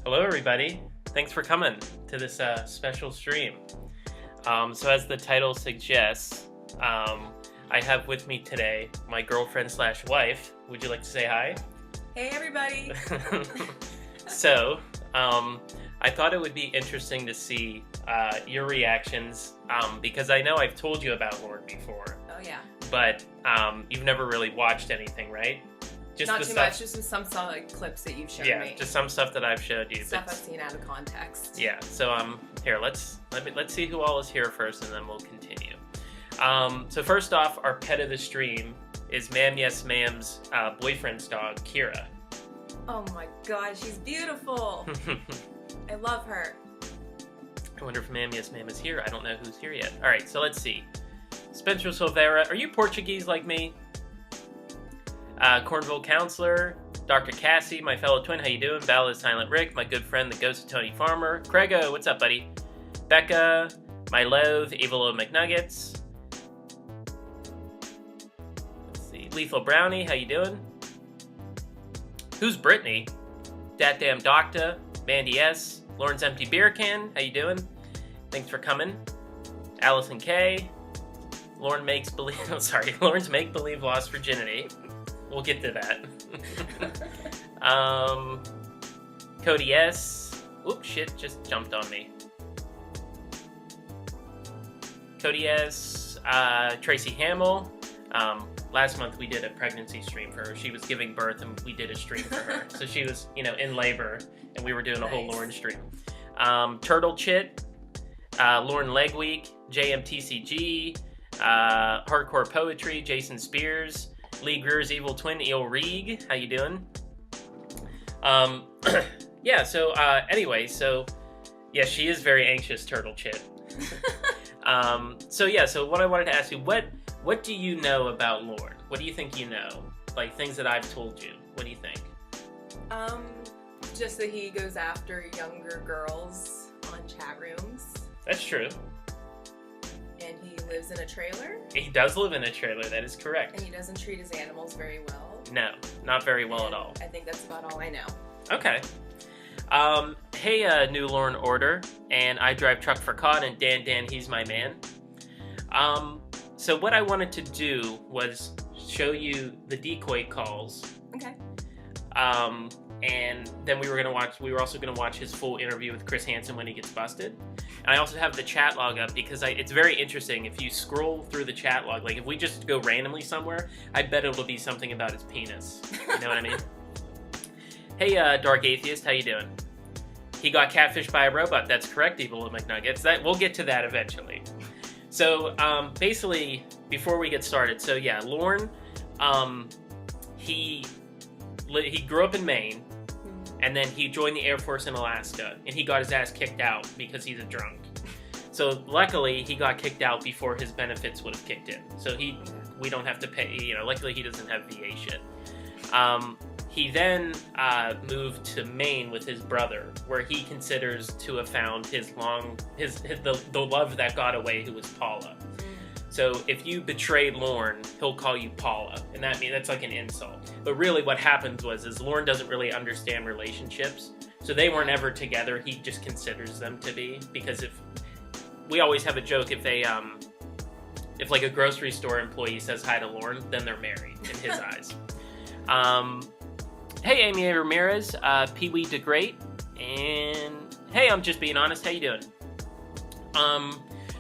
Hello, everybody. Thanks for coming to this special stream. So as the title suggests, I have with me today my girlfriend slash wife. Would you like to say hi? Hey, everybody. So, I thought it would be interesting to see your reactions, because I know I've told you about Lorne before. Oh, yeah. But you've never really watched anything, right? Just not too much, just some solid clips that you've shown me. Yeah, just some stuff that I've showed you. Stuff I've seen out of context. Yeah, so here, let's see who all is here first, and then we'll continue. So first off, our pet of the stream is Ma'am Yes Ma'am's boyfriend's dog, Kira. Oh my god, she's beautiful. I love her. I wonder if Ma'am Yes Ma'am is here. I don't know who's here yet. All right, so let's see. Spencer Silveira, are you Portuguese like me? Cornville Counselor, Dr. Cassie, my fellow twin, how you doing? Ballad Silent Rick, my good friend, the ghost of Tony Farmer. Craigo, what's up, buddy? Becca, my loathe, Evil McNuggets. Let's see, Lethal Brownie, how you doing? Who's Brittany? Dat Damn Doctor, Mandy S, Lauren's Empty Beer Can, how you doing? Thanks for coming. Allison K, Lauren makes believe. Oh, sorry, Lauren's make believe lost virginity. We'll get to that. Cody S. Oops, shit, just jumped on me. Cody S. Tracy Hamill. Last month we did a pregnancy stream for her. She was giving birth and we did a stream for her. So she was, in labor and we were doing a whole Lauren stream. Turtle Chit. Lauren Legweek. JMTCG. Hardcore Poetry. Jason Spears. Lee Greer's evil twin, Eel Reeg. How you doing? Yeah, so, anyway, yeah, she is very anxious, Turtle Chit. So what I wanted to ask you, what do you know about Lorne? What do you think you know? Like, things that I've told you. What do you think? Just that he goes after younger girls on chat rooms. That's true. And he lives in a trailer. He does live in a trailer, that is correct. And he doesn't treat his animals very well. No, not very well at all. I think that's about all I know. Okay. Hey, New Lorne Order, and I drive truck for COD, and Dan, he's my man. So what I wanted to do was show you the decoy calls. Okay. And then we were also gonna watch his full interview with Chris Hansen when he gets busted. And I also have the chat log up because it's very interesting. If you scroll through the chat log, like if we just go randomly somewhere, I bet it'll be something about his penis. You know what I mean? Hey, Dark Atheist, how you doing? He got catfished by a robot. That's correct, Evil McNuggets. We'll get to that eventually. So, basically, before we get started, so yeah, Lorne, he grew up in Maine, and then he joined the Air Force in Alaska, and he got his ass kicked out because he's a drunk. So luckily, he got kicked out before his benefits would have kicked in. So we don't have to pay, luckily he doesn't have VA shit. He then moved to Maine with his brother, where he considers to have found the love that got away, who was Paula. So if you betray Lorne, he'll call you Paula, and that's like an insult. But really what happens is Lorne doesn't really understand relationships, so they weren't ever together. He just considers them to be, because we always have a joke, if like a grocery store employee says hi to Lorne, then they're married in his eyes. Hey, Amy Ramirez, Pee Wee DeGreat, and hey, I'm just being honest. How you doing?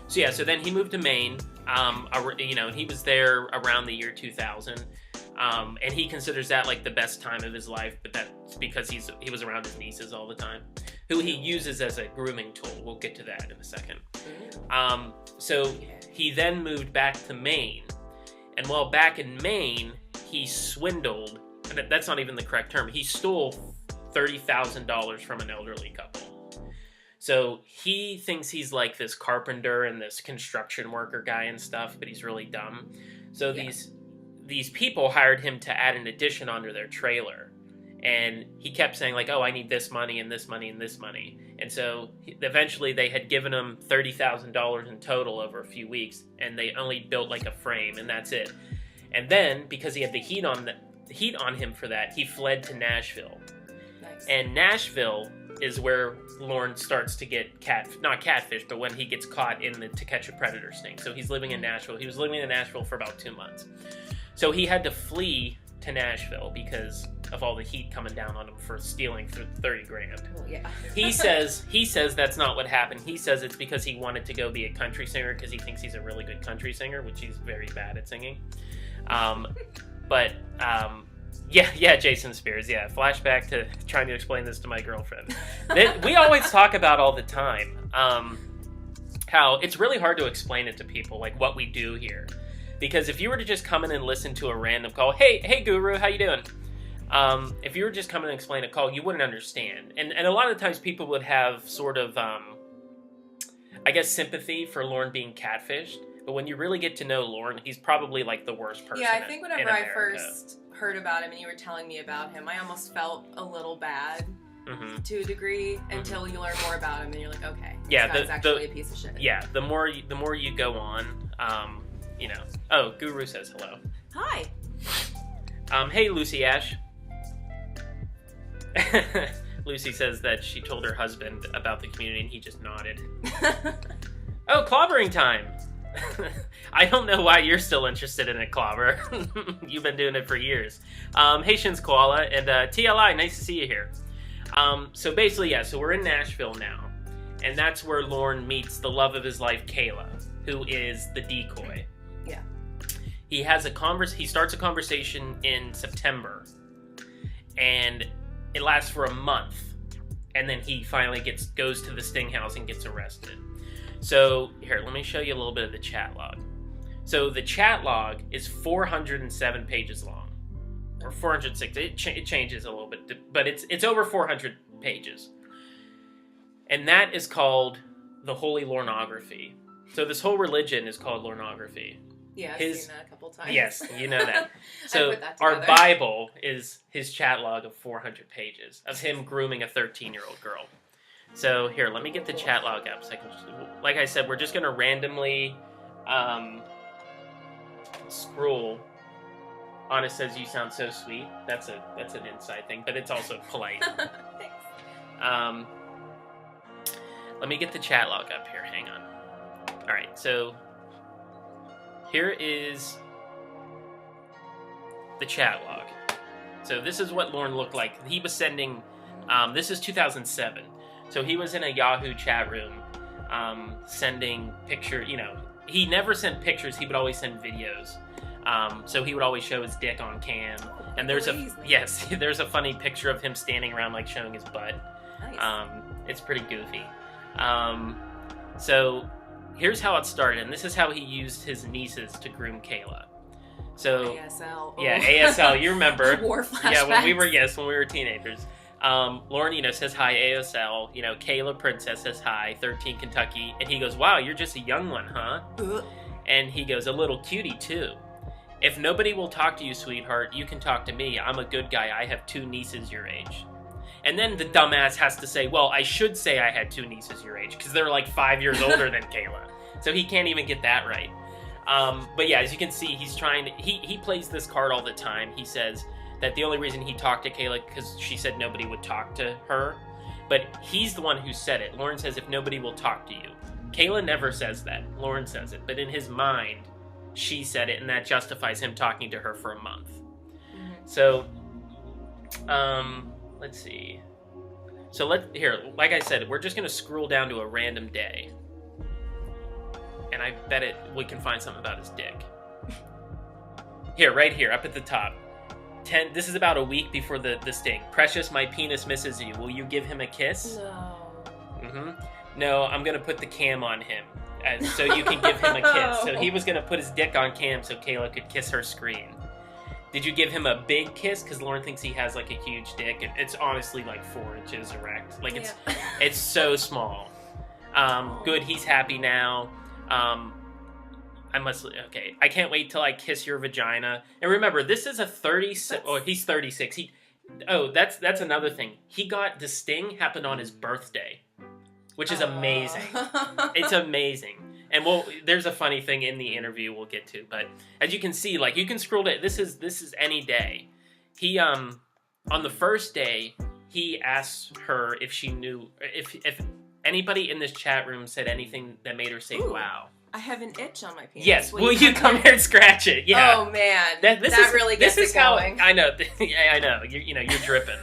So then he moved to Maine. He was there around the year 2000, and he considers that like the best time of his life. But that's because he was around his nieces all the time, who he uses as a grooming tool. We'll get to that in a second. So he then moved back to Maine, and while back in Maine, he swindled. And that's not even the correct term. He stole $30,000 from an elderly couple. So he thinks he's like this carpenter and this construction worker guy and stuff, but he's really dumb. So these people hired him to add an addition onto their trailer. And he kept saying like, oh, I need this money and this money and this money. And so eventually they had given him $30,000 in total over a few weeks, and they only built like a frame, and that's it. And then, because he had the heat on him for that, he fled to Nashville. Nice. And Nashville is where Lorne starts to get not catfish, but when he gets caught in the To Catch a Predator sting. So he's living in Nashville. He was living in Nashville for about 2 months. So he had to flee to Nashville because of all the heat coming down on him for stealing for $30,000. Well, yeah. He says that's not what happened. He says it's because he wanted to go be a country singer because he thinks he's a really good country singer, which he's very bad at singing. Yeah, Jason Spears. Yeah, flashback to trying to explain this to my girlfriend. We always talk about all the time how it's really hard to explain it to people, like what we do here. Because if you were to just come in and listen to a random call, hey Guru, how you doing? If you were just coming and explain a call, you wouldn't understand. And a lot of times people would have sort of, I guess, sympathy for Lorne being catfished. But when you really get to know Lorne, he's probably like the worst person. Yeah, I think whenever I first heard about him and you were telling me about him, I almost felt a little bad to a degree until you learn more about him and you're like, okay, this guy's actually a piece of shit. Yeah, the more you go on, you know. Oh, Guru says hello. Hi. Hey, Lucy Ash. Lucy says that she told her husband about the community and he just nodded. Oh, clobbering time. I don't know why you're still interested in it, Clobber. You've been doing it for years. Hey, Shins Koala, and TLI, nice to see you here. So basically, yeah, so we're in Nashville now, and that's where Lorne meets the love of his life, Kayla, who is the decoy. Yeah. He starts a conversation in September, and it lasts for a month, and then he finally goes to the Sting house and gets arrested. So, here, let me show you a little bit of the chat log. So, the chat log is 407 pages long. Or 406. It changes a little bit, but it's over 400 pages. And that is called the Holy Lorneography. So, this whole religion is called Lorneography. Yeah, I've seen that a couple times. Yes, you know that. So, I put that our together. Bible is his chat log of 400 pages of him grooming a 13-year-old girl. So here, let me get the chat log up. So like I said, we're just gonna randomly scroll. Anna says you sound so sweet. That's an inside thing, but it's also polite. Thanks. Let me get the chat log up here. Hang on. All right, so here is the chat log. So this is what Lorne looked like. He was sending. This is 2007. So he was in a Yahoo chat room, sending pictures. You know, he never sent pictures. He would always send videos. So he would always show his dick on cam. And there's a funny picture of him standing around like showing his butt. Nice. It's pretty goofy. So here's how it started, and this is how he used his nieces to groom Kayla. So ASL. Yeah, ASL. You remember? War flashbacks. Yeah, when we were teenagers. Lauren, says hi, ASL. Kayla Princess says hi, 13 Kentucky. And he goes, wow, you're just a young one, huh? And he goes, a little cutie, too. If nobody will talk to you, sweetheart, you can talk to me. I'm a good guy. I have 2 nieces your age. And then the dumbass has to say, well, I should say I had 2 nieces your age, because they're like 5 years older than Kayla. So he can't even get that right. But yeah, as you can see, he's trying to... He plays this card all the time. He says that the only reason he talked to Kayla because she said nobody would talk to her. But he's the one who said it. Lorne says, if nobody will talk to you. Kayla never says that. Lorne says it. But in his mind, she said it, and that justifies him talking to her for a month. Mm-hmm. So, let's see. So like I said, we're just going to scroll down to a random day. And I bet we can find something about his dick. Right here, up at the top. This is about a week before the sting. Precious, my penis misses you. Will you give him a kiss? No. Mm-hmm. No, I'm going to put the cam on him. So you can give him a kiss. So he was going to put his dick on cam so Kayla could kiss her screen. Did you give him a big kiss? Because Lorne thinks he has like a huge dick. And it's honestly like 4 inches erect. Like it's so small. Good, he's happy now. I can't wait till I kiss your vagina. And remember, this is a 36. Oh, he's 36. That's another thing. The sting happened on his birthday, which is amazing. It's amazing. And there's a funny thing in the interview we'll get to. But as you can see, like you can scroll to this is any day. He on the first day he asked her if she knew if anybody in this chat room said anything that made her say, Ooh, "Wow." I have an itch on my penis. Yes. Will you come here and scratch it? Yeah. Oh man, that really gets it going. I know. Yeah, I know. You're dripping.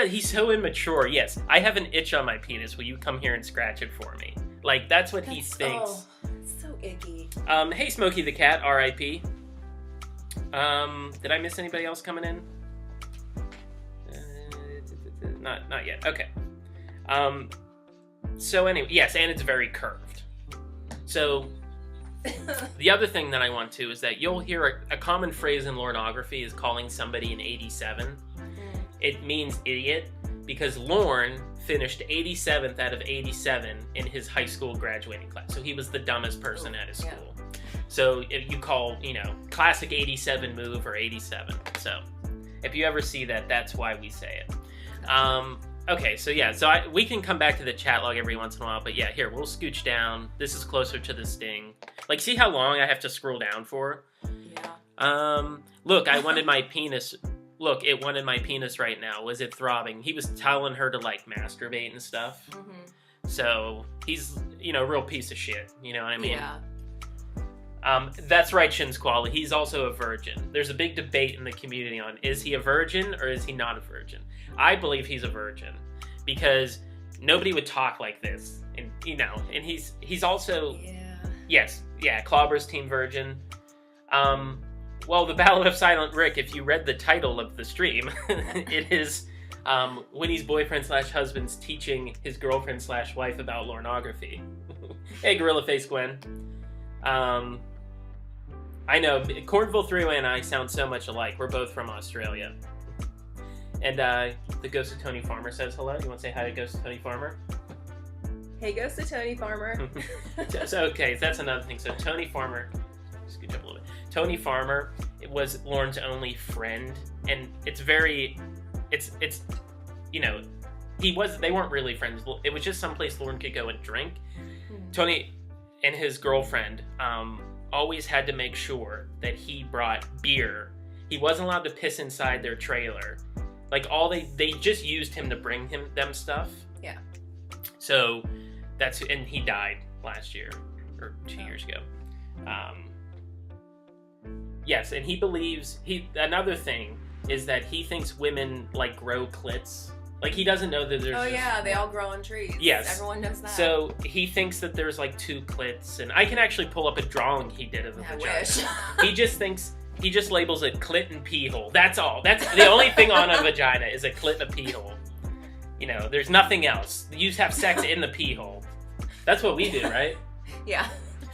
He's so immature. Yes, I have an itch on my penis. Will you come here and scratch it for me? Like that's what he thinks. Oh, it's so icky. Hey, Smokey the Cat, R.I.P. Did I miss anybody else coming in? Not yet. Okay. So anyway, yes, and it's very curved. So the other thing that I want to is that you'll hear a common phrase in Lorneography is calling somebody an 87. It means idiot because Lorne finished 87th out of 87 in his high school graduating class. So he was the dumbest person at his school. Yeah. So if you call, classic 87 move or 87. So if you ever see that, that's why we say it. Okay, so yeah, we can come back to the chat log every once in a while, but yeah, here, we'll scooch down. This is closer to the sting. Like, see how long I have to scroll down for? Yeah. Look, I wanted my penis... Look, it wanted my penis right now. Was it throbbing? He was telling her to, masturbate and stuff. Mm-hmm. So, he's, a real piece of shit. You know what I mean? Yeah. That's right, Shinsqually. He's also a virgin. There's a big debate in the community on, is he a virgin or is he not a virgin? I believe he's a virgin because nobody would talk like this. And, and he's also... Yeah. Yes, Clobber's Team Virgin. Well, the Ballad of Silent Rick, if you read the title of the stream, it is Winnie's boyfriend/husband's teaching his girlfriend/wife about Lorneography. Hey, Gorilla Face Gwen. I know, Cornville 3-Way and I sound so much alike. We're both from Australia. And the Ghost of Tony Farmer says hello. You want to say hi to Ghost of Tony Farmer? Hey, Ghost of Tony Farmer. Okay, that's another thing. So Tony Farmer, scooch up a little bit. Tony Farmer was Lorne's only friend, and they weren't really friends. It was just someplace Lorne could go and drink. Tony and his girlfriend always had to make sure that he brought beer. He wasn't allowed to piss inside their trailer. They just used him to bring them stuff. Yeah. So and he died last year or 2 years ago. Yes, and he believes another thing is that he thinks women grow clits. He doesn't know that there's... Oh yeah, they all grow on trees. Yes. Everyone knows that. So he thinks that there's 2 clits, and I can actually pull up a drawing he did of a vagina. Wish. He just labels it clit and pee hole. That's all. That's the only thing on a vagina is a clit and a pee hole. There's nothing else. You just have sex in the pee hole. That's what we do, right? Yeah.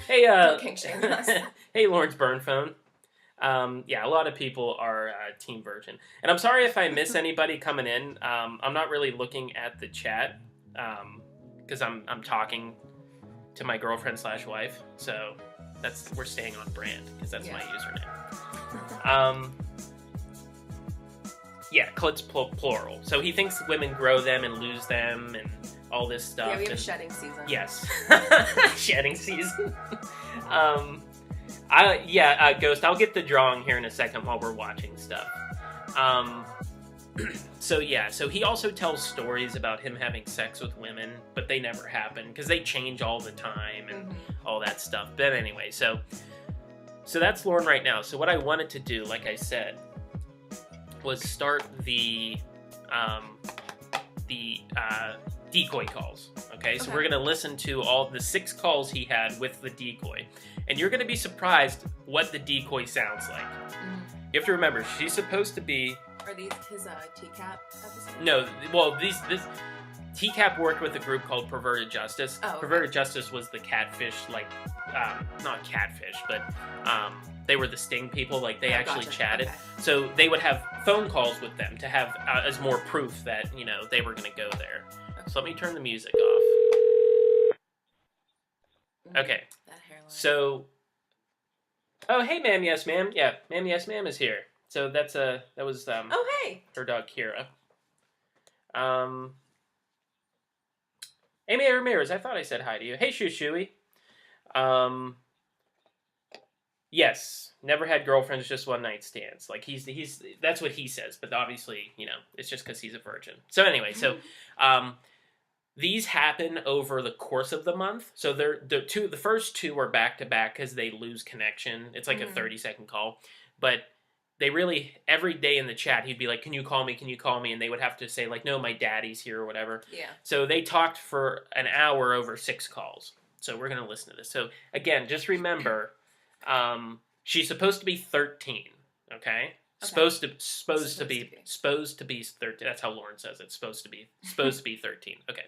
Hey, King shame us. Hey, Lawrence Burn Phone. Yeah, a lot of people are Team Virgin. And I'm sorry if I miss anybody coming in. I'm not really looking at the chat because I'm talking to my girlfriend/wife. So we're staying on brand because that's my username. Yeah, clit's plural. So he thinks women grow them and lose them and all this stuff. Yeah, we have shedding season. Yes. Shedding season. Ghost, I'll get the drawing here in a second while we're watching stuff. So he also tells stories about him having sex with women, but they never happen because they change all the time and all that stuff. But anyway, so that's Lorne right now. So what I wanted to do, like I said, was start the decoy calls. Okay, so we're gonna listen to all the 6 calls he had with the decoy, and you're gonna be surprised what the decoy sounds like. You have to remember, she's supposed to be. Are these his TCAP episodes? No, well, this TCAP worked with a group called Perverted Justice. Oh, okay. Perverted Justice was the catfish, not catfish, but they were the sting people. They actually chatted. Okay. So they would have phone calls with them to have as more proof that they were going to go there. Okay. So let me turn the music off. Okay. That hairline. So, oh hey, ma'am, yes, ma'am, yeah, ma'am, yes, ma'am is here. So that was oh hey, her dog Kira. Amy Ramirez, I thought I said hi to you. Hey, Shoo Shooey. Yes, never had girlfriends, just one night stands. Like he's that's what he says, but obviously, it's just because he's a virgin. So anyway, these happen over the course of the month. So the first two are back to back because they lose connection. It's like a 30-second call, but they really every day in the chat he'd be like, "Can you call me? Can you call me?" And they would have to say like, "No, my daddy's here" or whatever. Yeah. So they talked for an hour over 6 calls. So we're gonna listen to this. So again, just remember. She's supposed to be 13, okay? Supposed to be 13. That's how Lauren says it. Supposed to be 13. Okay.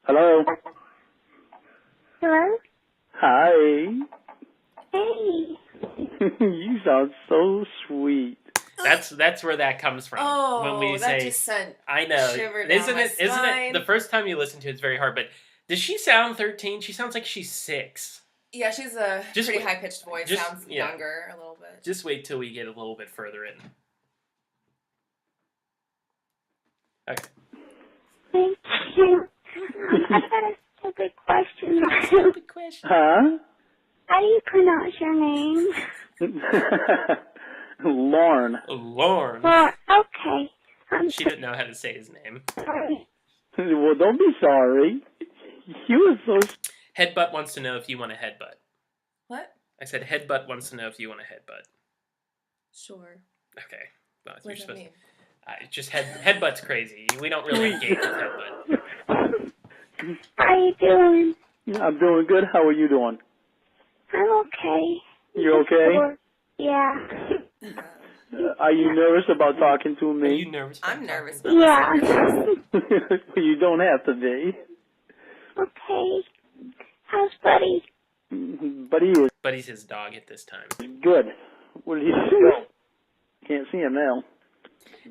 Hello. Hello? Hi. Hey. You sound so sweet. That's where that comes from. Oh, when we that say, just sent I know. shiver down my Isn't it? The first time you listen to it's very hard, but does she sound 13? She sounds like she's 6. Yeah, she's a pretty high-pitched voice. Sounds younger a little bit. Just wait till we get a little bit further in. Okay. Thank you. I've got a stupid question. Stupid question. Huh? How do you pronounce your name? Lorne. Lorne. Okay. She didn't know how to say his name. Sorry. Well, don't be sorry. You were so... Headbutt wants to know if you want a headbutt. What? I said Headbutt wants to know if you want a headbutt. Sure. Okay. Well, What does that mean? Just Headbutt's crazy. We don't really engage with Headbutt. How you doing? I'm doing good. How are you doing? I'm okay. You okay? Yeah. Are you nervous about talking to me? Are you nervous? I'm nervous. Yeah. You don't have to be. Okay. How's Buddy? Buddy's his dog at this time. Good. Where did he go? Can't see him now.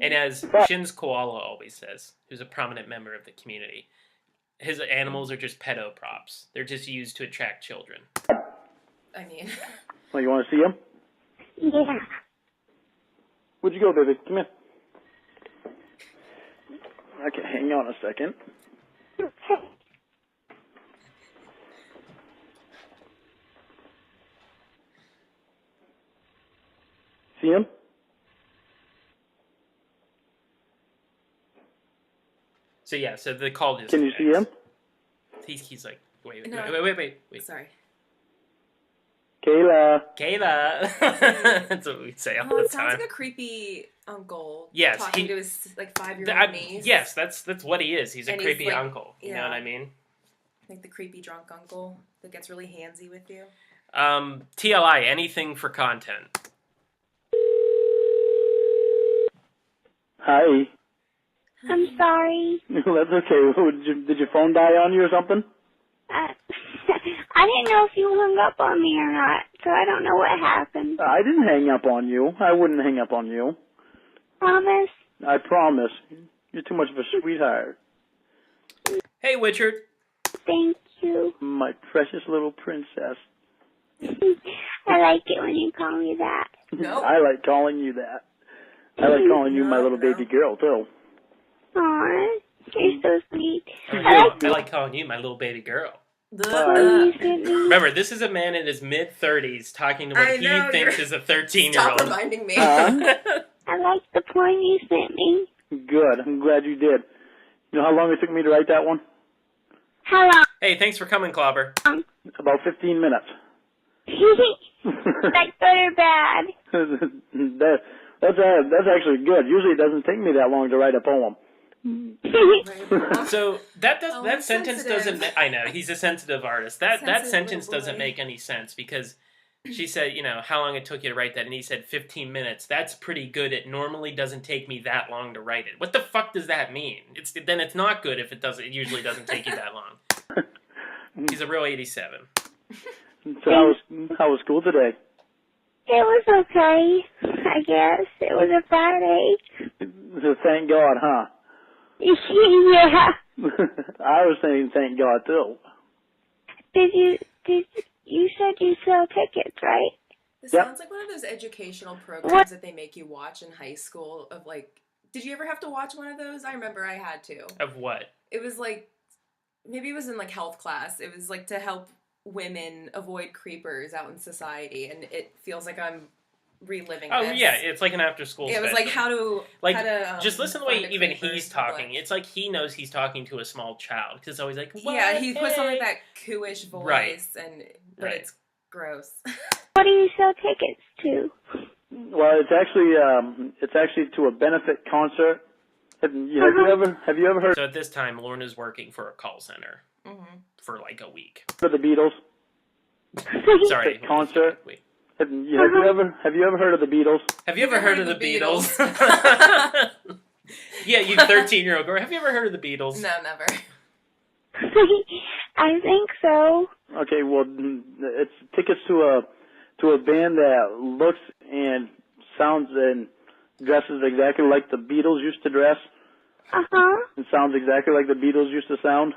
And as Shin's Koala always says, who's a prominent member of the community, his animals are just pedo props. They're just used to attract children. I mean... Oh, you want to see him? Yeah. Where'd you go, baby? Come here. Okay, hang on a second. Okay. See him? So yeah, so the call just... Can you see him? He's like, wait. Sorry. Kayla. That's what we say all the It time. sounds like a creepy uncle. Yes, talking to his 5-year-old niece. Yes, that's what he is. He's a creepy like, uncle. You know what I mean? Like the creepy drunk uncle that gets really handsy with you. TLI, anything for content. Hi. I'm sorry. That's okay. Did your phone die on you or something? I didn't know if you hung up on me or not, so I don't know what happened. I didn't hang up on you. I wouldn't hang up on you. Promise? I promise. You're too much of a sweetheart. Hey, Richard. Thank you. My precious little princess. I like it when you call me that. Nope. I like calling you that. I like calling you my little baby girl, too. Aw, you're so sweet. I like calling you my little baby girl. Remember, this is a man in his mid-30s talking to what he thinks is a 13-year-old. Stop reminding me. I like the poem you sent me. Good. I'm glad you did. You know how long it took me to write that one? How long? Hey, thanks for coming, Clobber. About 15 minutes. That's good or bad? That's actually good. Usually it doesn't take me that long to write a poem. So that sentence doesn't. I know he's a sensitive artist. That sentence doesn't make any sense because she said, how long it took you to write that, and he said 15 minutes. That's pretty good. It normally doesn't take me that long to write it. What the fuck does that mean? Then it's not good if it doesn't. It usually doesn't take you that long. He's a real 87. So how was school today? It was okay, I guess. It was a Friday. Thank God, huh? Yeah. I was saying thank God, too. You said you sell tickets, right? This sounds like one of those educational programs that they make you watch in high school of like Did you ever have to watch one of those? I remember I had to. Of what? It was like, maybe it was in like health class. It was like to help women avoid creepers out in society, and it feels like I'm reliving this. Yeah, it's like an after-school It was like how to just listen to the way even he's talking. It's like he knows he's talking to a small child, because it's always like, what? Yeah, he puts on like that coo-ish voice, right. But it's gross. What do you sell tickets to? Well, it's actually to a benefit concert. Have you ever heard? So at this time, Lorna's working for a call center for like a week. For the Beatles. Sorry, concert. Have you ever heard of the Beatles? Have you ever heard of the Beatles? Yeah, you 13-year-old girl. Have you ever heard of the Beatles? No, never. I think so. Okay, well, it's tickets to a band that looks and sounds and dresses exactly like the Beatles used to dress. And sounds exactly like the Beatles used to sound.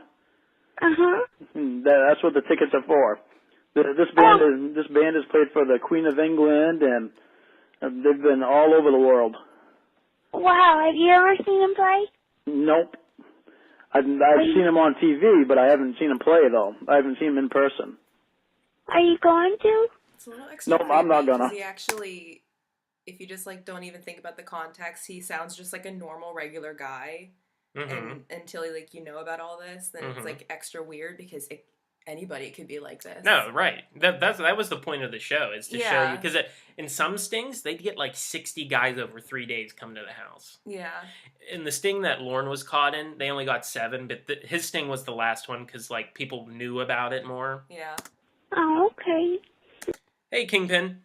That's what the tickets are for. This band is played for the Queen of England, and they've been all over the world. Wow, have you ever seen them play? Nope. I've seen them on TV, but I haven't seen them play, though. I haven't seen them in person. Are you going to? It's a little extra nope, I'm not gonna. He actually, if you just like don't even think about the context, he sounds just like a normal, regular guy. And until like you know about all this, then it's like extra weird because anybody could be like this. No, right. That was the point of the show, is to show you, because in some stings they'd get like 60 guys over 3 days come to the house. Yeah. In the sting that Lorne was caught in, they only got 7, but his sting was the last one because like people knew about it more. Yeah. Oh, okay. Hey, Kingpin.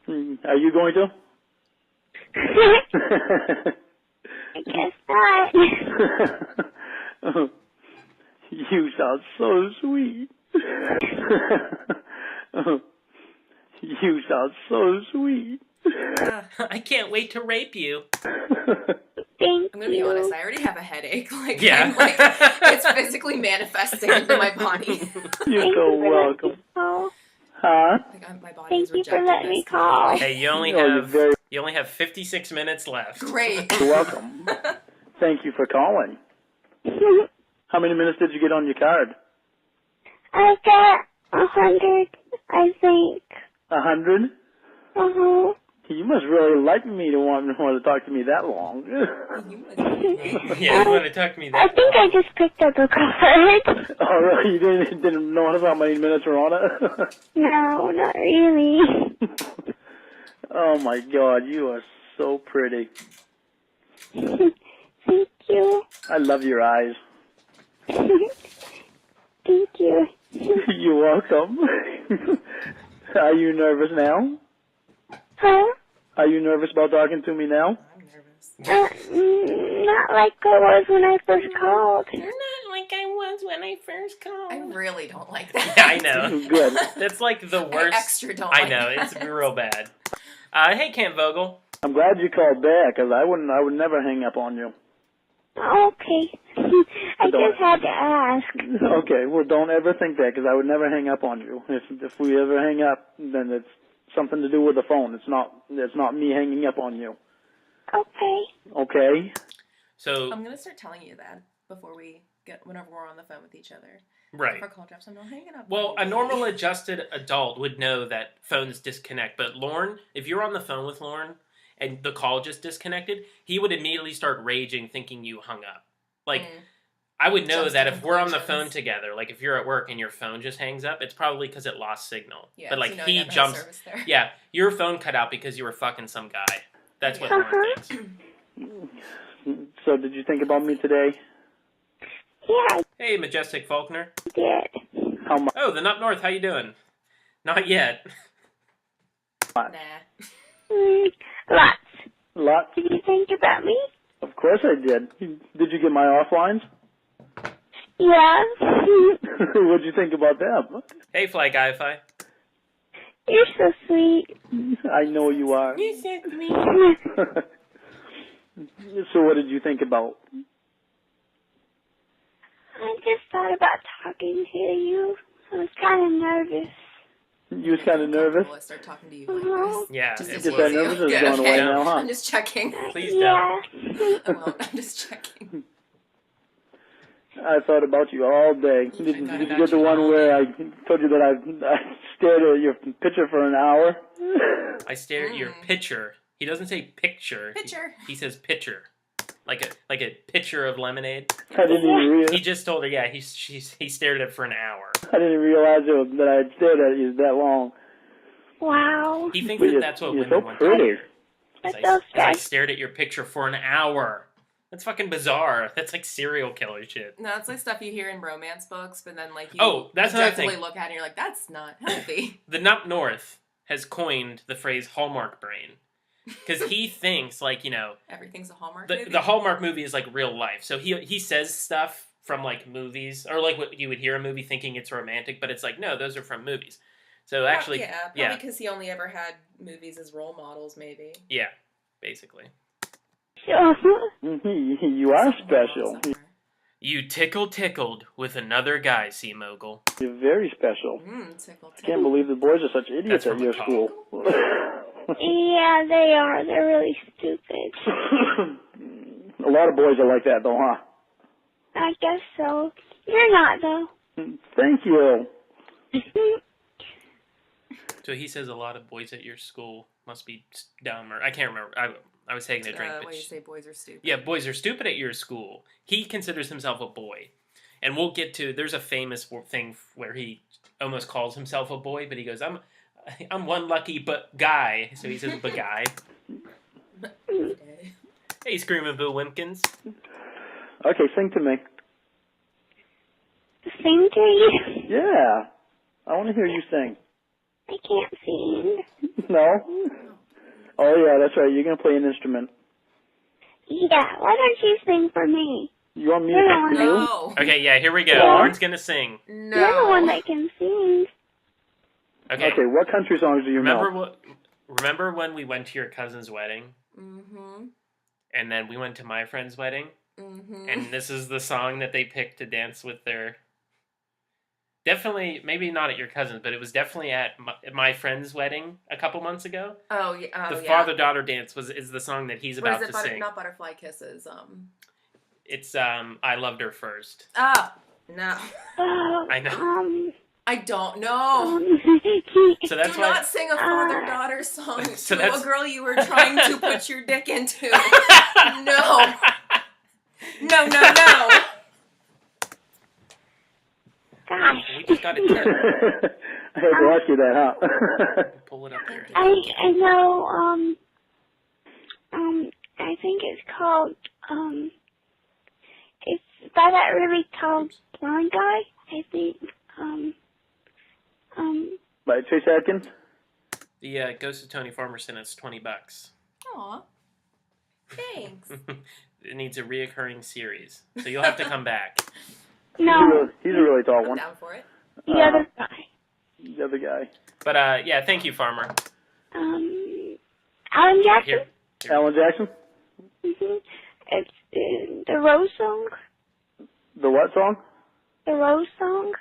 Are you going to? I guess not. You sound so sweet. You sound so sweet. I can't wait to rape you. Thank I'm gonna be honest, I already have a headache. Like, yeah. It's physically manifesting in my body. You're so welcome. Huh? Like, my body Thank you for letting me call. Hey, you only have 56 minutes left. Great. You're welcome. Thank you for calling. How many minutes did you get on your card? I got 100, I think. 100? You must really like me to want to talk to me that long. Yeah, you want to talk to me that I think I just picked up a card. Oh, really? You didn't notice how many minutes were on it? No, not really. Oh, my God. You are so pretty. Thank you. I love your eyes. Thank you. You're welcome. Are you nervous now? Huh? Are you nervous about talking to me now? I'm nervous. Not like I was when I first called. You're not like I was when I first called. I really don't like that. Yeah, I know. Good. That's like the worst. I extra don't I like know, that. it's real bad. Hey, Camp Vogel. I'm glad you called back, because I would never hang up on you. Okay. I just had to ask. Okay, well, don't ever think that, because I would never hang up on you. If we ever hang up, then it's something to do with the phone. It's not me hanging up on you. Okay. Okay? So I'm going to start telling you that whenever we're on the phone with each other. right. If our call drops, I'm not hanging up. Well, a normal adjusted adult would know that phones disconnect. But Lorne, if you're on the phone with Lorne and the call just disconnected, he would immediately start raging thinking you hung up. Like, I would know that if we're on the phone together, like if you're at work and your phone just hangs up, it's probably because it lost signal. Yeah, but like so he jumps. Yeah, your phone cut out because you were fucking some guy. That's what Lorne thinks. So did you think about me today? Yeah, Hey, Majestic Faulkner. I did. How much? Oh, the Up North, how you doing? Not yet. Nah. Lots. Lots? Did you think about me? Of course I did. Did you get my offlines? Yeah. What'd you think about them? Hey, Fly Guy Fi. You're so sweet. I know you are. You're so sweet. So what did you think about? I just thought about talking to you. I was kind of nervous. You was kind of nervous. I start talking to you like this. Yeah, Just it Get was. that nervousness Good, going away okay. now, huh? I'm just checking. Please Yeah. don't. I won't. I'm just checking. I thought about you all day. Did you get the one where I told you that I stared at your picture for an hour? I stare at your picture. He doesn't say picture. Picture. He says pitcher. Like a pitcher of lemonade. I didn't even realize. He just told her, yeah, he stared at it for an hour. I didn't realize that I had stared at you that long. Wow. He thinks But that that's what you're women so want pretty. to hear. That's As so I strange. stared at your picture for an hour. That's fucking bizarre. That's like serial killer shit. No, it's like stuff you hear in romance books, but then like you That's another objectively thing. look at it and you're like, that's not healthy. The Nup North has coined the phrase Hallmark brain. Because he thinks, like, you know, Everything's a Hallmark movie. the Hallmark movie is like real life. So he says stuff from like movies, or like what you would hear a movie thinking it's romantic, but it's like, no, those are from movies. So actually, probably because he only ever had movies as role models, maybe. yeah, basically. You are special. You tickled with another guy, Sea Mogul. You're very special. Tickle. I can't believe the boys are such idiots That's at from your a school. Yeah, they are. They're really stupid. A lot of boys are like that, though, huh? I guess so. You're not, though. Thank you. So he says a lot of boys at your school must be dumb, or I can't remember. I was taking a drink. But Why you say boys are stupid? yeah, boys are stupid at your school. He considers himself a boy. And we'll get to, there's a famous thing where he almost calls himself a boy, but he goes, I'm one lucky but guy. So he says, but guy. Okay. Hey, Screaming Boo Wimpkins. Okay, sing to me. Sing to you? Yeah. I want to hear you sing. I can't sing. No? Oh, yeah, that's right. You're going to play an instrument. Yeah, why don't you sing for me? You want me to sing for you? No. Okay, yeah, here we go. Yeah. Lauren's going to sing. No. You're the one that can sing. Okay. Okay, what country songs do you know? Remember when we went to your cousin's wedding? Mm-hmm. And then we went to my friend's wedding? Mm-hmm. And this is the song that they picked to dance with their... Definitely, maybe not at your cousin's, but it was definitely at my friend's wedding a couple months ago. Oh, yeah. The father-daughter dance is the song that he's What about is it? to sing. Not Butterfly Kisses. It's I Loved Her First. Ah, no. I know. I don't know. So that's Do why... not sing a father-daughter song So to that's- a girl you were trying to put your dick into. No. No, no, no. Gosh. We just got a tip. I had to ask you that, huh? Pull it up here. I know, I think it's called, it's by that really tall blonde guy, I think, By Chase Atkins? The Ghost of Tony Farmerson is $20. Aw. Thanks. It needs a reoccurring series, so you'll have to come back. no, He's a really tall I'm one. down for it. the other guy. The other guy. But yeah, thank you, Farmer. Alan Jackson? Here. Alan Jackson? It's the Rose song. The what song? The Rose song.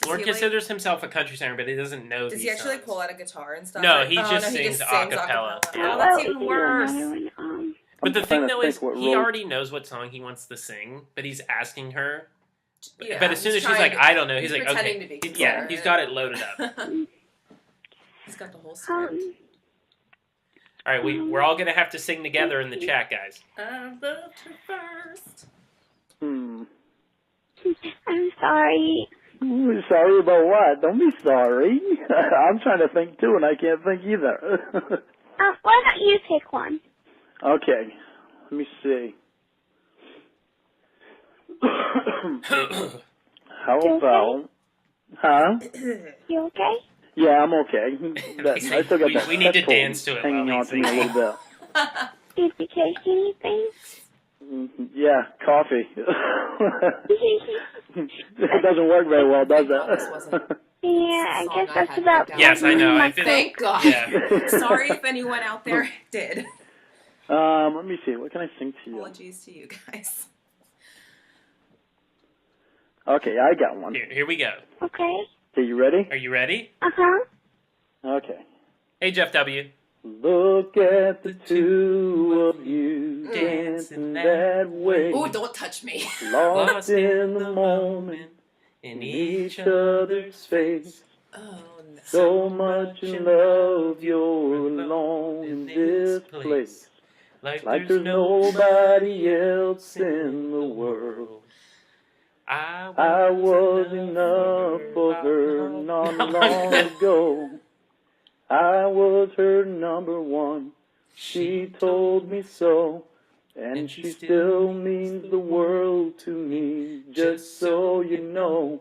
Lauren he, like- considers himself a country singer, but he doesn't know Does these he actually songs. pull out a guitar and stuff? No, Or- he just sings a cappella. Oh, that's even worse. But the I'm thing, trying to though, think is what he role- already knows what song he wants to sing, but he's asking her. Yeah, but as soon as he's she's trying like, to- I don't know, he's like, pretending okay. to be Yeah, considerate. he's got it loaded up. He's got the whole script. All right, we're all going to have to sing together in the chat, guys. I loved her first. Hmm. I'm sorry. Sorry about what? Don't be sorry. I'm trying to think too, and I can't think either. Why don't you pick one? Okay. Let me see. How about... Huh? You okay? Yeah, I'm okay. I still got We- that we need to pet cold dance to it hanging while on we to me a sing. little Did you take anything? bit. Yeah, coffee. It doesn't work very well, does Thank God this it? wasn't- Yeah, I Song guess I that's had about. picked out. Yes, I know. I feel- Thank God. Yeah. Sorry if anyone out there did. Let me see. What can I sing to you? Apologies to you guys. Okay, I got one. Here we go. Okay. Okay, you ready? Are you ready? Uh-huh. Okay. Hey, Jeff W. Look at the two of you dancing that way. Oh, don't touch me. Lost in the moment, in each other's face. Oh, no. So much in love, you're alone in this place. Like there's nobody else in the world. I was enough for her not long ago. I was her number one. She told me so. And she still means the world to me, just so you know.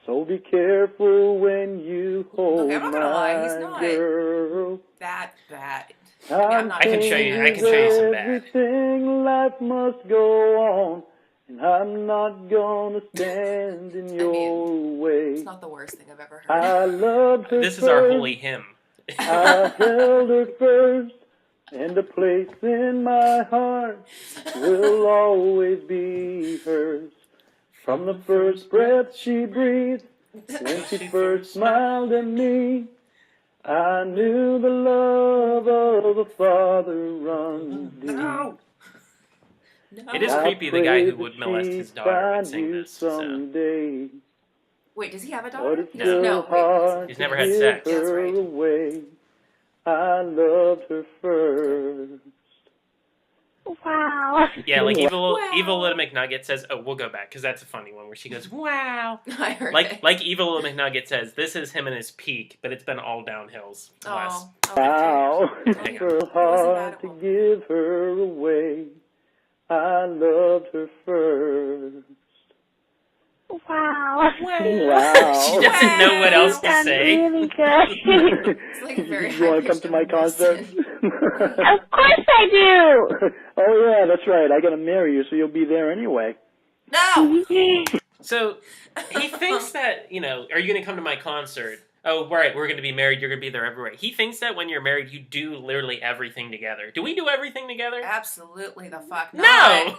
So be careful when you hold Okay, I'm not gonna lie, he's my not girl. that bad. I can show you some bad. Everything life must go on, and I'm not gonna stand in your way. It's not the worst thing I've ever heard. I loved her This is first. our holy hymn. I held her first, and a place in my heart will always be hers. From the first breath she breathed, when she first smiled at me, I knew the love of a father runs deep. No. It is creepy, the guy who would molest his daughter would sing this. So. Someday. Wait, does he have a But daughter? it's He No. still doesn't- hard He's to never had give sex. That's her right. away. I loved her first. Wow. Yeah, like Wow. Evil Little McNugget says, oh, we'll go back, because that's a funny one, where she goes, wow. I heard Like it. like Evil Little McNugget says, this is him in his peak, but it's been all downhills. Less. Oh, Wow, okay. it's so hard to give her away. I loved her first. Wow. Wow. She doesn't know what else to Sounds say. really good. It's like a very You want to come to my concert? Of course I do. Oh yeah, that's right. I gotta marry you, so you'll be there anyway. No! So, he thinks that, you know, are you going to come to my concert? Oh, right, we're going to be married, you're going to be there everywhere. He thinks that when you're married, you do literally everything together. Do we do everything together? Absolutely the fuck not. No!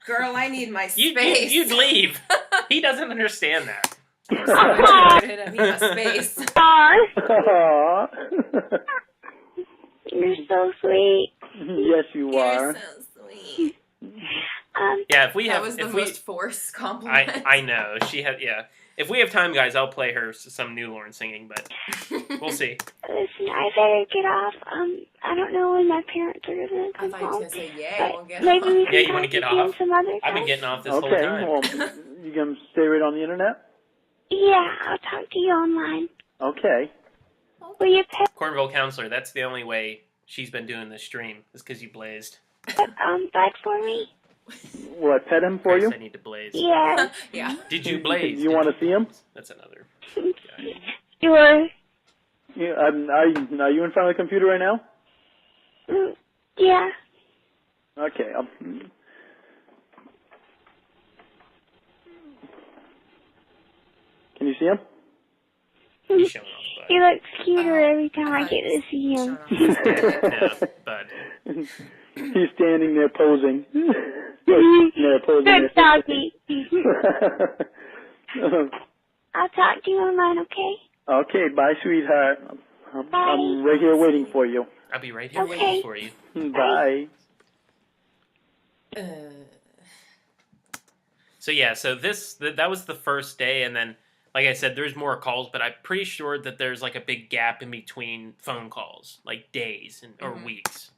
Girl, I need my space. You'd leave. He doesn't understand that. I'm so excited. I need my space. Aw, Aww. you're so sweet. Yes, you are. You're so sweet. Yeah, if we That have... was the if we, most forced compliment. I know. She had... Yeah. If we have time, guys, I'll play her some new Lorne singing, but we'll see. Listen, I better get off. I don't know when my parents are gonna I come thought you were home. going to say, yeah, But we'll get maybe we off. can Yeah, you wanna talk get again off? some other time. I've been getting off this whole Okay, time. well, you gonna stay right on the internet? Yeah, I'll talk to you online. Okay. Will you pet Cornville Counselor, that's the only way she's been doing this stream, is because you blazed. Bud for me? Will I pet him for Christ, you? I need to blaze. Yeah. Yeah. Did you blaze? You want to see him? That's another. Sure. Yeah, are you in front of the computer right now? Yeah. Okay. Can you see him? He's showing off, He looks cuter every time I I get to see him. bud. No, bud. He's standing there posing. There, posing Good there. doggy. I'll talk to you online, okay? Okay, bye, sweetheart. I'm Bye. right here waiting for you. I'll be right here Okay. waiting for you. Bye. So yeah, so that was the first day, and then, like I said, there's more calls, but I'm pretty sure that there's like a big gap in between phone calls, like days or weeks.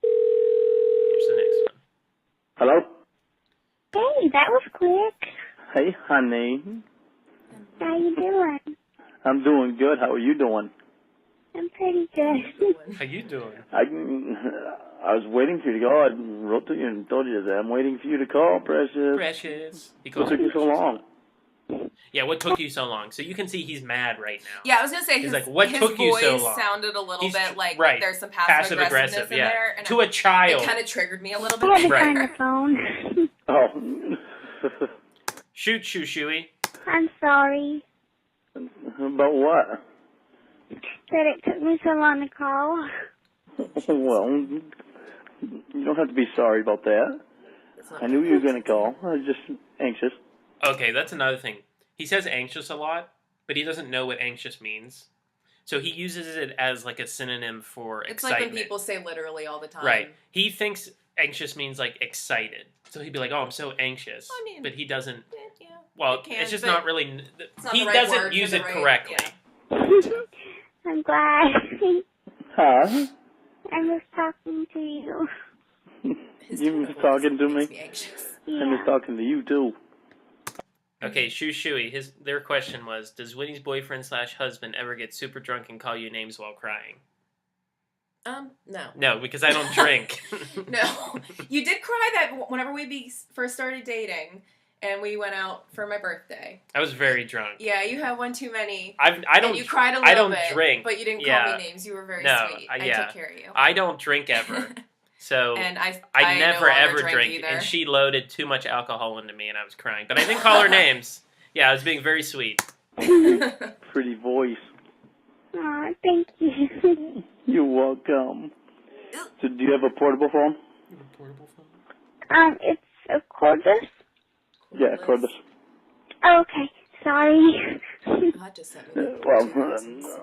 Here's the next one. Hello? Hey, that was quick. Hey, honey. How you doing? I'm doing good. How are you doing? I'm pretty good. How you doing? I was waiting for you to go. I wrote to you and told you that. I'm waiting for you to call, Precious. Precious. He What calls took her you so Precious. long? Yeah, what took you so long? So you can see he's mad right now. Yeah, I was going to say, He's his, like, what his took you voice so long? sounded a little He's bit like right. there's some passive aggressiveness in yeah. there. And To a child. It kind of triggered me a little I had bit. to Right. find the phone. Oh. Shoot, Shoo-Shooey. I'm sorry About what? that it took me so long to call. Well, you don't have to be sorry about that. I knew you were going to call. I was just anxious. Okay, that's another thing. He says anxious a lot, but he doesn't know what anxious means. So he uses it as like a synonym for It's excitement. like when people say literally all the time. Right. He thinks anxious means like excited. So he'd be like, "Oh, I'm so anxious." I mean, but he doesn't. Yeah, Well, can, it's just not really. It's not he the right doesn't word use for it the right, correctly. Yeah. I'm glad. Huh? I was talking to you. You was talking to me? Makes me anxious. Yeah. I was talking to you, too. Okay, Shoo Shui. Their question was: does Winnie's boyfriend/husband ever get super drunk and call you names while crying? No. No, because I don't drink. No. You did cry that whenever we first started dating and we went out for my birthday. I was very drunk. Yeah, you had one too many. I don't. And you cried a little I don't bit, drink. but you didn't call me names. You were very sweet. I took care of you. I don't drink ever. So and I never no ever drink. either. And she loaded too much alcohol into me, and I was crying. But I didn't call her names. Yeah, I was being very sweet. Pretty voice. Aw, thank you. You're welcome. So do you have a portable phone? A portable phone? It's a cordless. Yeah, cordless. Okay, sorry. God just sent me the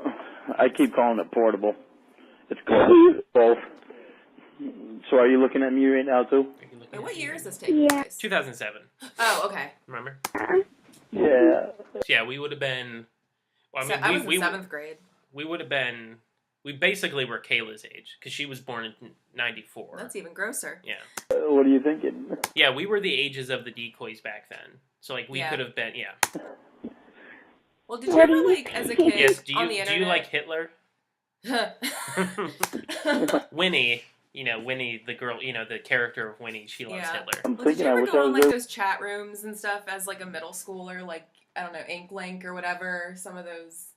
I keep calling it portable. It's called both. So are you looking at me right now, too? Wait, what year is this taking Yeah. place? 2007. Oh, okay. Remember? Yeah. Yeah, we would have been. Well, I mean, I was in 7th grade. We would have been. We basically were Kayla's age because she was born in '94. That's even grosser. Yeah. What are you thinking? Yeah, we were the ages of the decoys back then. So like we could have been. Yeah. Well, did you ever like as a kid Yes. Do on the you internet? like Hitler? Winnie. You know, Winnie, the girl, you know, the character of Winnie, she loves Hitler. I'm Well, did thinking you I ever wish I go on was like there. those chat rooms and stuff as like a middle schooler, like I don't know, Inklink or whatever? Some of those.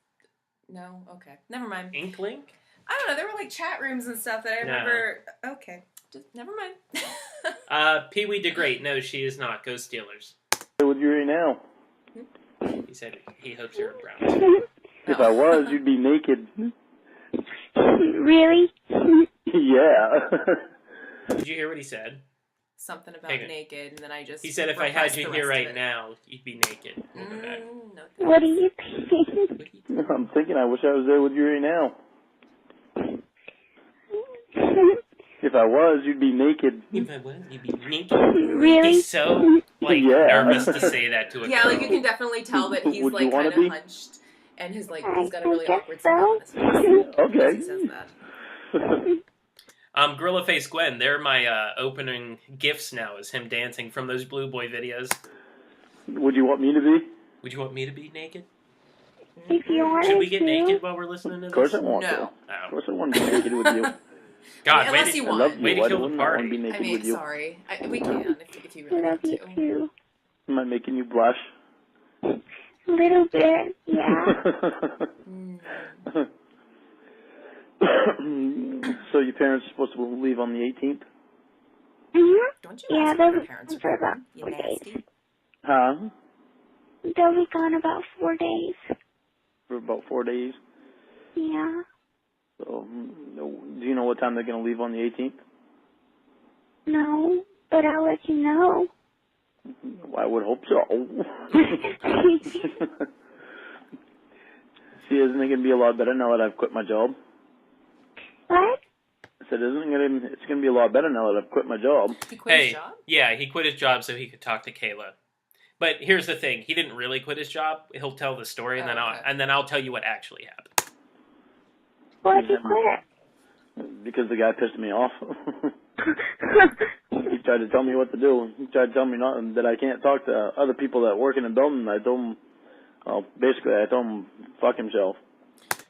No, okay, never mind. Inklink? I don't know. There were like chat rooms and stuff that I remember. Okay, just never mind. Pee Wee DeGreat. No, she is not. Go Steelers. With you right now. He said he hopes you're Browns. If I was, you'd be naked. Really? Yeah. Did you hear what he said? Something about Hang on. naked, and then I just. He said if I had repressed you the here rest of right it. now, you'd be naked. We'll go back. No, What do you think? I'm thinking I wish I was there with you right now. If I was, you'd be naked. If I was, you'd be naked. Really? He's so Yeah. nervous to say that to a Yeah, girl. like you can definitely tell that he's Would you like wanna kind of be? hunched, and his like I he's got a really guess awkward smile on his face. Okay. As he says that. Gorilla Face Gwen, they're my opening gifts now, is him dancing from those Blue Boy videos. Would you want me to be? Would you want me to be naked? If you wanted Should we get to. naked while we're listening to Of course I this? want to. No. Of Oh. course I want to be naked with you. God, I mean, way unless to, you I want. love you. Way to Why kill the wouldn't I want to party. be naked I mean, with you? sorry. We can if you really I love want you to. too. Am I making you blush? A little bit, yeah. So your parents are supposed to leave on the 18th? Don't you Yeah, ask where they'll your be parents gone for are about going? You 4 days. nasty. Huh? They'll be gone about 4 days. For about 4 days. Yeah. So, do you know what time they're going to leave on the 18th? No, but I'll let you know. I would hope so. See, isn't it going to be a lot better now that I've quit my job? What? I said, it's going to be a lot better now that I've quit my job. He quit his Hey, job? yeah, he quit his job so he could talk to Kayla. But here's the thing: he didn't really quit his job. He'll tell the story, and Oh, then I'll tell you what actually happened. Why'd you quit? Because the guy pissed me off. He tried to tell me what to do. He tried to tell me that I can't talk to other people that work in the building. I told him, basically, I told him fuck himself.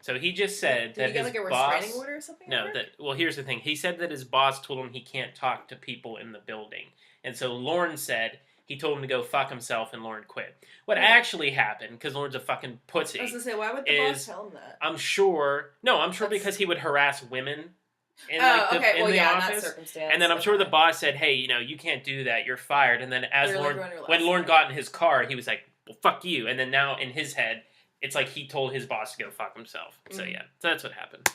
So he just said Did that he get his like a boss. restraining order or something? No, at work? well, here's the thing. He said that his boss told him he can't talk to people in the building, and so Lauren said he told him to go fuck himself, and Lauren quit. What actually happened, because Lauren's a fucking pussy. I was gonna say, why would the boss tell him that? I'm sure That's- because he would harass women in, okay. in Well, the yeah, in that office. circumstance. And then I'm sure the okay. boss said, "Hey, you can't do that. You're fired." And then as You're like Lauren, running your when last Lauren line. got in his car, he was like, "Well, fuck you." And then now in his head, it's like he told his boss to go fuck himself. So yeah, so that's what happened.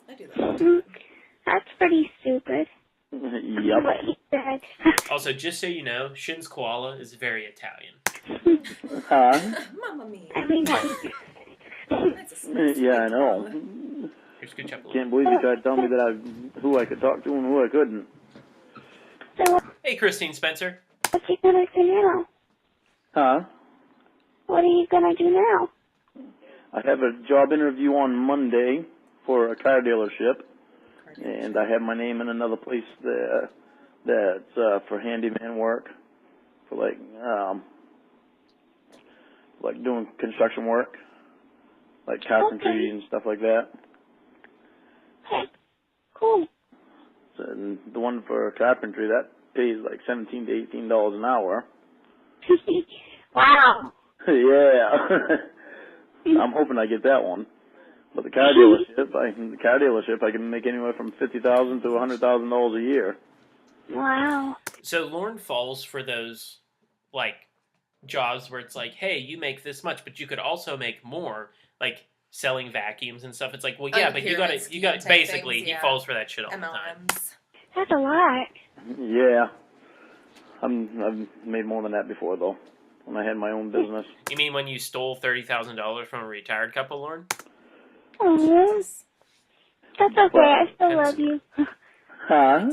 I do that. That's pretty stupid. Yep. What he said. Also, just so you know, Shin's koala is very Italian. Huh? Mamma mia. I mean, what? That's a sweet Yeah, I know. Here's a good chuckle. Can't believe you tried to tell me that who I could talk to and who I couldn't. So, Hey, Christine Spencer. what's he gonna do now? Huh? What are you gonna do now? I have a job interview on Monday for a car dealership, and I have my name in another place that's for handyman work, for like doing construction work, like carpentry and stuff like that. Okay, cool. So, and the one for carpentry, that pays like $17 to $18 an hour. Wow. Yeah. I'm hoping I get that one. But the car dealership, I can make anywhere from $50,000 to $100,000 a year. Wow. So Lauren falls for those, like, jobs where it's like, hey, you make this much, but you could also make more, like selling vacuums and stuff. It's like, well, yeah, but you gotta, basically, things, yeah. He falls for that shit all the time. MLMs. That's a lot. Yeah. I've made more than that before, though, when I had my own business. You mean when you stole $30,000 from a retired couple, Lauren? Oh, that's okay. I still love you. Huh?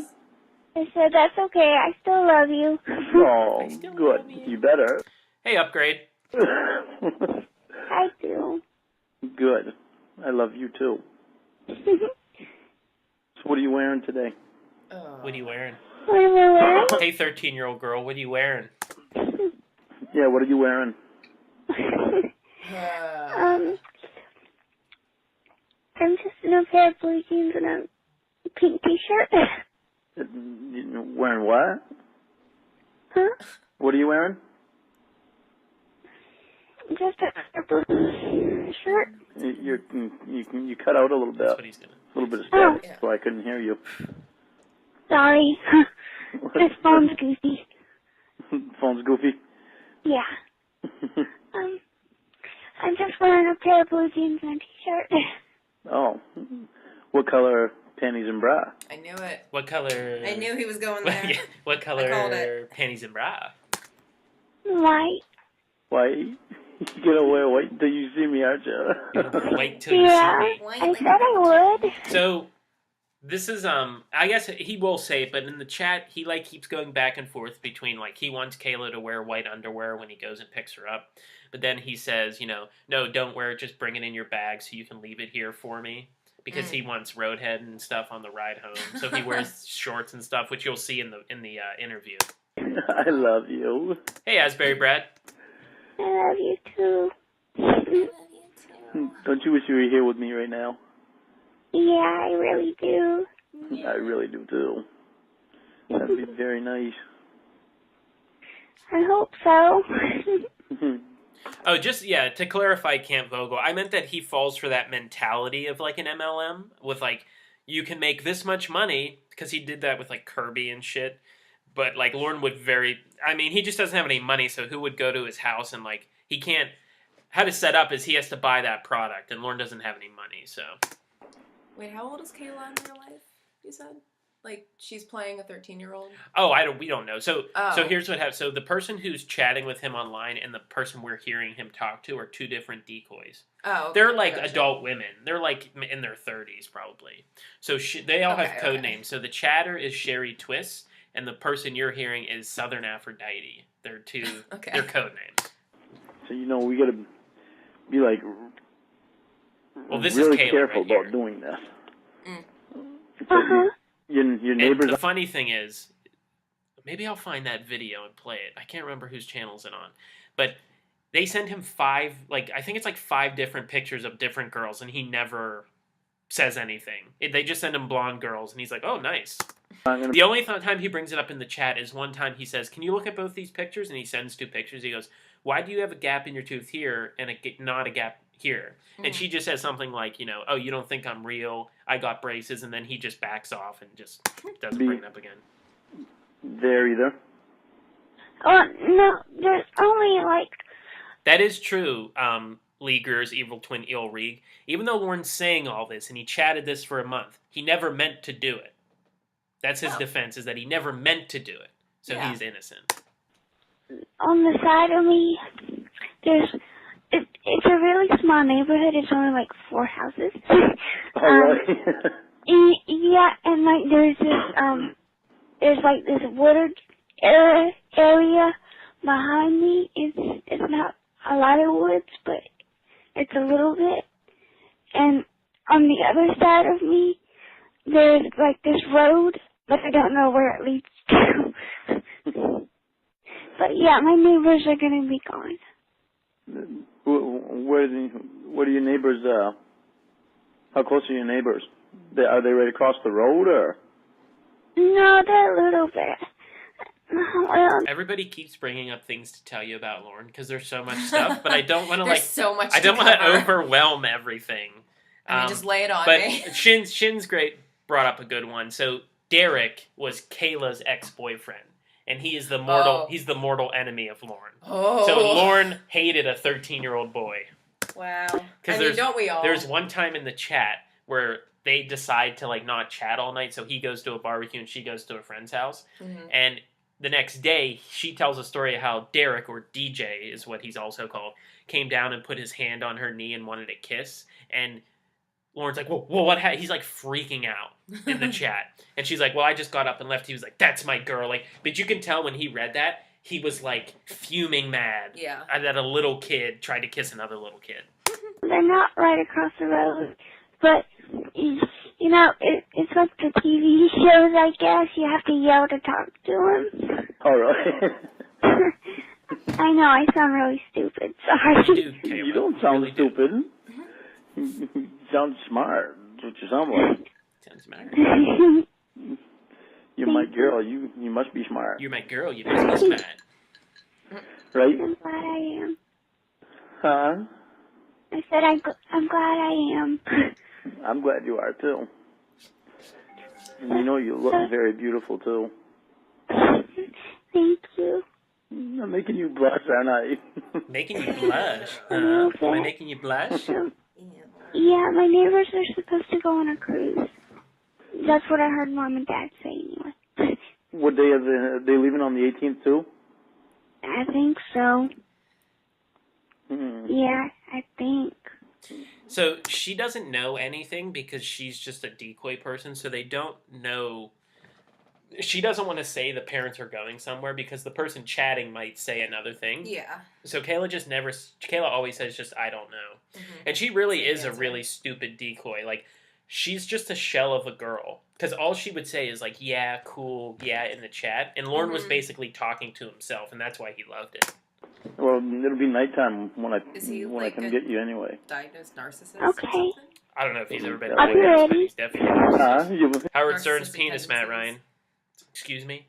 I said, that's okay. I still love you. Oh, still good. love you. You better. Hey, Upgrade. I do. Good. I love you, too. So what are you wearing today? What are you wearing? What am I wearing? Hey, 13-year-old girl, what are you wearing? Yeah, what are you wearing? I'm just in a pair of blue jeans and a pink t-shirt. Wearing what? Huh? What are you wearing? Just a blue shirt. You cut out a little bit. That's what he's gonna. A little bit of static, so I couldn't hear you. Sorry. This phone's goofy. Phone's goofy? Yeah. I'm just wearing a pair of blue jeans and a t-shirt. Oh. What color panties and bra? I knew it. What color? I knew he was going there. Yeah, what I called color it. panties and bra? White. White? You're gonna wear white until you see me, aren't you? Wait till you Yeah, see me. I said I would. So, this is, I guess he will say it, but in the chat, he, like, keeps going back and forth between, like, he wants Kayla to wear white underwear when he goes and picks her up. But then he says, you know, no, don't wear it, just bring it in your bag so you can leave it here for me. Because he wants Roadhead and stuff on the ride home. So he wears shorts and stuff, which you'll see in the interview. I love you. Hey, Asbury Brad. I love you too. Don't you wish you were here with me right now? Yeah, I really do. I really do, too. That'd be very nice. I hope so. Oh, just, yeah, to clarify Camp Vogel, I meant that he falls for that mentality of, like, an MLM, with, like, you can make this much money, because he did that with, like, Kirby and shit, but, like, Lauren would he just doesn't have any money, so who would go to his house and, like, he can't, how to set up is he has to buy that product, and Lauren doesn't have any money, so. Wait, how old is Kayla in real life, you said? Like, she's playing a 13-year-old? Oh, we don't know. So here's what happens. So the person who's chatting with him online and the person we're hearing him talk to are two different decoys. Oh, okay. They're like adult women. They're like in their 30s probably. So they all have code names. So the chatter is Sherry Twist, and the person you're hearing is Southern Aphrodite. They're two. They're code names. So we gotta be like this really is Kayla careful right about here. doing this. Uh-huh. Your neighbors. And the funny thing is, maybe I'll find that video and play it. I can't remember whose channel's it on, but they send him 5, like I think it's like 5 different pictures of different girls, and he never says anything. They just send him blonde girls, and he's like, "Oh, nice." The only time he brings it up in the chat is one time he says, "Can you look at both these pictures?" And he sends 2 pictures. He goes, "Why do you have a gap in your tooth here and not a gap here?" And she just says something like, "Oh, you don't think I'm real? I got braces," and then he just backs off and just doesn't bring it up again. There either. Oh, no, there's only like... That is true, Lee Greer's evil twin Ilrig. Even though Lauren's saying all this and he chatted this for a month, he never meant to do it. That's his defense, is that he never meant to do it. So he's innocent. On the side of me, it's a really small neighborhood. It's only like 4 houses. Yeah, and like there's like this wooded area behind me. It's not a lot of woods, but it's a little bit. And on the other side of me, there's like this road, but I don't know where it leads to. But yeah, my neighbors are gonna be gone. What are your neighbors? How close are your neighbors? Are they right across the road, or? No, they're a little bit. Well, everybody keeps bringing up things to tell you about Lauren because there's so much stuff, but I don't want to There's so much. I don't want to overwhelm everything. I mean, just lay it on me. But Shin's brought up a good one. So Derek was Kayla's ex-boyfriend, and he is the mortal. He's the mortal enemy of Lauren. Oh. So Lauren hated a 13-year-old boy. Wow. I mean, don't we all? There's one time in the chat where they decide to like not chat all night, so he goes to a barbecue and she goes to a friend's house, and the next day, she tells a story of how Derek, or DJ is what he's also called, came down and put his hand on her knee and wanted a kiss. And Lauren's like, well, what happened? He's like freaking out in the chat. And she's like, well, I just got up and left. He was like, that's my girl. Like, but you can tell when he read that, he was like fuming mad that a little kid tried to kiss another little kid. They're not right across the road, but you know, it's like the TV shows, I guess. You have to yell to talk to him. All right. I know, I sound really stupid. Sorry. You don't sound stupid. You sound smart. That's what you sound like. Sound smart. You're my girl. You must be smart. You're my girl. You must be smart. Right? I'm glad I am. Huh? I said I'm glad I am. I'm glad you are, too. And you know you look very beautiful, too. Thank you. I'm making you blush, aren't I? Making you blush? Am I making you blush? Yeah, my neighbors are supposed to go on a cruise. That's what I heard Mom and Dad say anyway. What day are they leaving on the 18th, too? I think so. Yeah, I think. So she doesn't know anything because she's just a decoy person, so they don't know. She doesn't want to say the parents are going somewhere because the person chatting might say another thing. Yeah. So Kayla always says just, I don't know. And she really is a really stupid decoy. Like, she's just a shell of a girl. Because all she would say is like, yeah, cool, yeah, in the chat. And Lauren was basically talking to himself, and that's why he loved it. Well, it'll be nighttime when I come get you anyway. Diagnosed narcissist? Okay. I don't know if he's ever been I'll be diagnosed, but ready. he's definitely narcissist. Howard Narcissistic Stern's penis, Matt tendencies. Ryan. Excuse me?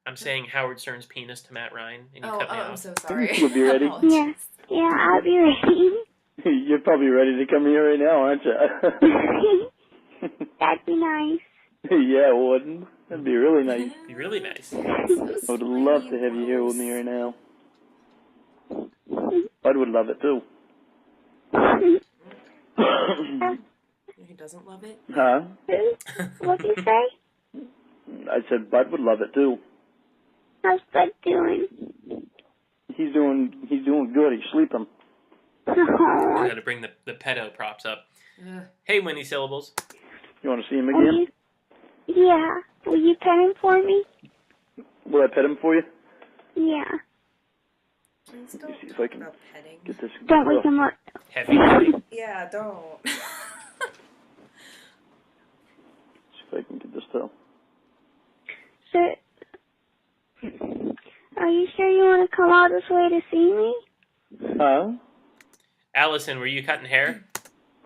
I'm saying Howard Stern's penis to Matt Ryan, and you cut me off. I'm so sorry. You'll be ready? Yeah, I'll be ready. You're probably ready to come here right now, aren't you? That'd be nice. Yeah, it wouldn't. That'd be really nice. Be really nice. I would love to have you here with me right now. Bud would love it, too. He doesn't love it? Huh? What'd you say? I said Bud would love it, too. How's Bud doing? He's doing good. He's sleeping. I gotta bring the pedo props up. Hey, Winnie Syllables. You want to see him again? Yeah. Will you pet him for me? Will I pet him for you? Please Yeah. Let me see if I can get this. Don't wake him up. Heavy. Yeah, don't. See if I can get this though. So, are you sure you want to come all this way to see me? Huh? Allison, were you cutting hair?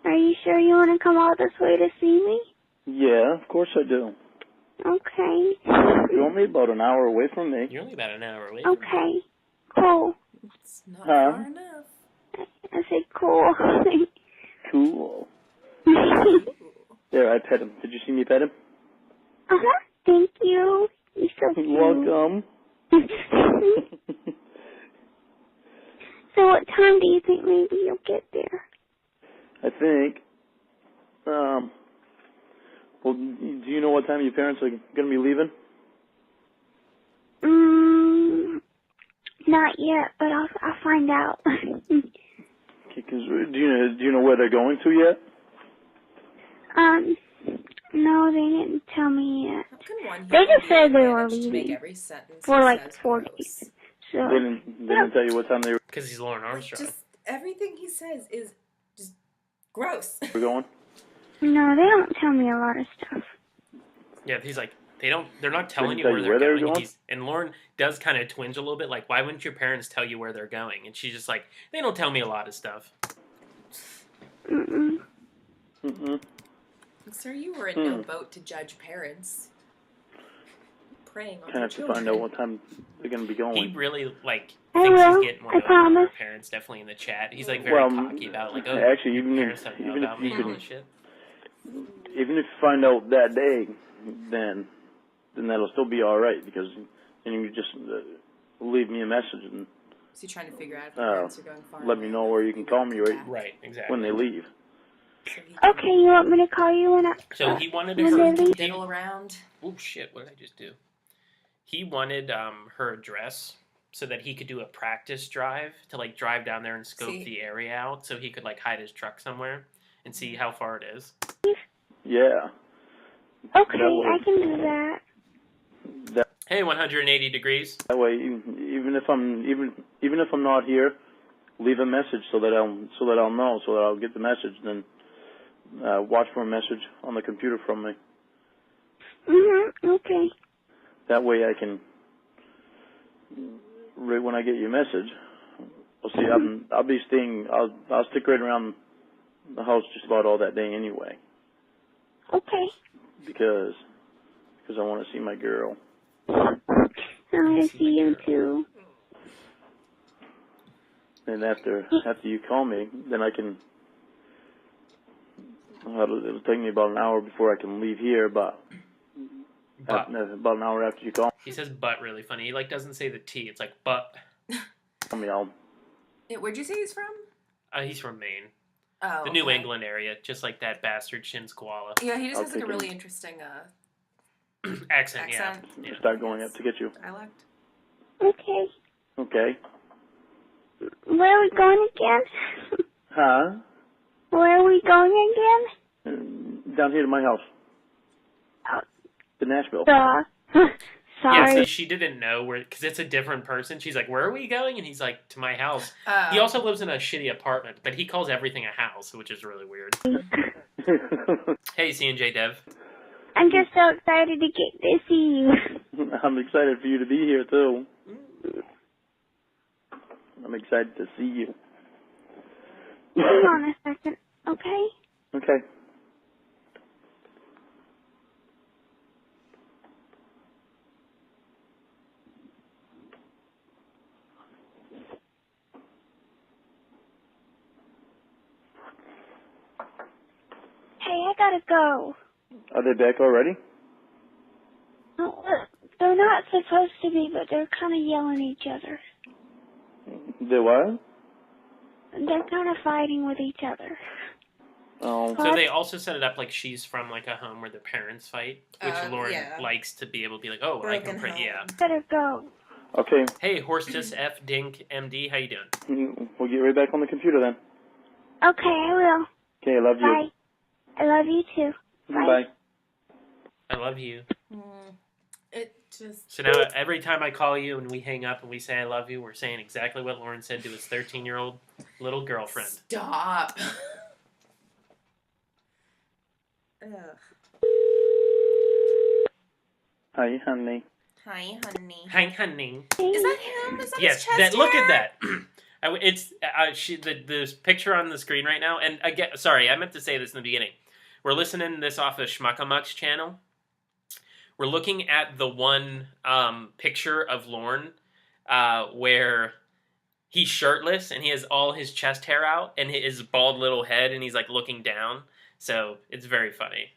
Are you sure you want to come all this way to see me? Yeah, of course I do. Okay. You're only about an hour away from me. You're only about an hour away. Okay. Cool. It's not far enough. I said cool. Cool. There, I pet him. Did you see me pet him? Uh-huh. Thank you. You're so cute. Welcome. So what time do you think maybe you'll get there? I think, Well, do you know what time your parents are going to be leaving? Not yet, but I'll find out. Okay, 'cause do you know where they're going to yet? No, they didn't tell me yet. How can one They just said they were manage to make leaving every sentence for he like says 4 gross? days. So They didn't tell you what time they Because he's Lauren Armstrong. Just everything he says is just gross. were going. no, they don't tell me a lot of stuff. Yeah, he's like, they're not telling you tell where you they're where they were going. going? And Lauren does kind of twinge a little bit, like, why wouldn't your parents tell you where they're going? And she's just like, they don't tell me a lot of stuff. Mm-mm. Mm-mm. Sir, you were in no boat to judge parents. Preying on Kind of their have to find out children. what time they're going to be going. He really, like, I thinks will. he's getting more I over on our promise. parents, definitely in the chat. He's, like, very cocky about, like, oh, actually, your even parents if- don't know even if about you me and all could- this shit. Even if you find out that day, then that'll still be all right, because then you just leave me a message and Is he trying to figure out if the parents are going far let me away know or where if you can they call will me come right back? Right, exactly. when they leave. So he can Okay, you want me to call you when I... So he wanted When her... they leave? diddle around. Oh, shit, what did I just do? He wanted her address so that he could do a practice drive to, like, drive down there and scope See? the area out so he could, like, hide his truck somewhere and see how far it is. Yeah. Okay, That way- I can do that. Hey, 180 degrees. That way, even if I'm not here, leave a message so that I'll know, so that I'll get the message. Then watch for a message on the computer from me. Okay. That way, I can right when I get your message. I'll see. I'll be staying. I'll stick right around the house just about all that day anyway, Okay. because I want to see my girl. I want to see you too. And after you call me, then I can. It'll take me about an hour before I can leave here, but about an hour after you call He says "but" really funny. He, like, doesn't say the T. It's like "but." me, I'll. Where'd you say he's from? He's from Maine, Oh, the New okay. England area, just like that bastard Shins koala. Yeah, he just I'll has like a take really him. interesting accent. accent. Yeah. Start going up to get you. dialect. Okay. Okay. Where are we going again? Huh? Where are we going again? Down here to my house. Oh, To Nashville. duh. Yeah, Sorry. so she didn't know where, because it's a different person. She's like, "Where are we going?" And he's like, "To my house." He also lives in a shitty apartment, but he calls everything a house, which is really weird. Hey, C&J Dev. I'm just so excited to get to see you. I'm excited for you to be here too. I'm excited to see you. Hang on a second, okay? Okay. Hey, I gotta go. Are they back already? Oh, they're not supposed to be, but they're kind of yelling at each other. They what? They're kind of fighting with each other. Oh. So they also set it up like she's from like a home where the parents fight, which Lauren yeah. likes to be able to be like, oh, I can Broken pray. home. Yeah. Better go. Okay. Hey, Horstus F Dink MD, how you doing? We'll get right back on the computer then. Okay, I will. Okay, I love you. Bye. I love you too. Bye. I love you. It just So now every time I call you and we hang up and we say I love you, we're saying exactly what Lauren said to his 13-year-old little girlfriend. stop. Ugh. Hi, honey. Hi, honey. Hi, honey. Is that him? Is that Yes, his chest that, look hair? at that. It's the picture on the screen right now. And again, sorry, I meant to say this in the beginning. We're listening to this off of Schmuckamuck's channel. We're looking at the one picture of Lorne where he's shirtless and he has all his chest hair out and his bald little head and he's like looking down. So it's very funny.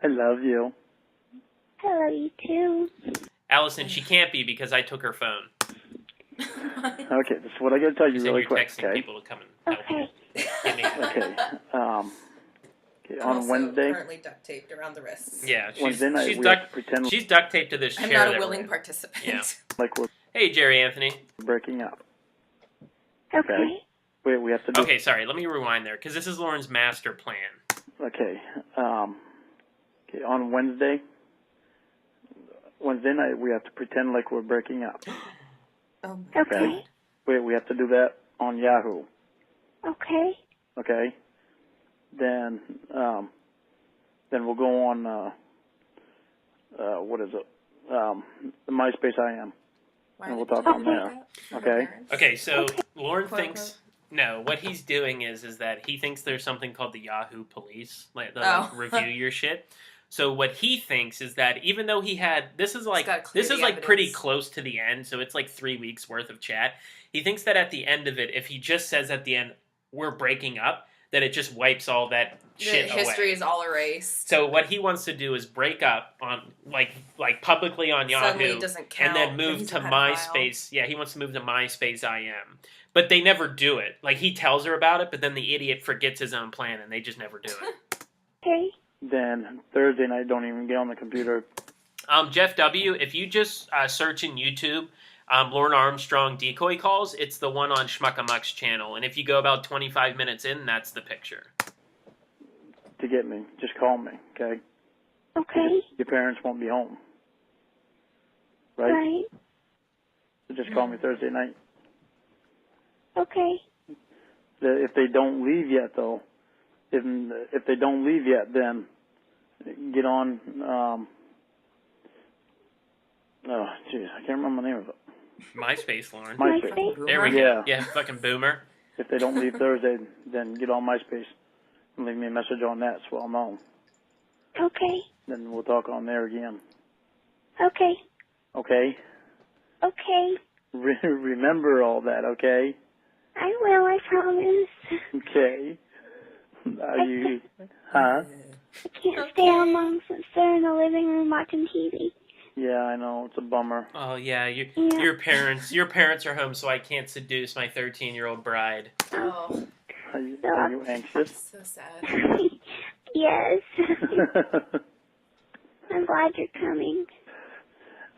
I love you. I love you too. Allison, she can't be because I took her phone. Okay, this is what I gotta tell you Said really you're quick, texting okay? people to come and help. Okay. Give me a- Okay. I'm On also Wednesday. currently duct taped around the wrists. Yeah, Wednesday night we have to pretend she's duct taped to this chair. I'm not a that we're willing in. participant. Yeah. like we're Hey, Jerry Anthony. breaking up. Okay. Wait, we have to do. Okay, sorry. Let me rewind there because this is Lauren's master plan. Okay. Okay. On Wednesday night we have to pretend like we're breaking up. Oh my Okay. Wait, we have to do that on Yahoo. Okay. Okay. Then we'll go on. What is it? The MySpace I am. Why And we'll did talk you on do there. that from Okay. her parents? Okay, so Okay. Lauren Quote, thinks no. What he's doing is that he thinks there's something called the Yahoo Police, like they Oh. review your shit. So what he thinks is that even though he had this is gotta clear the pretty evidence. close to the end, so it's like 3 weeks worth of chat. He thinks that at the end of it, if he just says at the end we're breaking up, that it just wipes all that The shit history away. is all erased. So what he wants to do is break up on like publicly on Suddenly Yahoo it doesn't count. and then that move he's to a pedophile. MySpace. Yeah, he wants to move to MySpace IM. But they never do it. Like he tells her about it, but then the idiot forgets his own plan and they just never do it. Okay. Then Thursday night, don't even get on the computer. Jeff W., if you just search in YouTube, Lauren Armstrong decoy calls, it's the one on Schmuckamuck's channel. And if you go about 25 minutes in, that's the picture. To get me, just call me, okay? Okay. Your parents won't be home, right? Right. So just call me Thursday night. Okay. If they don't leave yet, though, if they don't leave yet, then get on. Oh, jeez, I can't remember the name of it. MySpace, Lauren. MySpace. Boomer. There we go. Yeah. Yeah, fucking boomer. If they don't leave Thursday, then get on MySpace and leave me a message on that so I'll know. Okay. Then we'll talk on there again. Okay. Okay? Okay. Remember all that, okay? I will, I promise. Okay. Are you... Huh? I can't stay home long since they're in the living room watching TV. Yeah, I know. It's a bummer. Oh yeah, Yeah. your parents are home, so I can't seduce my 13-year-old bride. Oh, Are you anxious? so sad. Yes. I'm glad you're coming.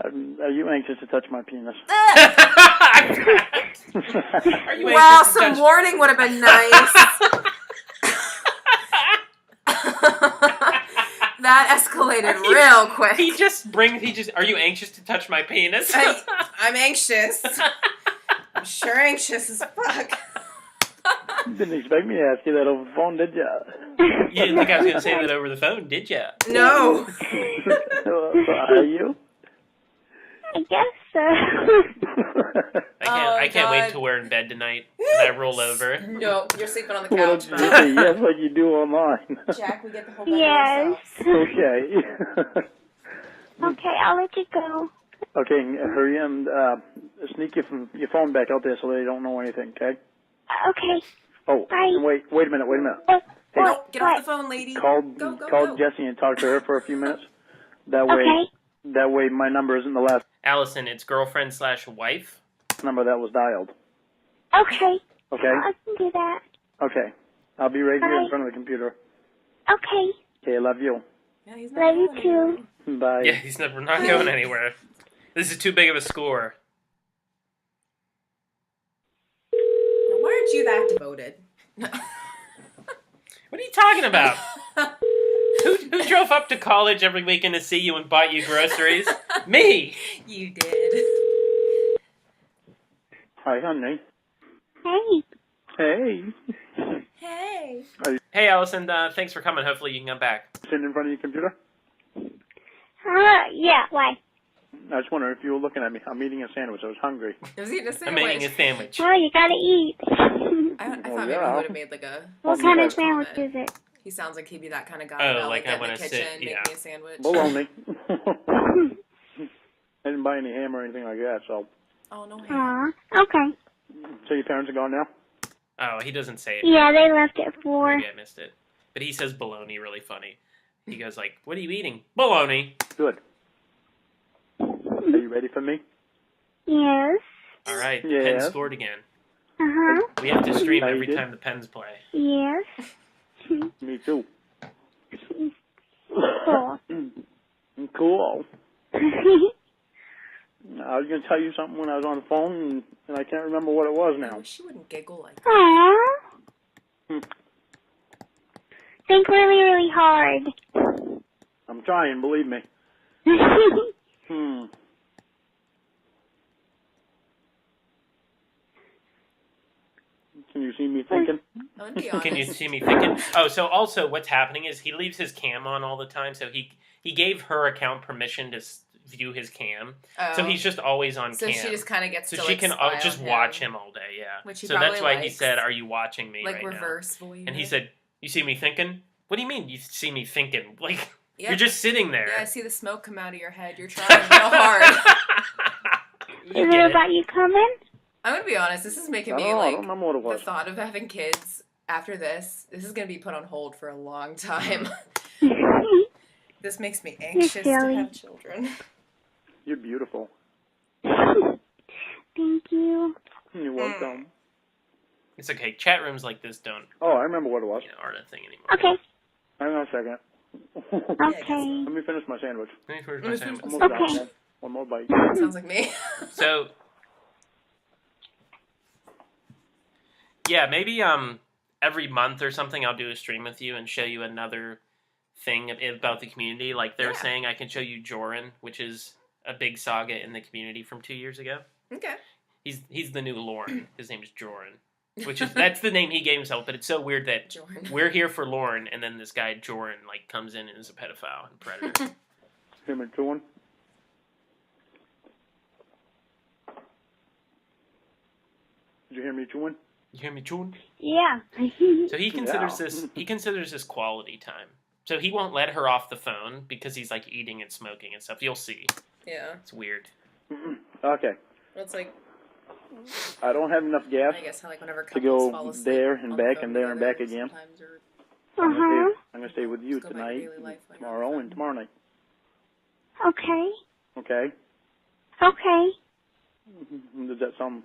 Are you anxious to touch my penis? Are you Wow, anxious to some touch- warning would have been nice. That escalated real quick. He just. Are you anxious to touch my penis? I'm anxious. I'm sure anxious as fuck. You didn't expect me to ask you that over the phone, did ya? You didn't think I was going to say that over the phone, did you? No. Are you? I guess so. I can't wait God. till we're in bed tonight and I roll over. No, you're sleeping on the Well, couch, yes, bro. like you do online. Jack, we get the whole bed Yes. to ourselves. Okay. Okay, I'll let you go. Okay, hurry and sneak your phone back out there so they don't know anything, okay? Okay. Oh, Bye. and wait a minute. What? No, get off the phone, lady. Call Go. Jessie and talk to her for a few minutes. That way my number isn't the last Allison, it's girlfriend/wife. number that was dialed. Okay. Okay? I can do that. Okay. I'll be right here Bye. in front of the computer. Okay. Okay, love you. Yeah, he's not Love you going too. Bye. Yeah, we're not going anywhere. This is too big of a score. Now, why aren't you that devoted? What are you talking about? Who drove up to college every weekend to see you and bought you groceries? Me! You did. Hi, honey. Hey. Hey. Hey. Hey, Allison, thanks for coming. Hopefully you can come back. Sitting in front of your computer? Yeah, why? I was wondering if you were looking at me. I'm eating a sandwich. I was hungry. I was eating a I'm sandwich. making a sandwich. Well, you gotta eat. I thought maybe yeah. he would have made like a... What Oh, kind yeah. of sandwich is it? He sounds like he'd be that kind of guy. Oh, that'll, like I get in wanna the kitchen, sit- make yeah. me a sandwich. Bologna. I didn't buy any ham or anything like that, so. Oh, no. Aw. Okay. So your parents are gone now? Oh, he doesn't say it. Yeah, they left at 4. Maybe I missed it. But he says bologna really funny. He goes like, what are you eating? Bologna. Good. Are you ready for me? Yes. All right, the Yeah. Pen scored again. Uh-huh. We have to stream How you every did? time the Pens play. Yes. Me too. cool. Cool. I was going to tell you something when I was on the phone, and I can't remember what it was I now. wish she wouldn't giggle like that. Aww. Think really, really hard. I'm trying, believe me. Can you see me thinking? I would be honest. Can you see me thinking? Oh, so also what's happening is he leaves his cam on all the time, so he gave her account permission to view his cam. Oh. So he's just always on So cam. she just kind of gets so to she like, can spy just on watch him. him all day, yeah. Which he so that's why probably he said, likes. "Are you watching me Like right reverse now?" voyeur. And he said, "You see me thinking? What do you mean you see me thinking? Like Yep. you're just sitting there." Yeah, I see the smoke come out of your head. You're trying real hard. Is it about you coming? I'm gonna be honest. This is making me I like don't remember what it the was. thought of having kids after this. This is gonna be put on hold for a long time. This makes me anxious to silly. have children. You're beautiful. Thank you. You're welcome. It's okay. Chat rooms like this don't Oh, I remember what it was. aren't a thing anymore. Okay. Hang on a second. Okay. Let me finish my sandwich. Let me finish my sandwich. Almost Okay. done. One more bite. Sounds like me. So, yeah, maybe every month or something I'll do a stream with you and show you another thing about the community. Like they're saying I can show you Joran, which is a big saga in the community from 2 years ago. Okay. He's the new Lorne. His name is Joran, that's the name he gave himself. But it's so weird that Joran. we're here for Lorne, and then this guy Joran like comes in and is a pedophile and predator. Him and chewing. Did you hear me chewing? You hear me, Joran? Yeah. So he considers this quality time. So he won't let her off the phone because he's like eating and smoking and stuff. You'll see. Yeah. It's weird. Okay. It's like I don't have enough gas I guess how like whenever to couples go fall asleep there and on the back phone and there and back together again. sometimes, or Uh-huh. I'm gonna stay with you Just go by tonight, daily life like tomorrow, that. and tomorrow night. Okay. Okay. Okay. Does that sound?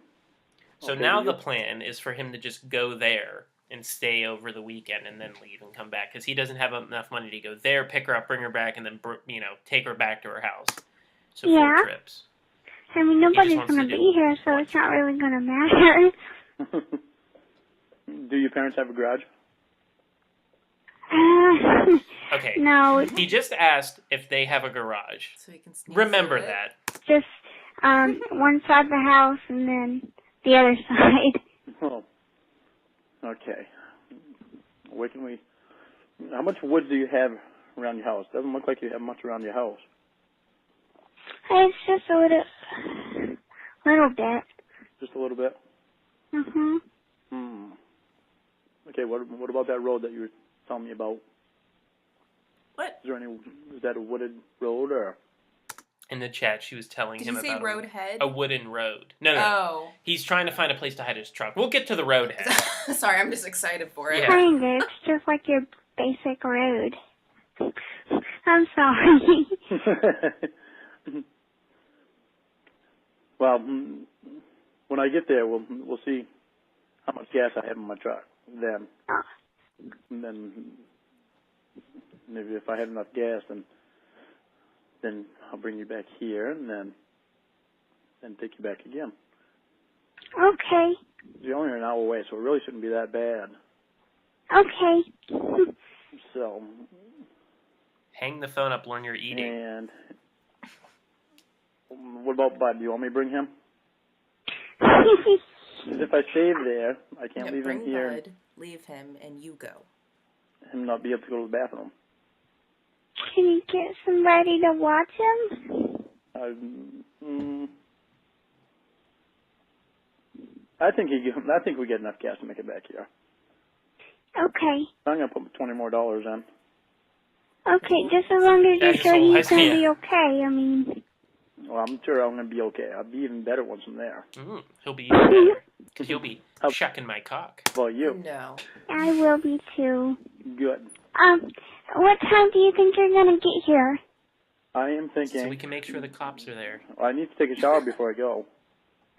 So okay now to the you? plan is for him to just go there and stay over the weekend and then leave and come back because he doesn't have enough money to go there, pick her up, bring her back, and then take her back to her house. So Yeah. 4 trips. I mean, nobody's wants going to to do be here, so one it's not really going to matter. Do your parents have a garage? Okay. No, He just asked if they have a garage. so he can sneak Remember through it. that. just one side of the house and then the other side. Oh. Okay. Where can we? How much wood do you have around your house? Doesn't look like you have much around your house. It's just a little bit. Just a little bit. Mhm. Okay. What about that road that you were telling me about? What? Is that a wooded road or? In the chat, she was telling Did him you say about road head? a wooden road. No. Oh. He's trying to find a place to hide his truck. We'll get to the road head. Sorry, I'm just excited for it. Yeah. Kinda. It's just like your basic road. I'm sorry. Well, when I get there, we'll see how much gas I have in my truck. Then, and then maybe if I have enough gas, then I'll bring you back here, and then take you back again. Okay. You're only an hour away, so it really shouldn't be that bad. Okay. So, Hang the phone up, learn you're eating. and what about Bud? Do you want me to bring him? If I stay there, I can't Yeah, leave him bring here Bud, leave him, and you go. and not be able to go to the bathroom. Can you get somebody to watch him? I think we get enough gas to make it back here. Okay. I'm gonna put $20 more in. Okay, just as long as you're That's sure all I he's going to see. be okay. I mean, Well, I'm sure I'm gonna be okay. I'll be even better once I'm there. He'll be even better. Because he'll be shucking my cock. How about you? No. I will be too. Good. What time do you think you're going to get here? I am thinking. So we can make sure the cops are there. I need to take a shower before I go.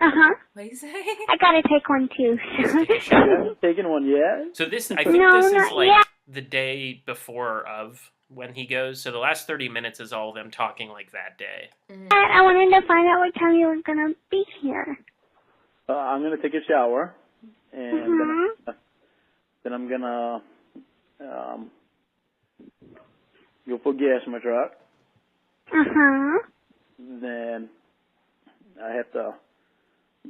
Uh-huh. What do you say? I got to take one too. You haven't taken one yet? So this, I think No, this is not like yet. the day before of when he goes. So the last 30 minutes is all of them talking like that day. I wanted to find out what time you were going to be here. I'm going to take a shower, and then I'm going to go put gas in my truck. Then I have to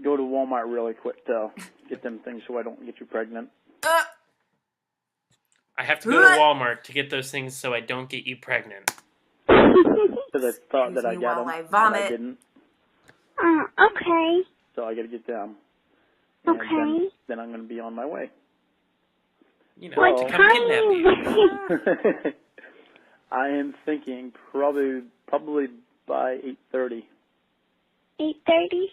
go to Walmart really quick to get them things so I don't get you pregnant. I have to go to Walmart to get those things so I don't get you pregnant. Because I thought that I got them, I but vomit. I didn't. Okay. So I got to get them. And Okay. then I'm going to be on my way. You know, What to come time kidnap are you. you? I am thinking probably by 8:30. 8:30?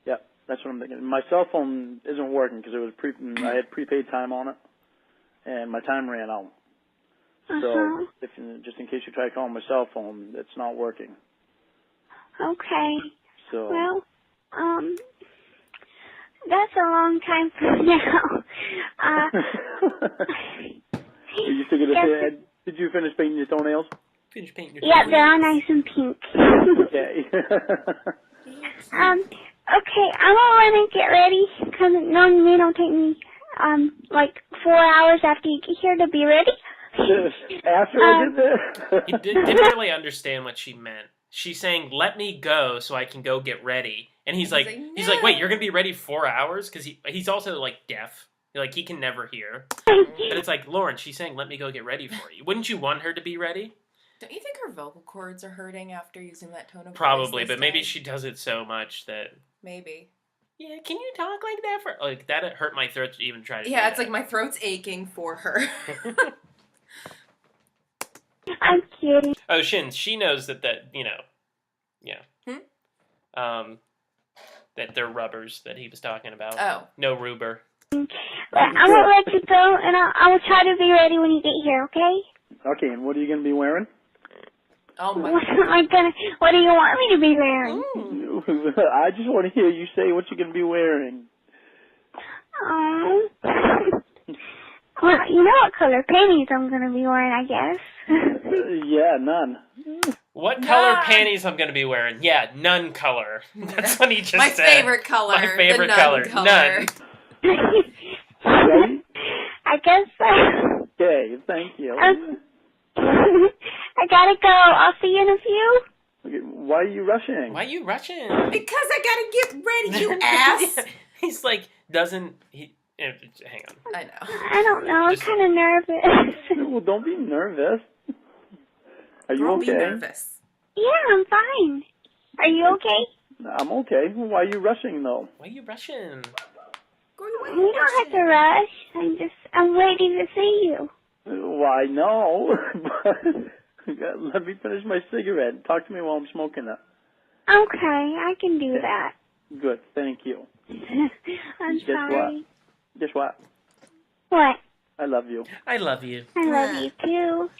Yep, that's what I'm thinking. My cell phone isn't working because it was I had prepaid time on it, and my time ran out. So just in case you try calling my cell phone, it's not working. Okay. So Well, that's a long time from now. you still gonna say, did you finish painting your toenails? Finish painting your Yeah, toenails. they're all nice and pink. Okay. Okay, I'm gonna run and get ready, because normally it'll take me, like 4 hours after you get here to be ready. After I did this? He didn't really understand what she meant. She's saying, let me go so I can go get ready. And he's like, wait, you're going to be ready 4 hours? Because he's also, like, deaf. Like, he can never hear. But it's like, Lauren, she's saying, let me go get ready for you. Wouldn't you want her to be ready? Don't you think her vocal cords are hurting after using that tone of voice? Probably, this but maybe time? she does it so much that... Maybe. Yeah, can you talk like that? Like, that hurt my throat to even try to do Yeah, it's that. like my throat's aching for her. I'm kidding. Oh, Shin, she knows that you know, yeah. That they're rubbers that he was talking about. Oh. No rubber. But I won't let you go, and I will try to be ready when you get here, okay? Okay, and what are you going to be wearing? Oh my What am I gonna? What do you want me to be wearing? I just want to hear you say what you're going to be wearing. Well, you know what color panties I'm gonna be wearing, I guess. Yeah, none. What color panties I'm gonna be wearing? Yeah, none color. That's what he just my said. favorite color. My favorite the color. None. Right? I guess so. Okay, thank you. I gotta go. I'll see you in a few. Okay, why are you rushing? Why are you rushing? Because I gotta get ready, you ass. Yeah, he's like, hang on. I know. I don't know. I'm kind of nervous. Well, don't be nervous. Are you Don't okay? be nervous. Yeah, I'm fine. Are you okay? I'm okay. Why are you rushing, though? Why are you rushing? You don't have to rush. I'm waiting to see you. Well, I know, but let me finish my cigarette. Talk to me while I'm smoking it. Okay, I can do that. Good, thank you. I'm Guess sorry. Guess what? What? I love you. I love you. I love you too.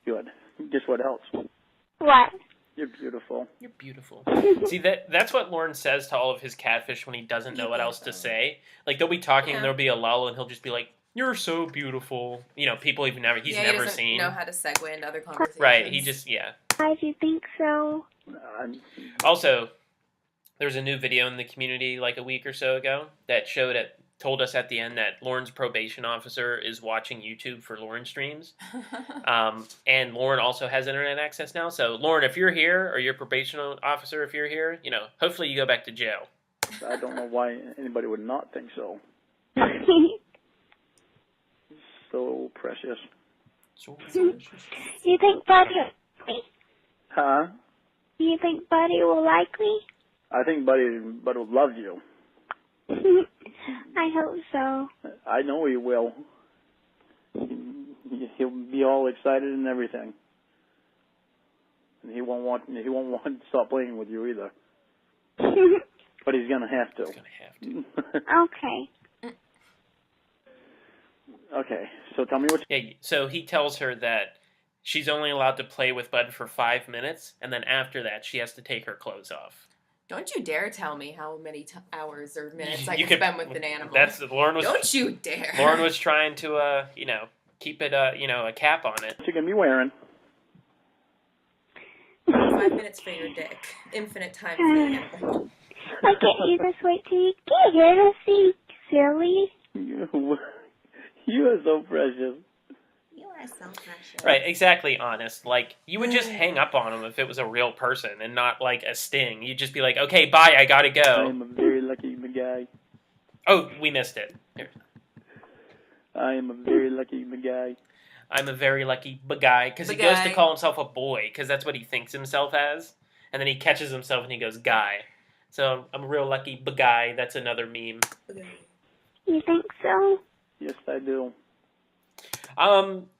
Good. Guess what else? What? You're beautiful. You're beautiful. See, that's what Lauren says to all of his catfish when he doesn't know what else to say. Like, they'll be talking and there'll be a lull and he'll just be like, "You're so beautiful." You know, people he's never he seen. doesn't know how to segue into other conversations. Right, he just, Why do you think so? Also, there's a new video in the community like a week or so ago that told us at the end that Lauren's probation officer is watching YouTube for Lauren streams. And Lauren also has internet access now. So, Lauren, if you're here, or your probation officer, if you're here, you know, hopefully you go back to jail. I don't know why anybody would not think so. So precious. You think Buddy will like me? Huh? Do you think Buddy will like me? I think Buddy will love you. I hope so. I know he will. He'll be all excited and everything. And he won't want to stop playing with you either. But he's gonna have to. He's gonna have to. Okay. Okay, so tell me what. Yeah, so he tells her that she's only allowed to play with Bud for 5 minutes, and then after that, she has to take her clothes off. Don't you dare tell me how many hours or minutes I You can spend with an animal. Lauren was. Don't you dare. Lauren was trying to, keep it, a cap on it. What you gonna be wearing? 5 minutes for your dick. Infinite time for the animal. Okay, you just wait till you get here to see, silly. You are so precious. You are so precious. Right, exactly, Honest. Like, you would just hang up on him if it was a real person and not, like, a sting. You'd just be like, okay, bye, I gotta I go. am a very lucky guy. Oh, we missed it. Here. I am a very lucky guy. I'm a very lucky guy, because he goes to call himself a boy, because that's what he thinks himself as. And then he catches himself and he goes, guy. So, I'm a real lucky guy. That's another meme. You think so? Yes, I do.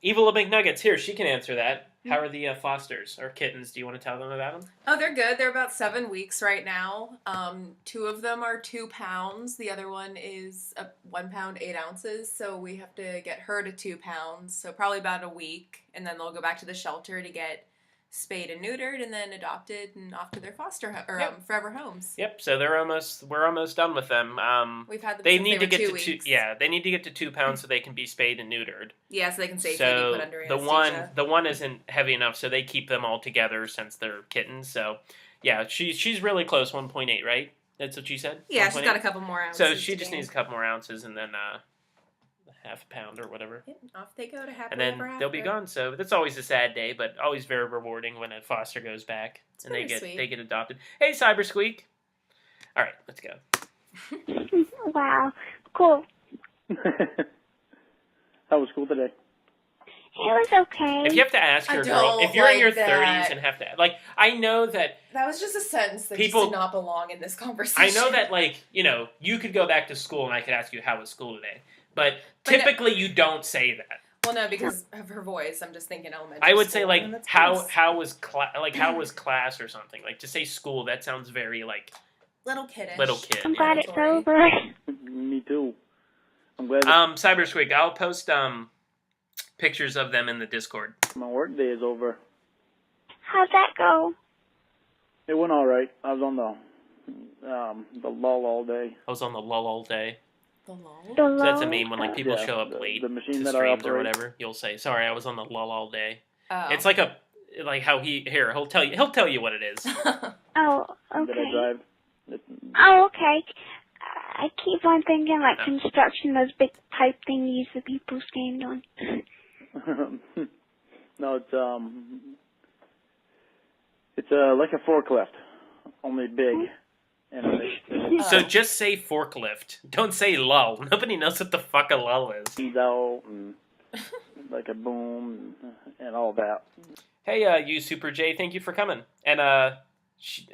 Evil McNuggets, here, she can answer that. How are the Fosters, or kittens? Do you want to tell them about them? Oh, they're good. They're about 7 weeks right now. 2 of them are 2 pounds. The other one is 1 pound, 8 ounces. So we have to get her to 2 pounds. So probably about a week. And then they'll go back to the shelter to get spayed and neutered and then adopted and off to their forever homes. Yep, so we're almost done with them. We've had them they since need they to were get 2 to weeks. they need to get to 2 pounds so they can be spayed and neutered. Yeah, so they can safely So be put under anesthesia. the one isn't heavy enough, so they keep them all together since they're kittens. So yeah, she's really close, 1.8, right? That's what she said. Yeah, 1.8? she's got a couple more ounces. So she just gain. needs a couple more ounces and then half a pound or whatever. Yep, off they go to happily And then ever after. they'll be gone. So that's always a sad day, but always very rewarding when a foster goes back It's and sweet. they get adopted. Hey, Cyber Squeak. All right, let's go. Wow, cool. How was school today? It was okay. If you have to ask your I girl, don't if you're in like your that. 30s and have to, like, I know that That was just a sentence that People- just did not belong in this conversation. I know that, like, you know, you could go back to school and I could ask you how was school today, but But no- typically you don't say that. Well, no, because of her voice. I'm just thinking elementary. I would school, say like and that's how gross. how was class or something. Like to say school, that sounds very like Little kiddish. little kid. I'm yeah. glad it's Sorry. over. Me too. I'm glad Cyber Squeak, I'll post pictures of them in the Discord. my work day is over. How'd that go? It went all right. I was on the lull all day. I was on the lull all day. The lull. The So that's a low? meme when like people Yeah, show up the- late the machine to that I streams or operate. whatever. You'll say, "Sorry, I was on the lull all day." Oh. It's like how he'll tell you what it is. Oh, That I okay. drive. Oh, okay. I keep on thinking like construction, those big pipe thingies that people stand on. No, it's like a forklift, only big. And So just say forklift. Don't say lull. Nobody knows what the fuck a lull is. it's out and like a boom and all that. Hey, you Super J, thank you for coming. And I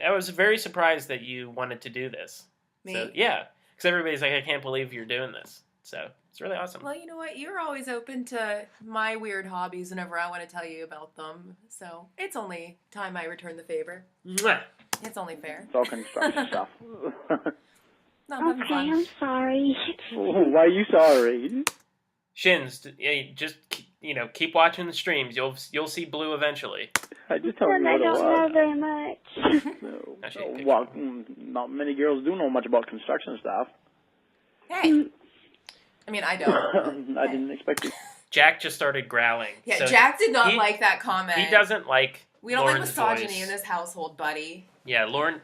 was very surprised that you wanted to do this. Me? So, yeah, because everybody's like, I can't believe you're doing this. So it's really awesome. Well, you know what? You're always open to my weird hobbies whenever I want to tell you about them. So it's only time I return the favor. Mwah. It's only fair. It's all construction stuff. Not having Okay, fun. I'm sorry. Why are you sorry? Shins, just keep watching the streams. You'll see Blue eventually. I just told And you I what it don't know was. very much. No. Actually, take a Well, not many girls do know much about construction stuff. Hey. I mean, I don't. I didn't expect it. Jack just started growling. Yeah, So Jack did not he- like that comment. He doesn't like. We don't Lauren's like misogyny voice. in this household, buddy. Yeah, Lauren.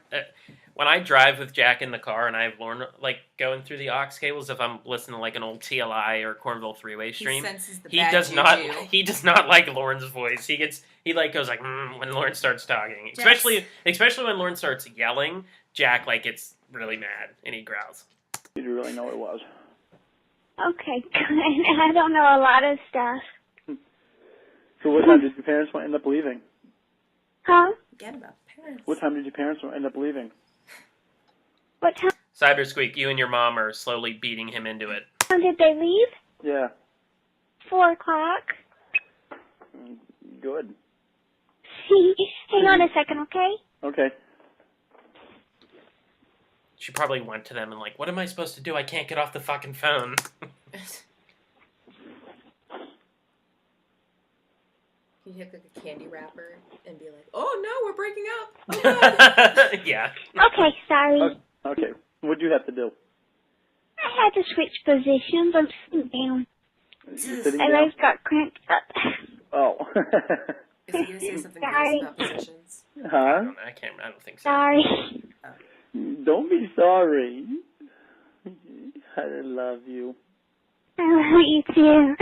When I drive with Jack in the car and I have Lauren like going through the aux cables, if I'm listening to like an old TLI or Cornville three-way stream, He senses the he bad does juju. not. He does not like Lauren's voice. He like goes like when Lauren starts talking, especially when Lauren starts yelling. Jack like gets really mad and he growls. You didn't really know what it was. Okay, good. I don't know a lot of stuff. So what time did your parents end up leaving? Huh? Forget about parents. What time did your parents end up leaving? What time Cyber Squeak, you and your mom are slowly beating him into it. did they leave? Yeah. 4 o'clock. Good. Hang on a second, okay? Okay. She probably went to them and like, what am I supposed to do? I can't get off the fucking phone. You hit like a candy wrapper and be like, "Oh no, we're breaking up." Oh God. Yeah. Okay, sorry. Okay. What'd you have to do? I had to switch positions. I'm sitting down. You sitting My down? legs got cramped up. Oh. Is he gonna say something Sorry. gross about positions? Huh? I can't. I don't think so. Sorry. Don't be sorry. I love you. I love you too.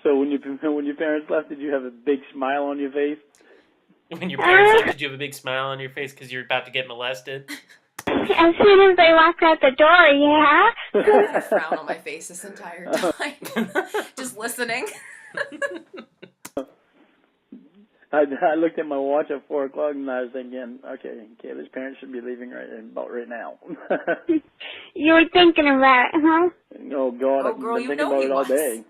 So when your parents left, did you have a big smile on your face? When your parents left, did you have a big smile on your face because you're about to get molested? As soon as they walked out the door, yeah. I had a frown on my face this entire time. Just listening. I looked at my watch at 4 o'clock and I was thinking, okay, Kayla's parents should be leaving about right now. You were thinking about it, huh? Oh God, Oh, I've girl, been you thinking know about he it all was. day.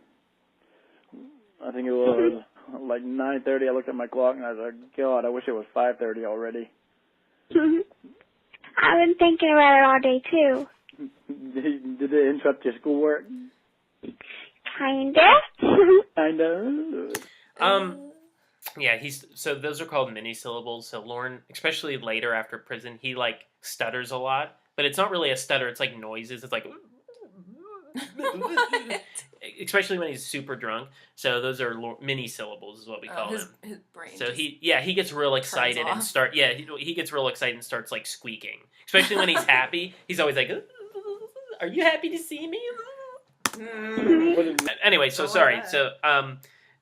I think it was like 9:30. I looked at my clock and I was like, God, I wish it was 5:30 already. I've been thinking about it all day too. Did it interrupt your schoolwork? Kinda. Kinda. Yeah, so those are called mini syllables. So Lauren, especially later after prison, he like stutters a lot, but it's not really a stutter. It's like noises. It's like, especially when he's super drunk. So those are mini syllables, is what we call them. His brain. So he gets real excited and he gets real excited and starts like squeaking. Especially when he's happy, he's always like, "Are you happy to see me?" Anyway, so sorry. So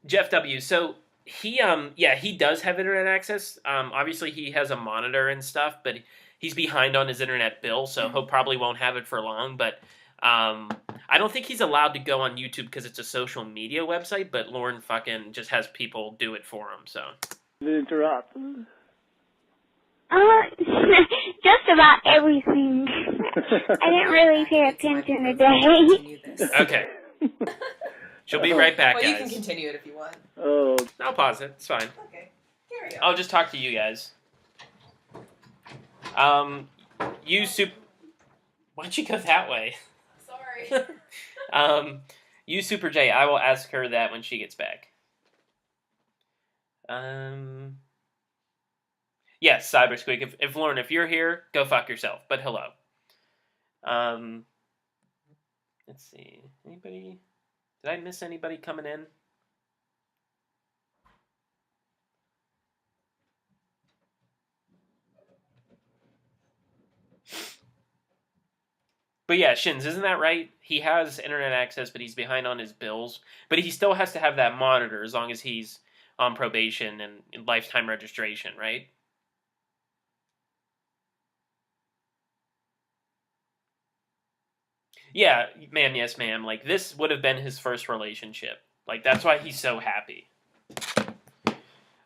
Jeff W. So he does have internet access. Obviously he has a monitor and stuff, but he's behind on his internet bill, so he probably won't have it for long. But I don't think he's allowed to go on YouTube because it's a social media website. But Lauren fucking just has people do it for him. So Interrupt. Just about everything. I didn't really pay attention today. Okay. She'll be right back, well, guys. you can continue it if you want. Oh. I'll pause it. It's fine. Okay. Carry on. I'll just talk to you guys. Why'd you go that way? Sorry. You Super J, I will ask her that when she gets back. Yes, Cybersqueak. If Lauren, if you're here, go fuck yourself. But hello. Let's see. Anybody? Did I miss anybody coming in? But yeah, Shins, isn't that right? He has internet access, but he's behind on his bills. But he still has to have that monitor as long as he's on probation and lifetime registration, right? Yeah, ma'am, yes, ma'am. Like, this would have been his first relationship. Like, that's why he's so happy.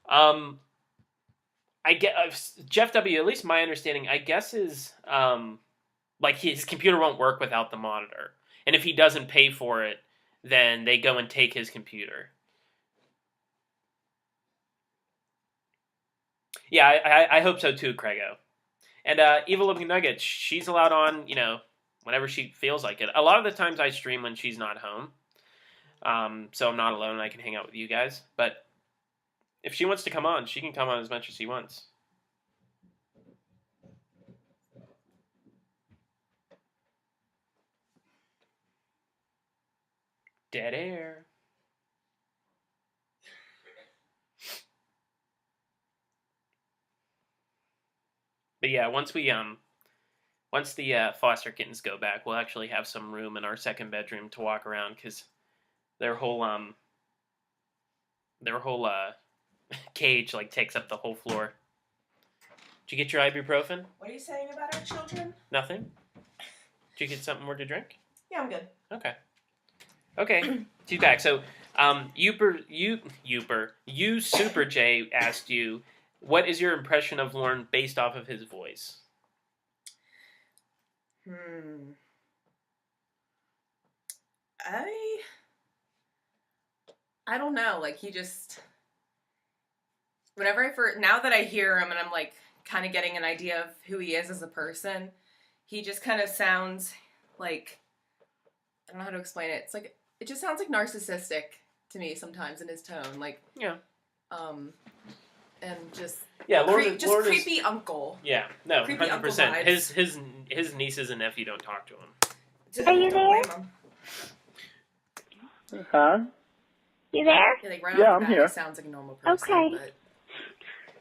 I get Jeff W. At least my understanding, I guess, is like his computer won't work without the monitor, and if he doesn't pay for it, then they go and take his computer. Yeah, I hope so too, Craigo. And Evil Looking Nugget, she's allowed on, whenever she feels like it. A lot of the times I stream when she's not home, so I'm not alone and I can hang out with you guys. But if she wants to come on, she can come on as much as she wants. Dead air. But yeah, once the foster kittens go back, we'll actually have some room in our second bedroom to walk around because their whole cage like takes up the whole floor. Did you get your ibuprofen? What are you saying about our children? Nothing. Did you get something more to drink? Yeah, I'm good. Okay. She's back. So, you Super J asked you, what is your impression of Lauren based off of his voice? I don't know. Like, he just, now that I hear him and I'm like kind of getting an idea of who he is as a person, he just kind of sounds like, I don't know how to explain it. It's like, it just sounds like narcissistic to me sometimes in his tone. Like, yeah. And just, creepy uncle. Yeah, no, Creepy 100%. His nieces and nephew don't talk to him. Are you there? Huh? You there? Yeah, like right Yeah, off I'm the bat, here. he sounds like a normal person. Okay. But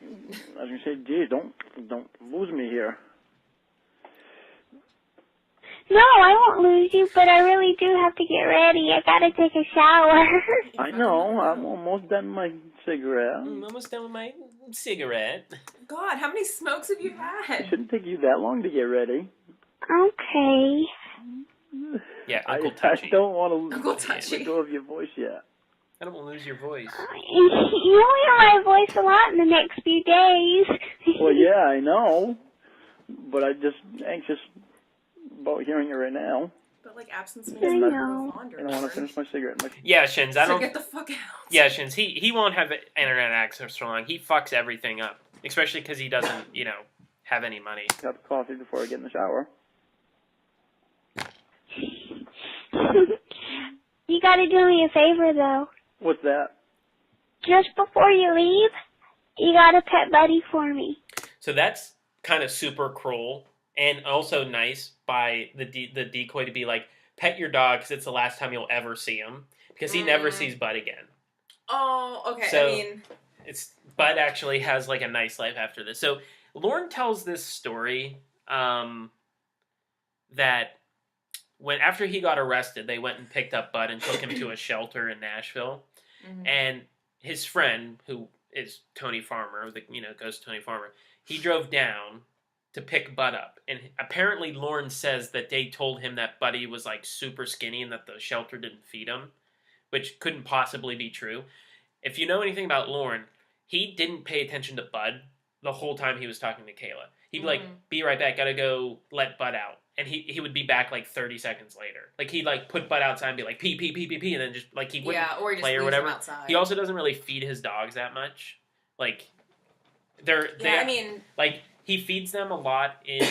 I was gonna say, gee, don't lose me here. No, I won't lose you, but I really do have to get ready. I gotta take a shower. I know. I'm almost done with my cigarette. I'm almost done with my cigarette. God, how many smokes have you had? It shouldn't take you that long to get ready. Okay. Yeah, Uncle I Touchy. don't want Uncle to Touchy. let go of your voice yet. I don't want to lose your voice. You'll hear my voice a lot in the next few days. Well, yeah, I know. But I'm just anxious about hearing it right now. But like absence I means know. fonder. And I want to finish my cigarette. Yeah, Shins, I So don't... get the fuck out. Yeah, Shins, he won't have internet access for long. He fucks everything up. Especially because he doesn't, have any money. Cup of coffee before I get in the shower. You gotta do me a favor, though. What's that? Just before you leave, you gotta pet Buddy for me. So that's kind of super cruel and also nice by the decoy to be like, pet your dog because it's the last time you'll ever see him. Because he never sees Bud again. Oh, okay. So, I mean, Bud actually has like a nice life after this. So Lorne tells this story that after he got arrested, they went and picked up Bud and took him to a shelter in Nashville. And his friend, who is Tony Farmer, ghost Tony Farmer, he drove down to pick Bud up. And apparently Lorne says that they told him that Buddy was like super skinny and that the shelter didn't feed him, which couldn't possibly be true. If you know anything about Lorne, he didn't pay attention to Bud the whole time he was talking to Kayla. He'd be like, be right back, gotta go let Bud out. And he would be back like 30 seconds later. Like he'd like put Bud outside and be like, pee, pee, pee, pee, pee, and then just like he wouldn't or he play just or whatever. Outside. He also doesn't really feed his dogs that much. Like he feeds them a lot in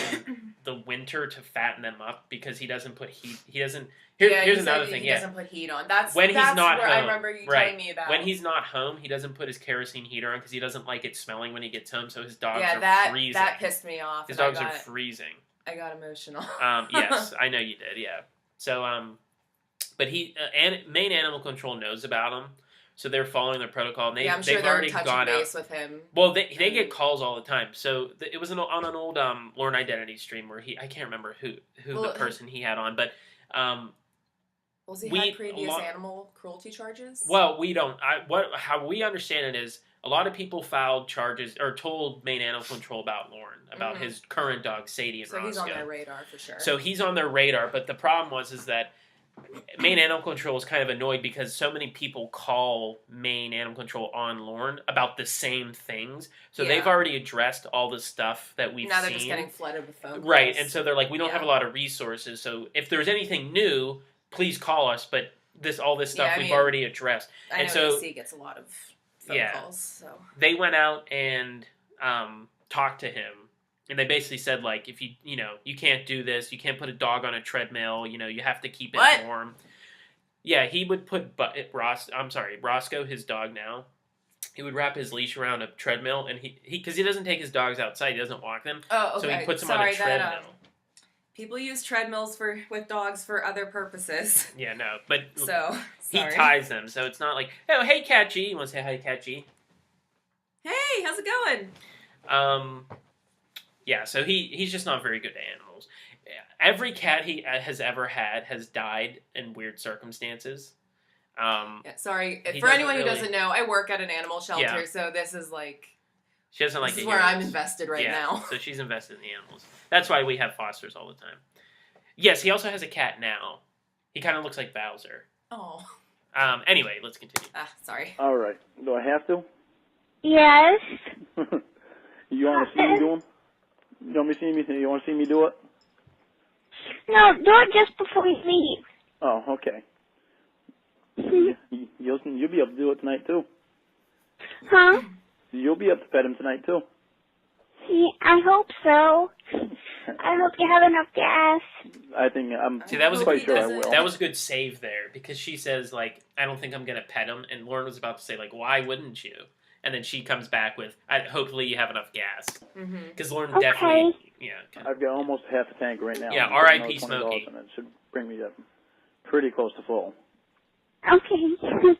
the winter to fatten them up because he doesn't put heat. He doesn't. Here's another thing. He doesn't put heat on. That's when he's not where home. I remember you telling me about. When he's not home, he doesn't put his kerosene heater on because he doesn't like it smelling when he gets home. So his dogs are freezing. That pissed me off. His dogs are freezing. I got emotional. Yes, I know you did. Yeah. So but Maine Animal Control knows about him. So they're following their protocol. And I'm sure they've they're already touching gone base out with him. Well, they get calls all the time. So it was on an old Lorne Identity stream where I can't remember who the person he had on, but was he had previous animal cruelty charges? Well, we don't. How we understand it is a lot of people filed charges or told Maine Animal Control about Lorne, about his current dog Sadie and Roscoe. So he's on their radar for sure. So he's on their radar, but the problem is that Maine Animal Control is kind of annoyed because so many people call Maine Animal Control on Lorne about the same things. So they've already addressed all the stuff that we've seen. Now they're just getting flooded with phone calls. Right, and so they're like, we don't have a lot of resources, so if there's anything new, please call us, but all this stuff we've already addressed. I know AC gets a lot of phone calls. So they went out and talked to him. And they basically said, like, if you can't do this, you can't put a dog on a treadmill, you have to keep it warm. Yeah, he would put Roscoe, his dog now, he would wrap his leash around a treadmill, and because he doesn't take his dogs outside, he doesn't walk them. Oh, okay. So he puts them on a treadmill. People use treadmills with dogs for other purposes. Yeah, no, but he ties them, so it's not like, oh, hey, Cat G. You want to say hi, Cat G? Hey, how's it going? Yeah, so he's just not very good at animals. Every cat he has ever had has died in weird circumstances. Sorry, for anyone who doesn't know, I work at an animal shelter, so this is like... She doesn't like this is where I'm invested right now. So she's invested in the animals. That's why we have fosters all the time. Yes, he also has a cat now. He kind of looks like Bowser. Oh. Anyway, let's continue. Sorry. All right. Do I have to? Yes. You want to see me do them? You want to see me do it? No, do it just before you leave. Oh, okay. You'll be able to do it tonight, too. Huh? You'll be able to pet him tonight, too. Yeah, I hope so. I hope you have enough gas. I think that was quite sure I will. That was a good save there, because she says, like, I don't think I'm going to pet him, and Lauren was about to say, like, why wouldn't you? And then she comes back with, hopefully you have enough gas. Because Lauren definitely... Yeah, I've got almost half a tank right now. Yeah, R.I.P. Smokey. And it should bring me up pretty close to full. Okay. I'm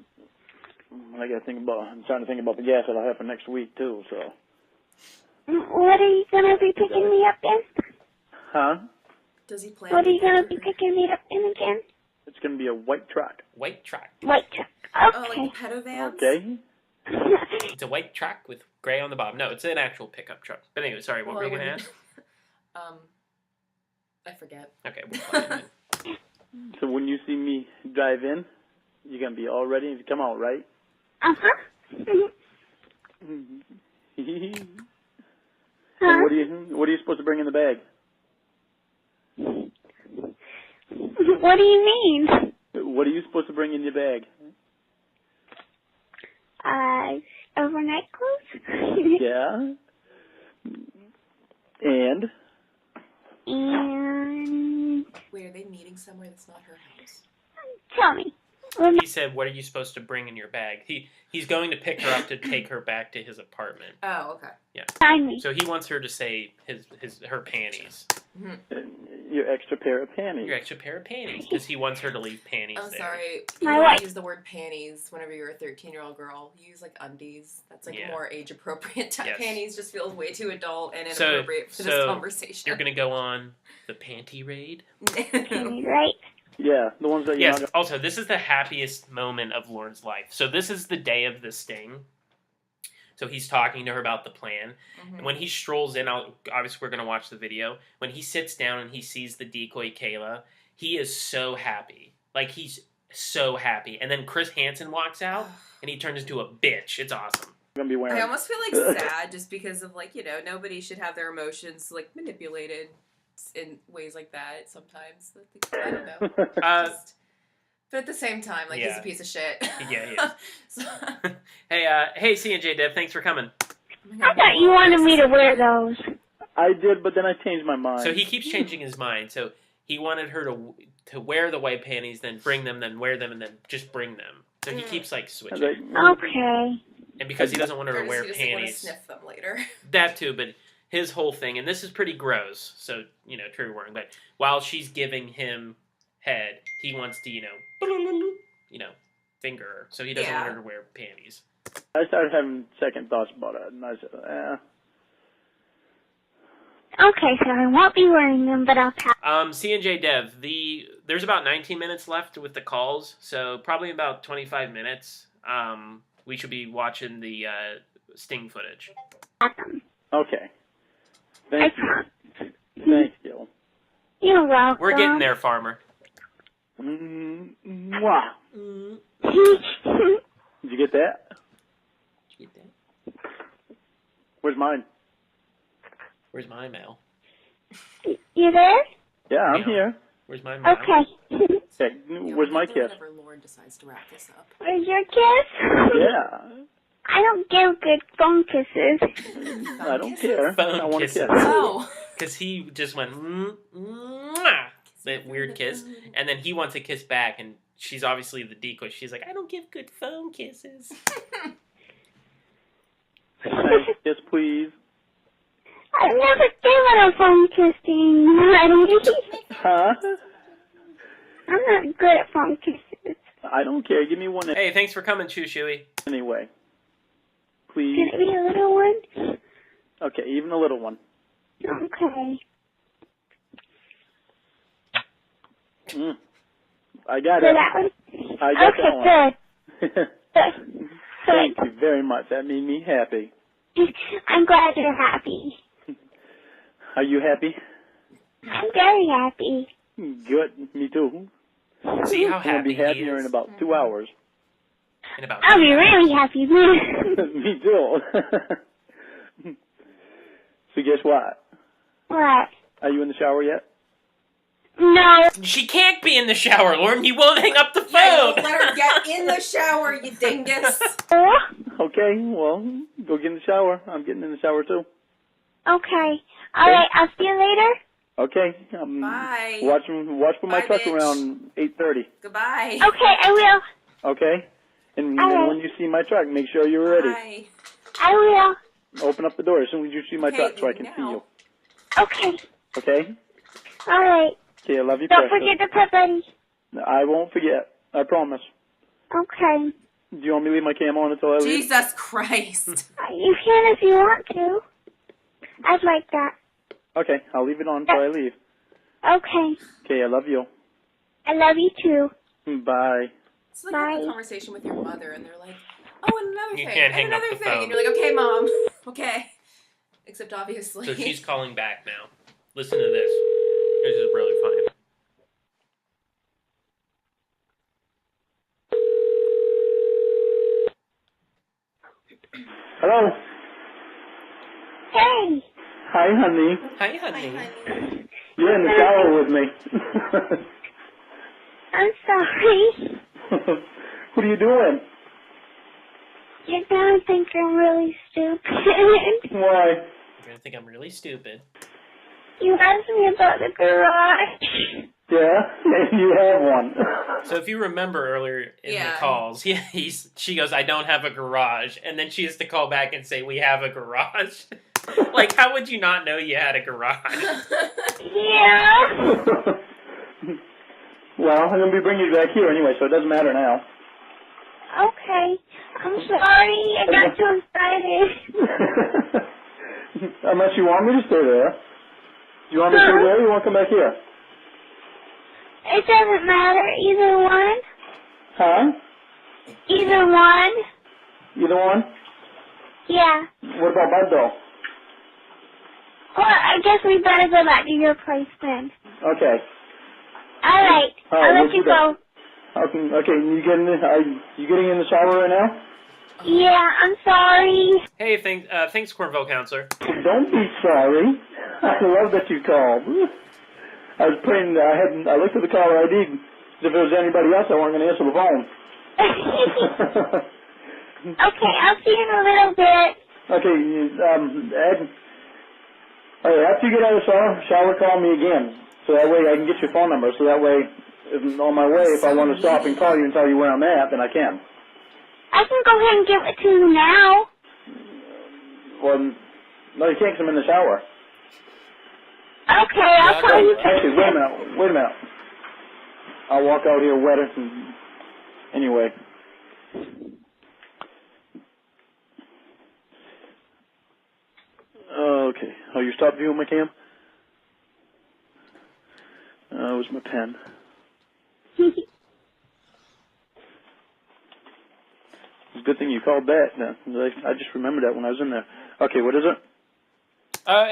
trying to think about the gas that'll happen next week, too, so... What are you gonna be picking me up in? Huh? Does he plan? What are you gonna be picking me up in again? It's going to be a white truck. White truck. White truck. Oh, like Okay. the pedo vans? Okay. It's a white truck with gray on the bottom. No, it's an actual pickup truck. But anyway, sorry, what were you going to ask? I forget. Okay, we'll find it. So when you see me drive in, you're going to be all ready to come out, right? Uh-huh. And what are you supposed to bring in the bag? What do you mean? What are you supposed to bring in your bag? Overnight clothes? Yeah. And? And... Wait, are they meeting somewhere that's not her house? Tell me. He said, what are you supposed to bring in your bag? He's going to pick her up to take her back to his apartment. Oh, okay. Yeah. Find me. So he wants her to say her panties. Your extra pair of panties. Your extra pair of panties. Because he wants her to leave panties I'm there. sorry. My You wife. don't use the word panties whenever you're a 13-year-old girl. You use, like, undies. That's, like, Yeah. more age-appropriate type. Yes. Panties just feels way too adult and So- inappropriate for this conversation. You're going to go on the panty raid? Panties, right? Yeah, the ones that you're Yes. not Also, this is the happiest moment of Lauren's life. So this is the day of the sting. So he's talking to her about the plan. And when he strolls in, obviously we're going to watch the video. When he sits down and he sees the decoy Kayla, he is so happy. Like, he's so happy. And then Chris Hansen walks out, and he turns into a bitch. It's awesome. going to be wearing. I almost feel like sad just because of, like, you know, nobody should have their emotions, like, manipulated in ways like that sometimes. I don't know. But at the same time, like, he's a piece of shit. Yeah, he is. So, Hey, C&J Dev, thanks for coming. I thought you wanted me to wear those. I did, but then I changed my mind. So he keeps changing his mind. So he wanted her to wear the white panties, then bring them, then wear them, and then just bring them. So he keeps, like, switching. Okay. And because he doesn't want her to wear he doesn't want to panties. sniff them later. That too, but his whole thing, and this is pretty gross, so, you know, trigger warning, but while she's giving him head, he wants to, you know, finger her, so he doesn't want her to wear panties. I started having second thoughts about it, and I said, Okay, so I won't be wearing them, but I'll pass. C&J Dev, there's about 19 minutes left with the calls, so probably about 25 minutes, we should be watching the sting footage. okay. Thank you. Thank you. You're welcome. We're getting there, Farmer. Mwah. Mm. Did you get that? Did you get that? Where's mine? Where's my mail? You there? Yeah, I'm Meow. here. Where's my mail? Okay. Hey, where's my kiss? Whenever Lauren decides to wrap this up. Where's your kiss? Yeah. I don't give good phone kisses. I don't care. Phone I want kisses. to kiss. Oh. Because he just went, mwah, that weird kiss, and then he wants a kiss back, and she's obviously the decoy. She's like, I don't give good phone kisses. Kiss, please. I've never given a phone kiss to anybody. Huh? I'm not good at phone kisses. I don't care. Give me one Hey, thanks for coming, Choo Shooey. anyway. Please. Can it be a little one? Okay, even a little one. Okay. I got So it. that one? I got Okay, that good. one. Good. Thank you very much. That made me happy. I'm glad you're happy. Are you happy? I'm very happy. Good. Me too. See how I'm going to happy be he happier is? in about 2 hours. In about I'll be really happy. Me too. So guess what? What? Are you in the shower yet? No. She can't be in the shower, Lauren. You won't hang up the phone. Yeah, you let her get in the shower, you dingus. Okay, well, go get in the shower. I'm getting in the shower too. Okay. All right. I'll see you later. Okay. Bye. Watch for my Bye, truck bitch. around 8:30. Goodbye. Okay, I will. Okay? And All right. when you see my truck, make sure you're ready. Bye. I will. Open up the door as soon as you see my Okay, truck so I can now. see you. Okay. Okay? All right. Okay, I love you, Don't precious. forget to put Buddy. I won't forget. I promise. Okay. Do you want me to leave my cam on until I leave? Jesus Christ. You can if you want to. I'd like that. Okay, I'll leave it on until I leave. Okay. Okay, I love you. I love you too. Bye. It's like having a Bye. conversation with your mother, and they're like, "Oh, and another You thing, can't and hang up another the thing," phone. and you're like, "Okay, mom, okay." Except obviously. So she's calling back now. Listen to this. This is really funny. Hello. Hey. Hi, honey. Hi, Hi, honey. honey. You're in the shower with me. I'm sorry. What are you doing? You're gonna think I'm really stupid. Why? You're going to think I'm really stupid. You asked me about the garage. Yeah, you have one. So if you remember earlier in Yeah. the calls, she goes, I don't have a garage. And then she has to call back and say, we have a garage. Like, how would you not know you had a garage? Yeah. Well, I'm going to be bringing you back here anyway, so it doesn't matter now. Okay. I'm sorry. I got too excited. Unless you want me to stay there. Do you want me to stay there or you want to come back here? It doesn't matter. Either one. Huh? Either one. Either one? Yeah. What about Bud, though? Well, I guess we better go back to your place then. Okay. All right. I'll we'll let you do that. go. Okay, are you getting in the shower right now? Yeah, I'm sorry. Hey, thanks, Cornville Counselor. Don't be sorry. I love that you called. I was praying. I looked at the caller ID. If there was anybody else, I wasn't going to answer the phone. Okay, I'll see you in a little bit. Okay, Ed. Okay, after you get out of the shower, call me again. So that way I can get your phone number. So that way, on my way, if I want to stop and call you and tell you where I'm at, then I can. I can go ahead and give it to you now. Well, no, you can't 'cause I'm in the shower. Okay, I'll call you. Actually, wait a minute. I'll walk out here wetter. Anyway. Okay. Oh, you stopped viewing my cam? It was my pen. It's a good thing you called back. I just remembered that when I was in there. Okay, what is it?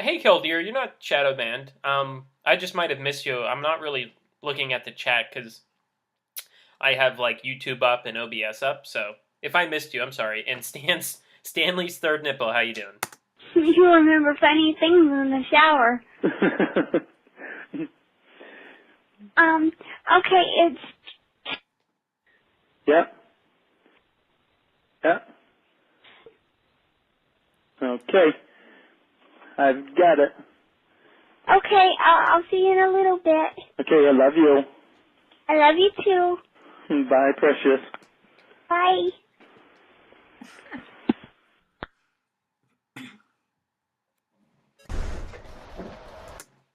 Hey, Killdeer, you're not shadow banned. I just might have missed you. I'm not really looking at the chat because I have like YouTube up and OBS up. So if I missed you, I'm sorry. And Stanley's third nipple, how you doing? You remember funny things in the shower. Okay, it's... Yeah. Okay. I've got it. Okay, I'll see you in a little bit. Okay, I love you. I love you too. Bye, precious. Bye.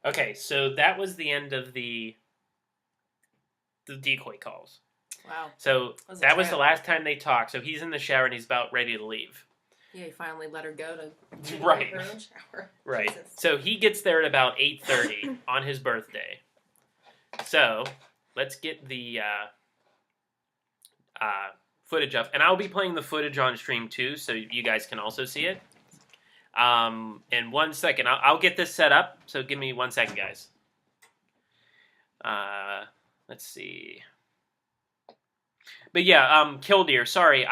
Okay, so that was the end of the decoy calls. Wow. So that was the last time they talked. So he's in the shower and he's about ready to leave. Yeah, you finally let her go to Right. her own shower. Right. Jesus. So he gets there at about 8:30 on his birthday. So let's get the footage up, and I'll be playing the footage on stream too, so you guys can also see it. In 1 second, I'll get this set up. So give me 1 second, guys. Let's see. But yeah, Killdeer, sorry,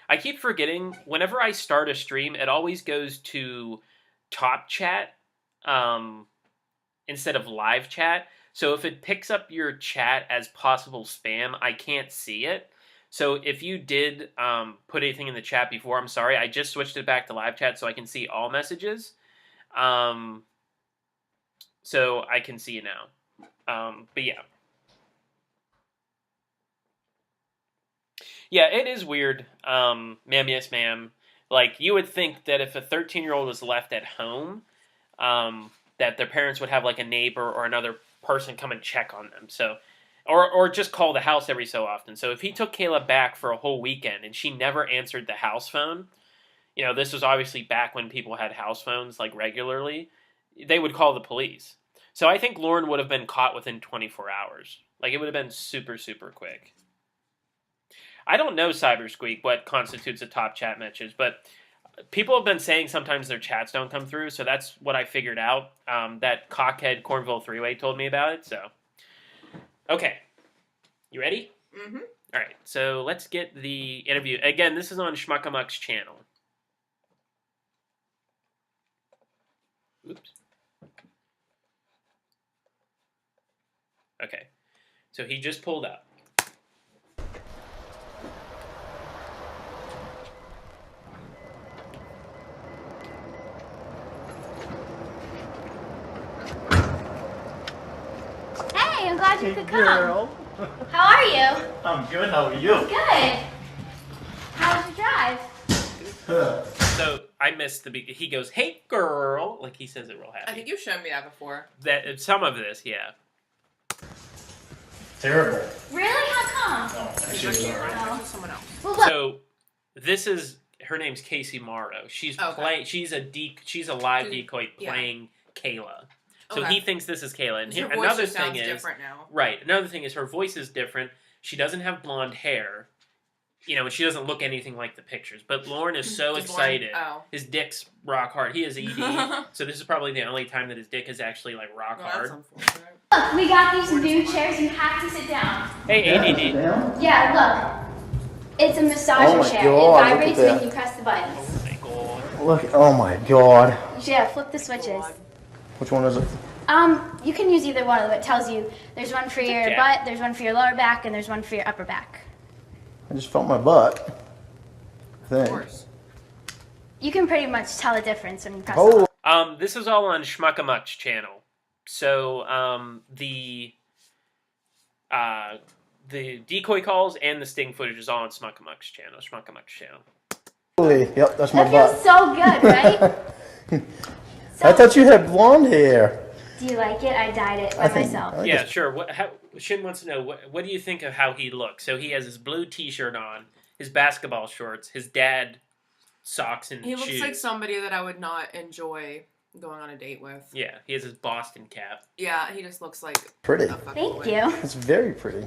I keep forgetting, whenever I start a stream, it always goes to top chat instead of live chat. So if it picks up your chat as possible spam, I can't see it. So if you did put anything in the chat before, I'm sorry. I just switched it back to live chat so I can see all messages. So I can see you now. But yeah. Yeah, it is weird, ma'am, yes, ma'am. Like, you would think that if a 13-year-old was left at home, that their parents would have, like, a neighbor or another person come and check on them. So, or just call the house every so often. So if he took Kayla back for a whole weekend and she never answered the house phone, you know, this was obviously back when people had house phones like regularly, they would call the police. So I think Lorne would have been caught within 24 hours. Like, it would have been super, super quick. I don't know, Cybersqueak, what constitutes a top chat message, but people have been saying sometimes their chats don't come through, so that's what I figured out. That Cockhead Cornville 3-Way told me about it, so. Okay. You ready? Mm-hmm. All right, so let's get the interview. Again, this is on Schmuckamuck's channel. Oops. Okay, so he just pulled up. Hey, I'm glad you could come. Girl. How are you? I'm good. How are you? Good. How was your drive? So I missed he goes, "Hey girl," like he says it real happy. I think you've shown me that before. That some of this, yeah. Terrible. Really? How come? No, Actually, actually, right. This is someone else. Well, look. So this is her name's Casey Morrow. She's Okay. She's a live decoy Yeah. playing Kayla. So Okay. he thinks this is Kayla. And Her voice another just thing sounds is different now. right. Another thing is her voice is different. She doesn't have blonde hair. You know, and she doesn't look anything like the pictures. But Lauren is so Does Lauren- excited. oh. His dick's rock hard. He is ED. So this is probably the only time that his dick is actually like rock Well, that's hard. unfortunate. Look, we got these new chairs. You have to sit down. Hey, ADD. Yeah, look. It's a massager Oh my chair. God, It look at vibrates that. when you press the buttons. Oh my god. Look. Oh my God. Yeah, flip the switches. Which one is it? You can use either one of them. It tells you there's one for your Okay. butt, there's one for your lower back, and there's one for your upper back. I just felt my butt. I Of think. course. You can pretty much tell the difference when you press Oh. the This is all on Schmuckamuck's channel. So the decoy calls and the sting footage is all on Schmuckamuck's channel. Schmuckamuck's channel. Holy. Yep, that's my That feels butt. so good, right? I thought you had blonde hair. Do you like it? I dyed it by I think- myself. I think Yeah, it's- sure. Shin wants to know what do you think of how he looks? So he has his blue T-shirt on, his basketball shorts, his dad socks and He looks shoes. like somebody that I would not enjoy going on a date with. Yeah, he has his Boston cap. Yeah, he just looks like Pretty. a fuckboy. Thank you. It's very pretty.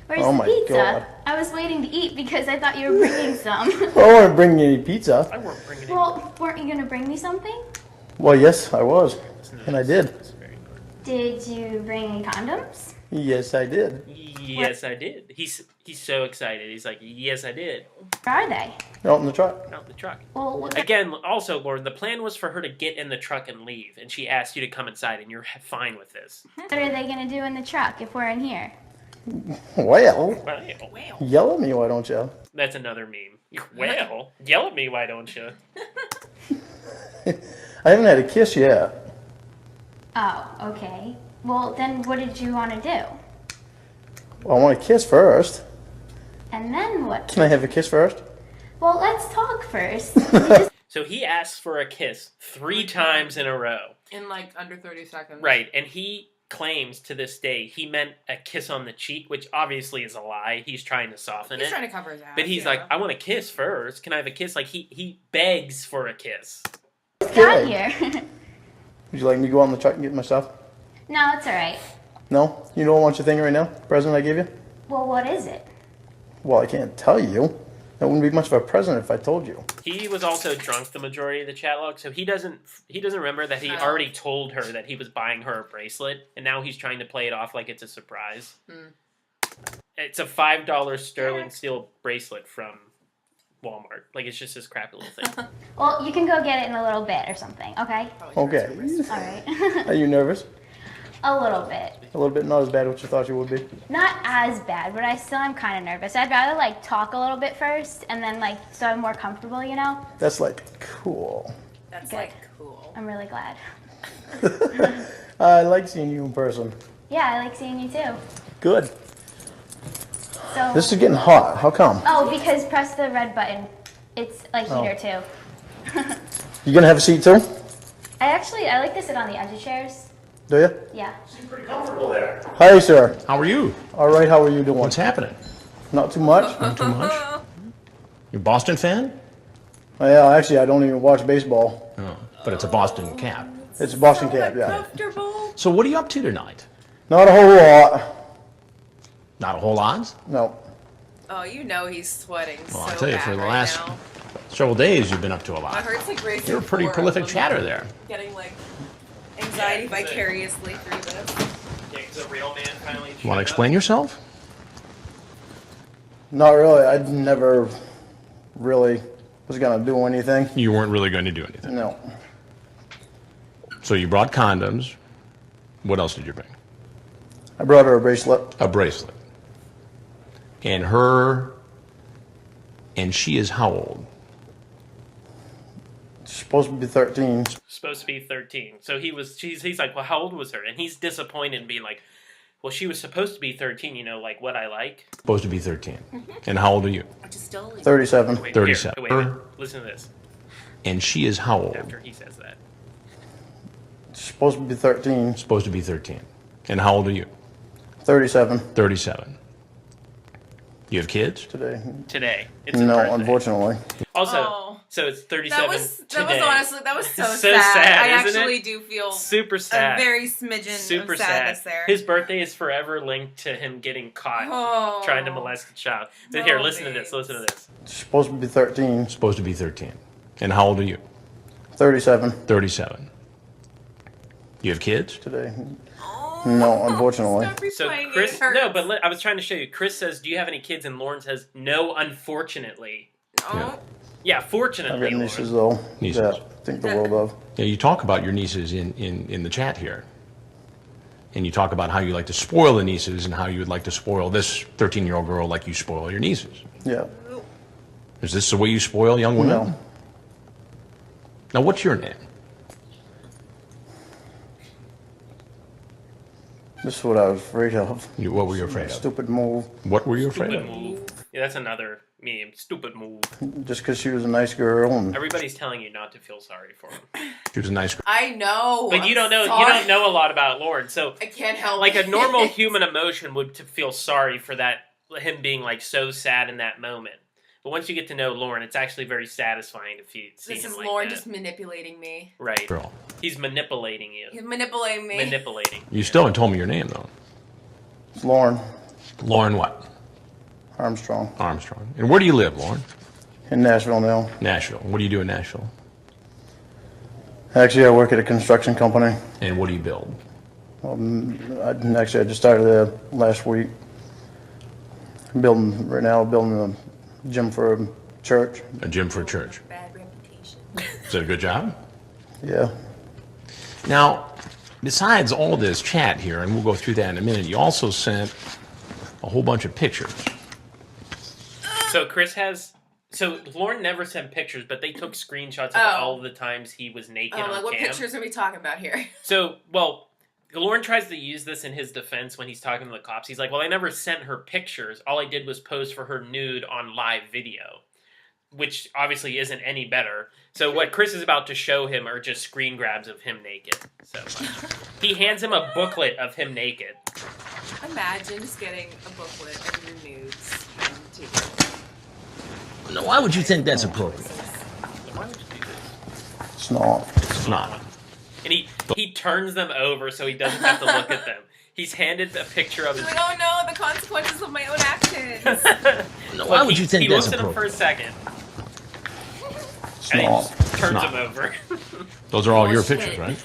Where's Oh the my pizza? God. I was waiting to eat because I thought you were bringing some. I don't want to bring you any pizza. I weren't bringing it. Well, weren't you going to bring me something? Well, yes, I was. And I did. That's very good. Did you bring any condoms? Yes, I did. Yes, I did. He's so excited. He's like, yes, I did. Where are they? Out in the truck. Out the truck. Well, what Again, also, Lauren, the plan was for her to get in the truck and leave, and she asked you to come inside, and you're fine with this. are they going to do in the truck if we're in here? Well, Well, yell at me, why don't you? that's another meme. Well, yell at me, why don't you? I haven't had a kiss yet. Oh, okay. Well, then what did you want to do? Well, I want a kiss first. And then what? Can I have a kiss first? Well, let's talk first. So he asks for a kiss 3 times in a row. In like under 30 seconds. Right, and he claims to this day he meant a kiss on the cheek, which obviously is a lie. He's trying to soften He's it. trying to cover his ass. But he's yeah. like, I want a kiss first. Can I have a kiss? Like, he begs for a kiss. Got here. Would you like me to go out in the truck and get my stuff? No, it's all right. No? You don't want your thing right now? Present I gave you? Well, what is it? Well, I can't tell you. That wouldn't be much of a present if I told you. He was also drunk the majority of the chat log, so he doesn't remember that he Oh. already told her that he was buying her a bracelet, and now he's trying to play it off like it's a surprise. It's a $5 sterling steel bracelet from Walmart. Like, it's just this crappy little thing. Well, you can go get it in a little bit or something, okay? Okay. All right. Are you nervous? A little bit. A little bit, not as bad as what you thought you would be. Not as bad, but I still am kind of nervous. I'd rather, like, talk a little bit first and then, like, so I'm more comfortable, you know? That's like cool. That's Good. like cool. I'm really glad. I like seeing you in person. Yeah, I like seeing you too. Good. So, This is getting hot. How come? oh, because press the red button. It's a heater too. You gonna have a seat too? I like to sit on the edge of chairs. Do you? Yeah. Pretty comfortable there. Hi, sir. How are you? All right. How are you doing? What's happening? Not too much. Not too much. You a Boston fan? Well, actually, I don't even watch baseball. Oh, but it's a Boston cap. It's a Boston cap, yeah. Comfortable. So what are you up to tonight? Not a whole lot. Not a whole lot? No. Oh, you know he's sweating Well, so I'll tell you, bad for the right last now. several days, you've been up to a My lot. heart's like racing. You're a pretty for prolific him. chatter there. Getting like anxiety Yeah, that's it. vicariously through this. Yeah, because a real man finally. You want to explain yourself? Not really. I never really was going to do anything. You weren't really going to do anything. No. So you brought condoms. What else did you bring? I brought her a bracelet. A bracelet. And she is how old? She's supposed to be 13. Supposed to be 13. So he's like, well, how old was her? And he's disappointed and being like, well, she was supposed to be 13, you know, like what I like. Supposed to be 13. And how old are you? Which is still 37. Wait, 37. Here, wait. Listen to this. And she is how old? After he says that. She's supposed to be 13. Supposed to be 13. And how old are you? 37 37. You have kids? today. Today. It's his No, birthday. unfortunately. Also, so it's 37 that was today. honestly that was so, It's so sad, I isn't actually it? do feel Super sad. a very smidgen Super of sadness sad. there. His birthday is forever linked to him getting caught Oh. trying to molest a child. But No, here, listen to babes. this. Listen to this. She's supposed to be 13. Supposed to be 13. And how old are you? 37 37. You have kids? today. No, unfortunately. Stop So replaying it. Chris, It hurts. no, but I was trying to show you. Chris says, "Do you have any kids?" And Lauren says, "No, unfortunately." Oh. Yeah, I've fortunately, got nieces, Lauren. though. Nieces. That I think the world of. Yeah, you talk about your nieces in the chat here. And you talk about how you like to spoil the nieces and how you would like to spoil this 13-year-old girl like you spoil your nieces. Yeah. Is this the way you spoil young women? No. Now, what's your name? This is what I was afraid of. What were you afraid of? Stupid move. What were you afraid Stupid of? move. Yeah, that's another meme. Stupid move. Just because she was a nice girl. And Everybody's telling you not to feel sorry for him, She was a nice girl. I know. but you I'm don't know. sorry. You don't know a lot about Lauren. So, I can't help like a it. normal human emotion would to feel sorry for that him being like so sad in that moment. But once you get to know Lauren, it's actually very satisfying to see This him is like Lauren that. just manipulating me. Right. Girl. He's manipulating you. He's manipulating me. Manipulating. You still haven't told me your name, though. it's Lauren Lauren what? Armstrong Armstrong. And where do you live, Lauren? in Nashville now. Nashville. What do you do in Nashville? Actually, I work at a construction company. And what do you build? I just started there last week. Building a gym for a church. A gym for a church. Bad reputation. Is that a good job? Yeah. Now, besides all this chat here, and we'll go through that in a minute, you also sent a whole bunch of pictures. So Chris has. So Lauren never sent pictures, but they took screenshots of all of the times he was naked on Like, what cam. pictures are we talking about here? So, well, Lauren tries to use this in his defense when he's talking to the cops. He's like, well, I never sent her pictures. All I did was pose for her nude on live video, which obviously isn't any better. So what Chris is about to show him are just screen grabs of him naked. So he hands him a booklet of him naked. Imagine just getting a booklet of your nudes. Now, why would you think that's appropriate? Why would you do this? It's not. It's not. And he turns them over so he doesn't have to look at them. He's handed a picture of his... Like, oh no, the consequences of my own actions. Now, why would you think he that's looks at him for a appropriate? second, It's and he not. just turns not. him over. Those are all your Bullshit. pictures, right?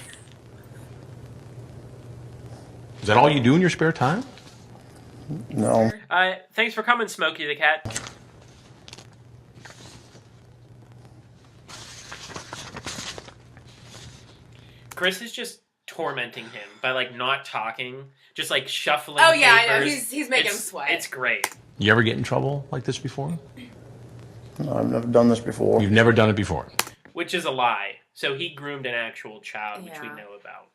Is that all you do in your spare time? No. Thanks for coming, Smokey the Cat. Chris is just tormenting him by like not talking, just like shuffling. Oh yeah, I know. papers. He's making him It's- sweat. It's great. You ever get in trouble like this before? No, I've never done this before. You've never done it before. Which is a lie. So he groomed an actual child, which we Yeah. know about.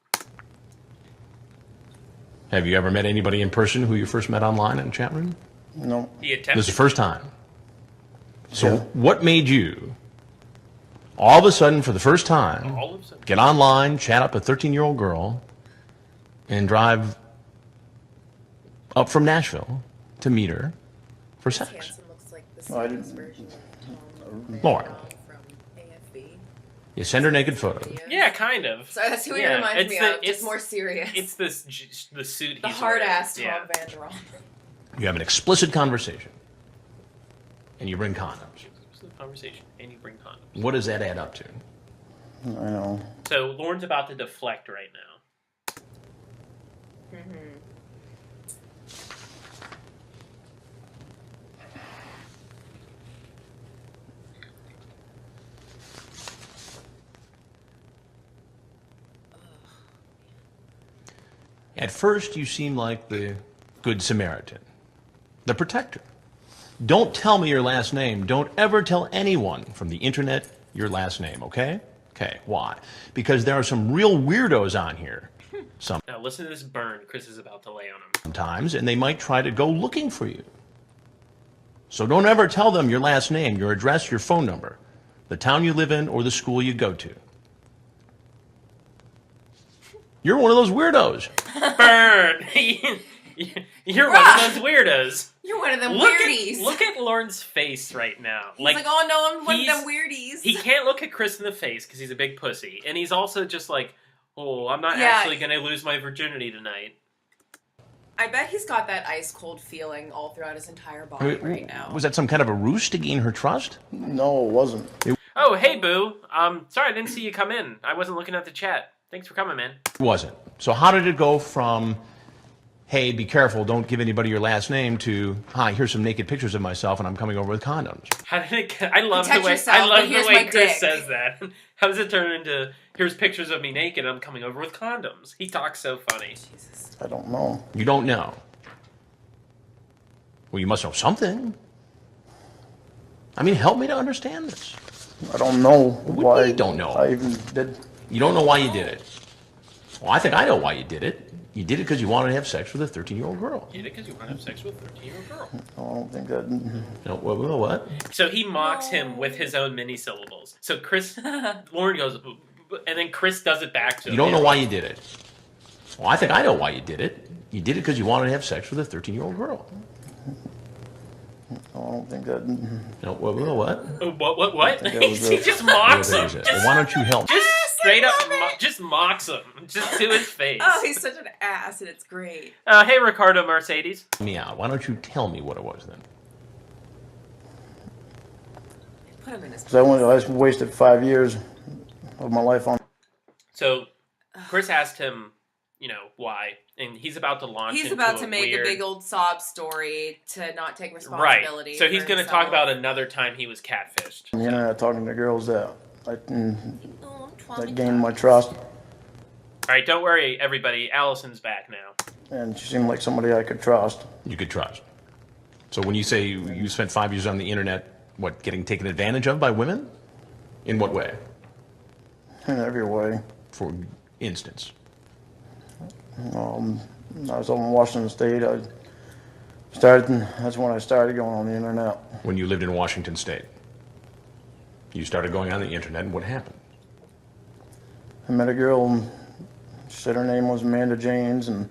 Have you ever met anybody in person who you first met online in a chat room? No. He This is attempted. the first time. So Yeah. what made you, all of a sudden for the first time, All of a sudden. get online, chat up a 13-year-old girl, and drive up from Nashville to meet her for sex? Hanson looks like the No, I series didn't- version of Tom Lauren. from You send her naked photos. Yeah, kind of. So that's who he reminds me of. It's more serious. It's the suit. The hard ass Tom Vanderall. You have an explicit conversation, and you bring condoms. Explicit conversation, and you bring condoms. What does that add up to? I know. So Lauren's about to deflect right now. At first, you seem like the Good Samaritan, the protector. Don't tell me your last name. Don't ever tell anyone from the internet your last name, okay? Okay, why? Because there are some real weirdos on here. Now listen to this burn Chris is about to lay on him. Sometimes, and they might try to go looking for you. So don't ever tell them your last name, your address, your phone number, the town you live in, or the school you go to. You're one of those weirdos. Burn! You're one of those weirdos. You're one of them weirdies. Look at Lauren's face right now. He's like, oh no, I'm one of them weirdies. He can't look at Chris in the face because he's a big pussy. And he's also just like, oh, I'm not actually going to lose my virginity tonight. I bet he's got that ice cold feeling all throughout his entire body right now. Was that some kind of a ruse to gain her trust? No, it wasn't. Oh, hey, boo. Sorry, I didn't see you come in. I wasn't looking at the chat. Thanks for coming, man. It wasn't. So how did it go from, hey, be careful, don't give anybody your last name, to, hi, here's some naked pictures of myself and I'm coming over with condoms? How did it? I love the way Chris says that. How does it turn into, here's pictures of me naked, I'm coming over with condoms? He talks so funny. Jesus. I don't know. You don't know. Well, you must know something. I mean, help me to understand this. I don't know why. You don't know. I even did. You don't know why you did it. Well, I think I know why you did it. You did it because you wanted to have sex with a 13-year-old girl. You did it because you want to have sex with a 13-year-old girl. I don't think that. No, what? So he mocks him with his own mini syllables. So Lauren goes, and then Chris does it back to him. You don't know why you did it. Well, I think I know why you did it. You did it because you wanted to have sex with a 13-year-old girl. I don't think that. No, what? What? He just mocks him. Well, why don't you help? Just straight up, just mocks him. Just to his face. Oh, he's such an ass, and it's great. Hey, Ricardo Mercedes. Me out. Why don't you tell me what it was then? Put him in his. I wasted 5 years of my life on. So, Chris asked him, why, and he's about to launch. He's about to make a big old sob story to not take responsibility. Right. So he's going to talk about another time he was catfished. On the internet, talking to girls that gained my trust. All right, don't worry, everybody. Allison's back now. And she seemed like somebody I could trust. You could trust. So when you say you spent 5 years on the internet, what, getting taken advantage of by women? In what way? In every way. For instance. I was over in Washington State. That's when I started going on the internet. When you lived in Washington State, you started going on the internet, and what happened? I met a girl. She said her name was Amanda James, and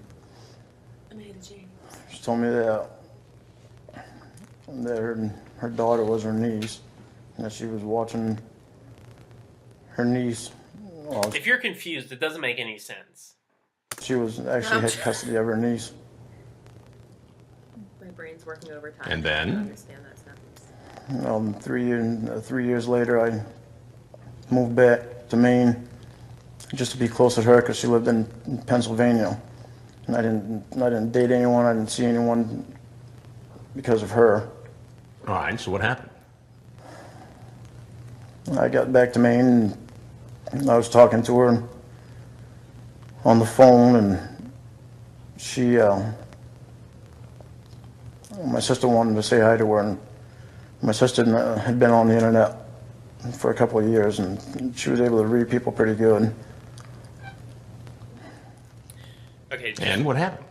she told me that her daughter was her niece, and that she was watching her niece. If you're confused, it doesn't make any sense. She was actually had custody of her niece. My brain's working overtime. And then? I don't understand that sentence. 3 years later, I moved back to Maine just to be close to her because she lived in Pennsylvania, and I didn't date anyone. I didn't see anyone because of her. All right. So what happened? I got back to Maine, and I was talking to her on the phone, and she, my sister wanted to say hi to her, and my sister had been on the internet for a couple of years, and she was able to read people pretty good. Okay. And what happened?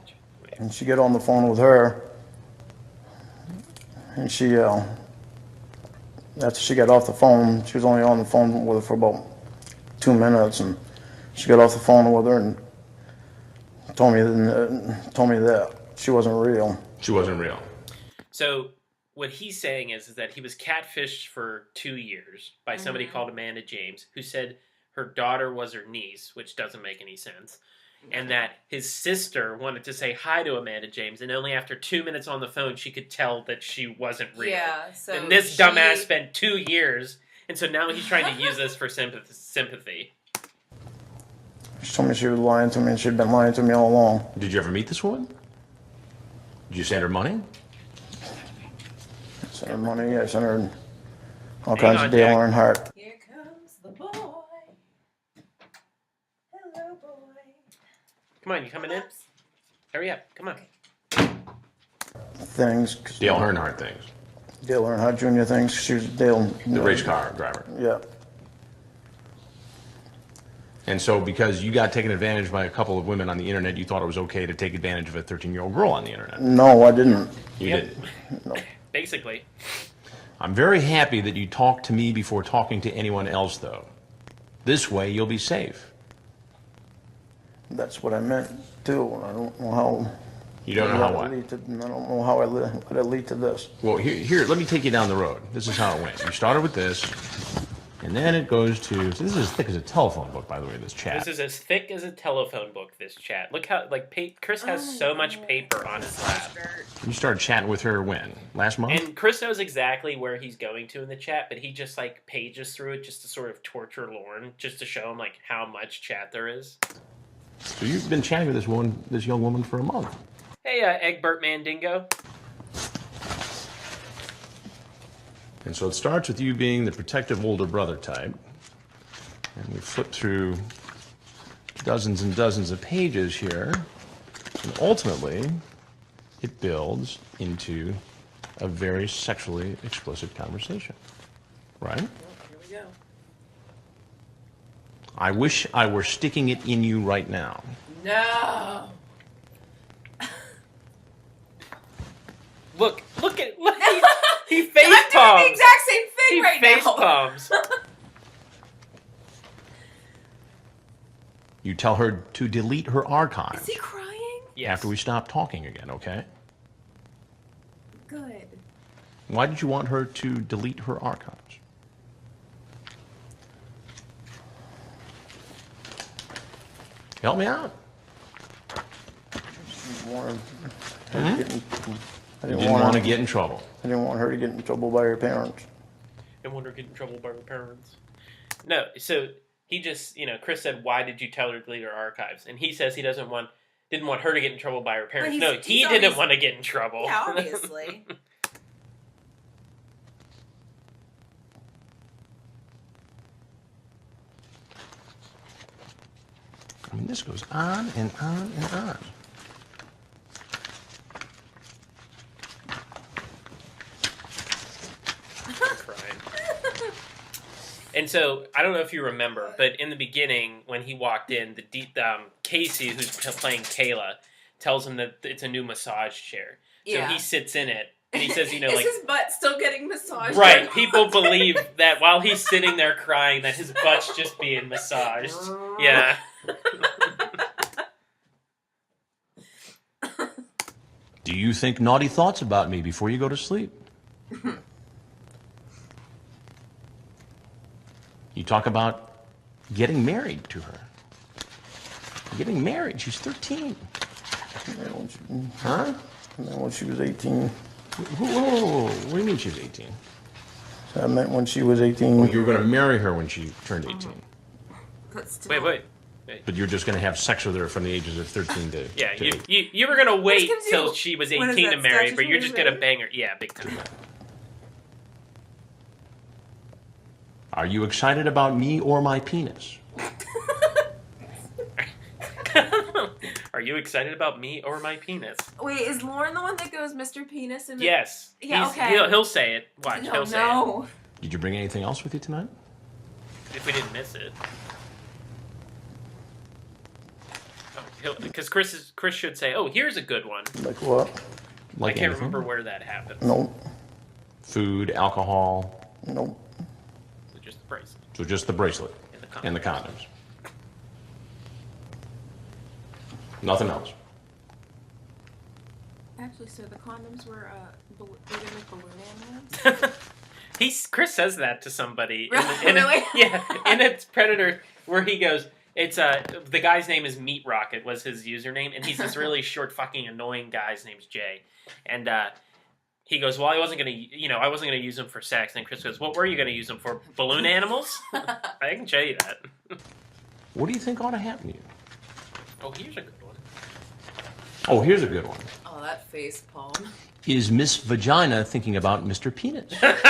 And she got on the phone with her, and she, after she got off the phone, she was only on the phone with her for about 2 minutes, and she got off the phone with her and told me that she wasn't real. She wasn't real. So what he's saying is that he was catfished for 2 years by somebody called Amanda James, who said her daughter was her niece, which doesn't make any sense. And that his sister wanted to say hi to Amanda James, and only after 2 minutes on the phone she could tell that she wasn't real. Yeah, so and this dumbass spent 2 years, and so now he's trying to use this for sympathy. She told me she was lying to me, and she'd been lying to me all along. Did you ever meet this woman? Did you send her money? I sent her money, I sent her all kinds of Dale Earnhardt. Here comes the boy. Hello, boy. Come on, you coming in? Hurry up, come on. Things. Dale Earnhardt things. Dale Earnhardt Jr. things. She was Dale. The race car driver. Yeah. And so because you got taken advantage by a couple of women on the internet, you thought it was okay to take advantage of a 13-year-old girl on the internet. No, I didn't. You didn't. No. Basically. I'm very happy that you talked to me before talking to anyone else, though. This way, you'll be safe. That's what I meant, too. I don't know how... You don't know how what? I don't know how I let it lead to this. Well, here, let me take you down the road. This is how it went. You started with this, and then it goes to... So this is as thick as a telephone book, by the way, this chat. This is as thick as a telephone book, this chat. Look how, Chris has so much paper on his lap. You started chatting with her when? Last month? And Chris knows exactly where he's going to in the chat, but he just, pages through it just to sort of torture Lorne, just to show him, how much chat there is. So you've been chatting with this young woman for a month. Hey, Egbert Mandingo. And so it starts with you being the protective older brother type. And we flip through dozens and dozens of pages here. And ultimately, it builds into a very sexually explicit conversation. Right? Here we go. I wish I were sticking it in you right now. No. Look, he face I'm palms. doing the exact same thing He right face now. palms. You tell her to delete her archives Is he crying? Yes. after we stop talking again, okay? Good. Why did you want her to delete her archives? Help me out. You didn't want to get in trouble. I didn't want her to get in trouble by her parents. I want her to get in trouble by her parents. No, so he just, Chris said, why did you tell her to delete her archives? And he says he didn't want her to get in trouble by her parents. Well, no, he didn't want to get in trouble. Yeah, obviously. I mean, this goes on and on and on. And so, I don't know if you remember, but in the beginning, when he walked in, Casey, who's playing Kayla, tells him that it's a new massage chair. So he sits in it, and he says, Is his butt still getting massaged? Right, people believe that while he's sitting there crying, that his butt's just being massaged. Yeah. Do you think naughty thoughts about me before you go to sleep? You talk about getting married to her. Getting married. She's 13. Huh? I meant when she was 18. Whoa. What do you mean she was 18? I meant when she was 18. Well, you were going to marry her when she turned 18. Wait. But you're just going to have sex with her from the ages of 13 to... Yeah, to you were going to wait gives till you- she was what is 18 to that, marry, but you're statutory just going to rape? bang her. Yeah, big time. Are you excited about me or my penis? Are you excited about me or my penis? Wait, is Lauren the one that goes Mr. Penis? And Yes. Yeah, okay. He'll say it. Watch, he'll say No. Did you bring anything else with you tonight? it. If we didn't miss it. Because Chris should say, oh, here's a good one. Like what? Like I can't anything? remember where that happened. Nope. Food, alcohol, Nope. So just the bracelet. so just the bracelet And the condoms. and the condoms. Nothing else. Actually, so the condoms were, they didn't make balloon Chris says that to somebody. Really? In its Predator, where he goes, it's the guy's name is Meat Rocket was his username, and he's this really short, fucking annoying guy. His name's Jay, and he goes, well, I wasn't gonna use him for sex. And Chris goes, what were you gonna use him for? Balloon animals? I can show you that. What do you think ought to happen to you? Oh, here's a good one. Oh, here's a good one. Oh, that face palm. Is Miss Vagina thinking about Mr. Penis? What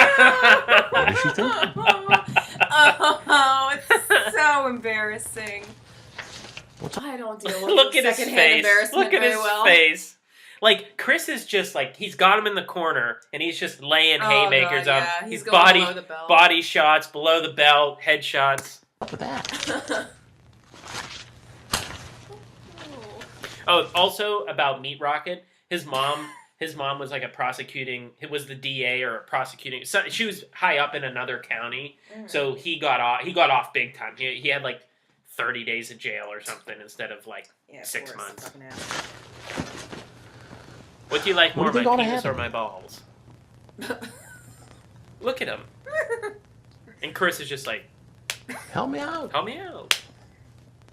does she think? Oh, it's so embarrassing. I don't deal with Look at his secondhand face. embarrassment Look at very his well. face. Like, Chris is just like, he's got him in the corner, and he's just laying haymakers God, on. yeah. He's going body below the belt. body shots, below the belt, headshots. What's with that? Oh, also about Meat Rocket, his mom was like it was the DA or a prosecuting. So she was high up in another county, so he got off big time. He had like 30 days of jail or something instead of like 6 months. What do you like more, my penis or my balls? Look at him. And Chris is just like, help me out. help me out.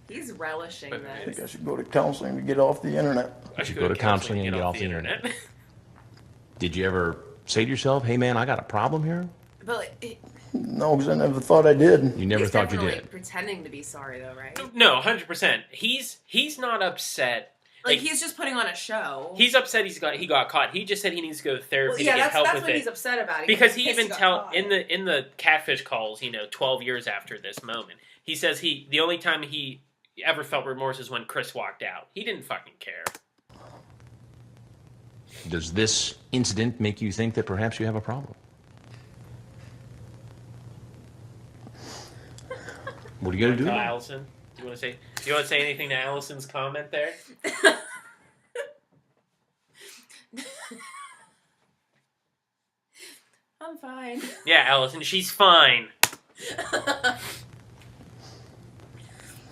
He's relishing I this. think I should go to counseling to get off the internet. I should go to counseling and get off the internet. Did you ever say to yourself, hey man, I got a problem here? But like, No, because I never thought I did. You never he's thought you definitely did. pretending to be sorry though, right? No, 100%. He's not upset. Like he's just putting on a show. He's upset he got caught. He just said he needs to go to therapy to get that's help that's with what it. he's upset about. Because he even got tell caught. in the catfish calls, 12 years after this moment, he says the only time he ever felt remorse is when Chris walked out. He didn't fucking care. Does this incident make you think that perhaps you have a problem? What are you gonna do? Allison, do you want to say anything to Allison's comment there? I'm fine. Yeah, Allison, she's fine.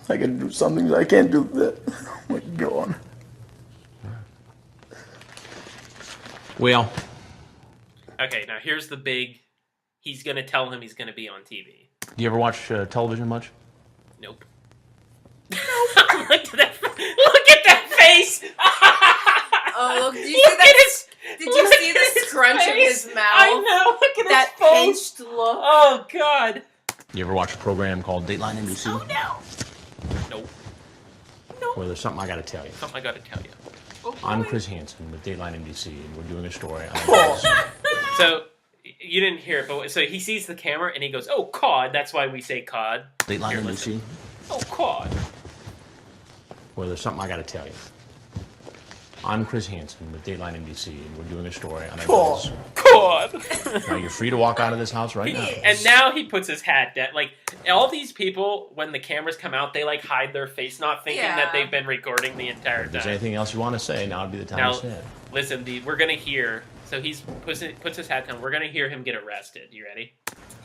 I can do some things I can't do that. Oh my God. Well, Okay, now here's the big. He's gonna tell him he's gonna be on TV. do you ever watch television much? Nope. Look at that face. Oh, look! Did you see that? Did you see the scrunch of his mouth? I know. Look at that his face. pinched look. Oh God. You ever watch a program called Dateline NBC? Oh no! Nope. Well, there's something I gotta tell you. Something I gotta tell you. I'm Chris Hansen with Dateline NBC, and we're doing a story on So you didn't hear it, but so he sees the camera and he goes, "Oh, COD." That's why we say COD. Dateline Here, NBC. listen. Oh, COD. Well, there's something I gotta tell you. I'm Chris Hansen with Dateline NBC, and we're doing a story on Cool. COD. Now you're free to walk out of this house right now. And now he puts his hat down. Like all these people, when the cameras come out, they like hide their face, not thinking that they've been recording the entire If there's time. anything else you want to say, now would be the time Now, to say it. listen, we're gonna hear. So he puts his hat down. We're gonna hear him get arrested. You ready?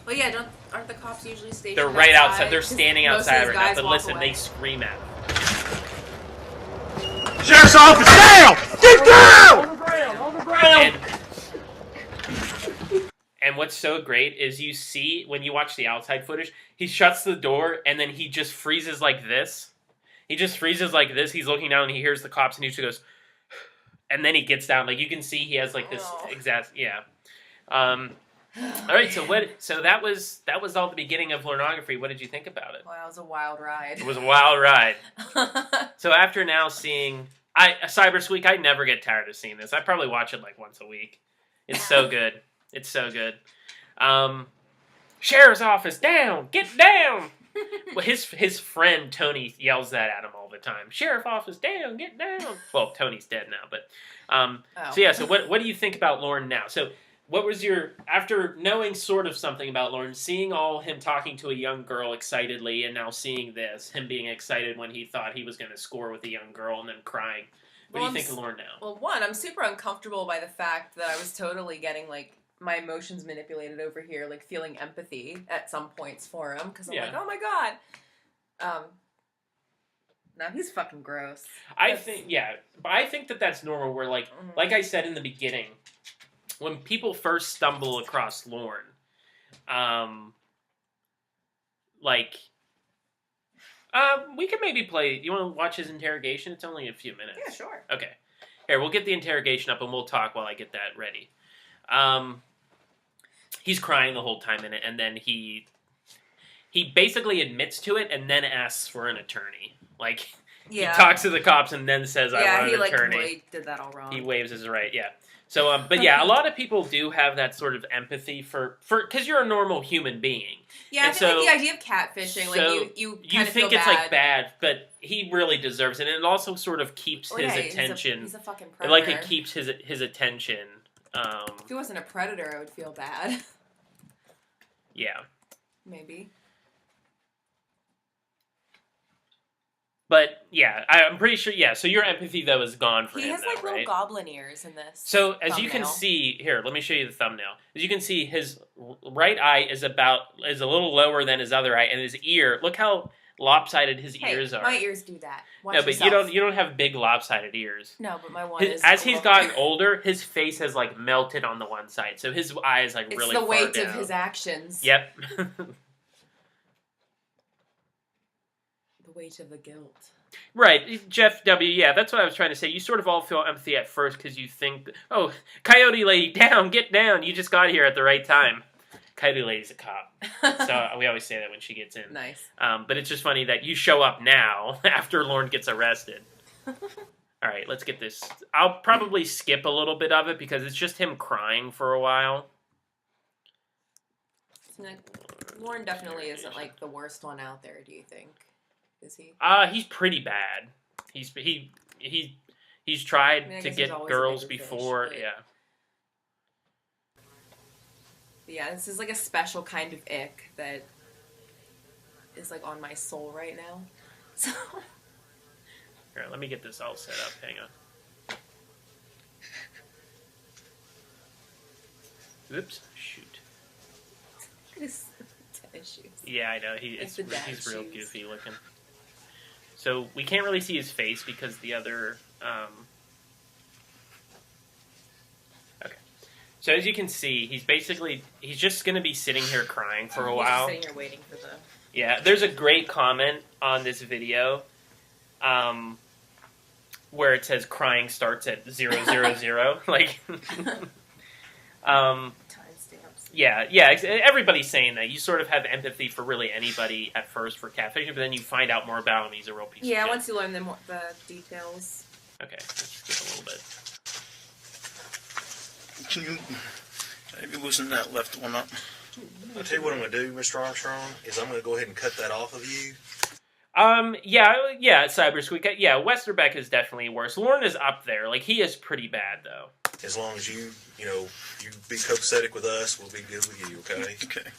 Well, yeah. Aren't the cops usually stationed? They're right outside. They're 'Cause standing most of outside these right now. guys But walk listen, away. they scream at him. Sheriff's office, down! Get down! And what's so great is you see when you watch the outside footage, he shuts the door and then he just freezes like this. He just freezes like this. He's looking down and he hears the cops and he just goes, and then he gets down. Like you can see he has like this exact all right, so that was all the beginning of Lorneography. What did you think about it? Well, that was a wild ride. It was a wild ride. So after now seeing Cyber Squeak, I never get tired of seeing this. I probably watch it like once a week. It's so good. It's so good. Sheriff's office, down! Get down! Well, his friend Tony yells that at him all the time. Sheriff office, down! Get down! Well, Tony's dead now, but so yeah. So what do you think about Lorne now? So what was after knowing sort of something about Lorne, seeing all him talking to a young girl excitedly, and now seeing this, him being excited when he thought he was going to score with a young girl and then crying. What do you think of Lorne now? Well, one, I'm super uncomfortable by the fact that I was totally getting like my emotions manipulated over here, like feeling empathy at some points for him because I'm like, oh my god. Now he's fucking gross. I think that that's normal. Where like I said in the beginning, when people first stumble across Lorne, we can maybe play. You want to watch his interrogation? It's only a few minutes. Yeah, sure. Okay. Here, we'll get the interrogation up and we'll talk while I get that ready. He's crying the whole time in it, and then he basically admits to it and then asks for an attorney. Like, he talks to the cops and then says, I want an attorney. Yeah, he did that all wrong. He waives his right, yeah. So, but yeah, a lot of people do have that sort of empathy for because you're a normal human being. Yeah, and I feel like the idea of catfishing, like you think it's like bad, but he really deserves it, and it also sort of keeps his attention. He's a fucking predator. Like it keeps his attention. If he wasn't a predator, I would feel bad. Yeah. Maybe. But yeah, I'm pretty sure. Yeah, so your empathy though is gone for him. He has like little goblin ears in this. So as you can see here, let me show you the thumbnail. As you can see, his right eye is a little lower than his other eye, and his ear. Look how lopsided his ears are. My ears do that. Watch no, but yourself. you don't have big lopsided ears. No, but my one is. As he's gotten older, his face has like melted on the one side, so his eye is like really far down. It's the weight of his actions. Yep. The weight of the guilt. Right, Jeff W. Yeah, that's what I was trying to say. You sort of all feel empathy at first because you think, oh, Coyote Lady, get down. You just got here at the right time. Coyote Lady's a cop. So we always say that when she gets in. Nice. But it's just funny that you show up now after Lorne gets arrested. All right, let's get this. I'll probably skip a little bit of it because it's just him crying for a while. Lorne definitely isn't like the worst one out there, do you think? Is he? He's pretty bad. He's tried to get girls before, fish, yeah. But yeah, this is like a special kind of ick that is like on my soul right now. So Here, let me get this all set up. Hang on. Oops. Shoot. his tennis shoes. Yeah, I know. He's real shoes. goofy looking. So we can't really see his face because the other... Okay. So as you can see, he's just going to be sitting here crying for a while. He's just sitting here waiting for the... Yeah, there's a great comment on this video where it says crying starts at 000. Like... Yeah, everybody's saying that. You sort of have empathy for really anybody at first for catfishing, but then you find out more about him. He's a real piece of shit. Yeah, once you learn the details. Okay, let's skip a little bit. Can you maybe loosen that left one up? I'll tell you what I'm going to do, Mr. Armstrong, is I'm going to go ahead and cut that off of you. Yeah, Cyber Squeak. Yeah, Westerbeck is definitely worse. Lorne is up there. Like, he is pretty bad, though. As long as you be copacetic with us, we'll be good with you, okay? Okay.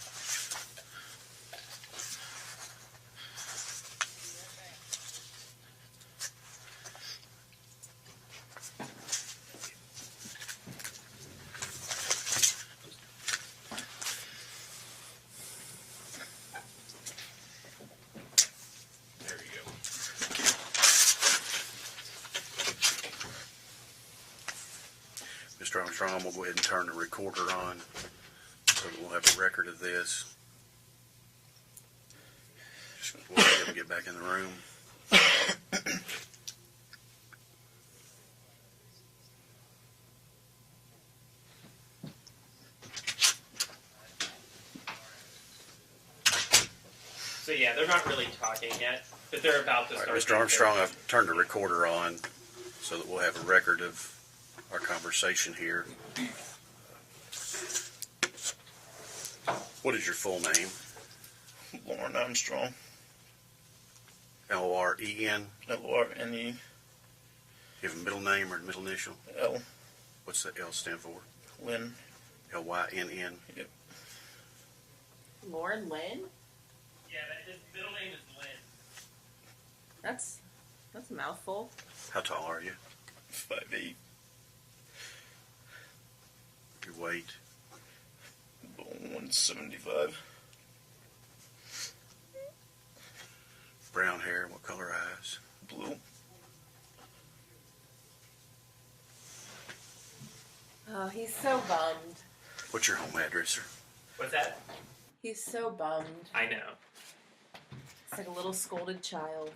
Mr. Armstrong, we'll go ahead and turn the recorder on so that we'll have a record of this. Just we'll go ahead and get back in the room. So yeah, they're not really talking yet, but they're about to start. All right, Mr. Armstrong, I've turned the recorder on so that we'll have a record of our conversation here. What is your full name? Lorne Armstrong. L-O-R-E-N? L-O-R-N-E. You have a middle name or a middle initial? L. What's the L stand for? Lynn. L-Y-N-N? Yep. Lauren Lynn? Yeah, his middle name is Lynn. That's a mouthful. How tall are you? 5'8". Your weight? 175. Brown hair, what color eyes? Blue. Oh, he's so bummed. What's your home address, sir? What's that? He's so bummed. I know. It's like a little scolded child.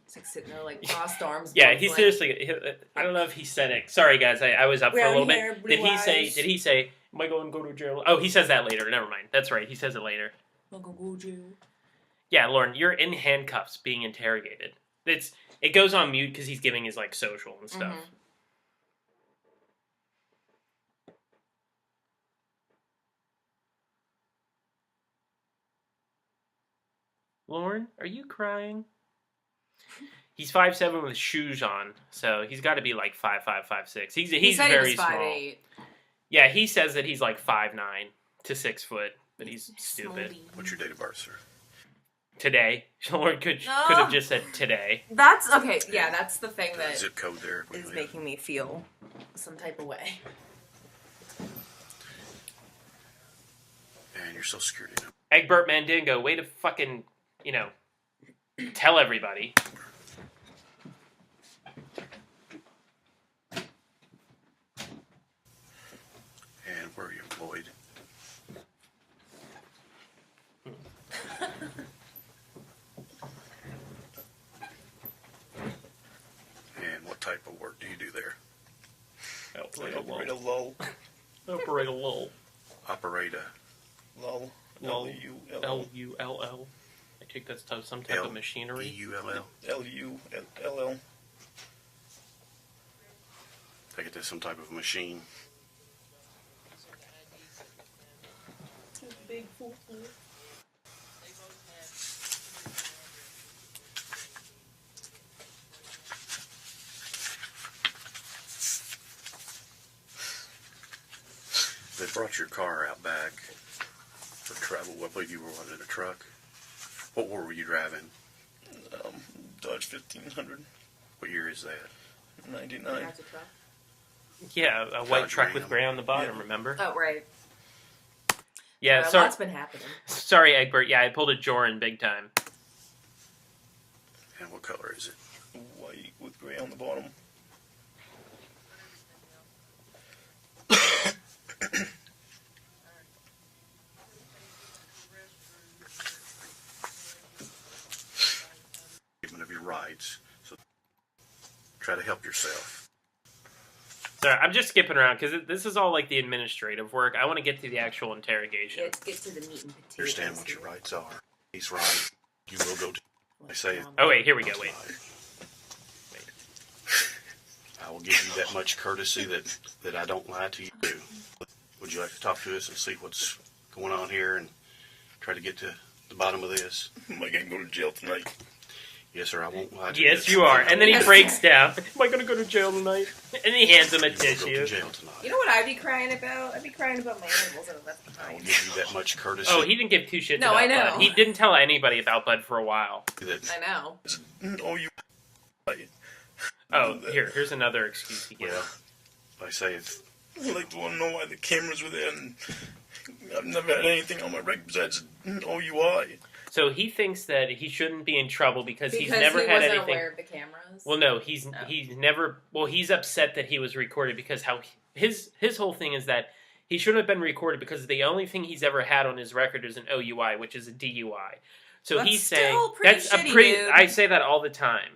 It's like sitting there like crossed arms. Yeah, he seriously. I don't know if he said it. Sorry, guys. I was up for a little hair, bit. blue Did he say? eyes. Did he say? Am I going to go to jail? Oh, he says that later. Never mind. That's right. He says it later. I'm gonna go to jail. Yeah, Lauren, you're in handcuffs being interrogated. It goes on mute because he's giving his like social and stuff. Mm-hmm. Lauren, are you crying? He's 5'7" with shoes on, so he's got to be like 5'5", 5'6". He's said very he was small. 5'8". Yeah, he says that he's like 5'9" to 6 foot, but he's stupid. What's your date of birth, sir? Today, Lauren could have just said today. That's okay. Yeah, that's the thing that Zip code there. is making me feel some type of way. And your social security number. Egbert Mandingo, way to fucking, tell everybody. And where are you employed? And what type of work do you do there? Operate a lull. Operate a lull. Operate a Lull. L-U-L-L. L-U-L-L. I think that's some type of machinery. E-U-L-L. L-U-L-L. Take it to some type of machine. Big fool. They brought your car out back for travel. I believe you were in a truck. What were you driving? Dodge 1500. What year is that? 99. Yeah, a white Dodge truck Ram. with gray on the bottom, remember? Oh, right. Yeah, A sorry. lot's been happening. Sorry, Egbert. Yeah, I pulled a Joran big time. And what color is it? White with gray on the bottom. Of your rights. So try to help yourself. Sorry, I'm just skipping around because this is all like the administrative work. I want to get to the actual interrogation. Get to the meat and potatoes. Understand what your rights are. He's right. You will go to. I say it. Oh, wait, here we go. Wait. I will give you that much courtesy that I don't lie to you. Would you like to talk to us and see what's going on here and try to get to the bottom of this? Am I going to go to jail tonight? Yes, sir. I won't lie to you. Yes, you are. And then he breaks down. Am I going to go to jail tonight? And he hands him a You will go to tissue. jail tonight. You know what I'd be crying about? I'd be crying about my animals that I left I will behind. give you that much courtesy. Oh, he didn't give two shits No, about I know. Bud. He didn't tell anybody about Bud for a while. that, I know. Oh, you. Oh, here's another excuse he gives. well, I say if I'd like to want to know why the cameras were there, and I've never had anything on my record besides OUI. So he thinks that he shouldn't be in trouble because he's Because never he had wasn't anything. aware of the cameras. Well, no, he's never. Well, he's upset that he was recorded because his whole thing is that he shouldn't have been recorded because the only thing he's ever had on his record is an OUI, which is a DUI. So That's he's still saying pretty that's shitty, a pretty. dude. I say that all the time.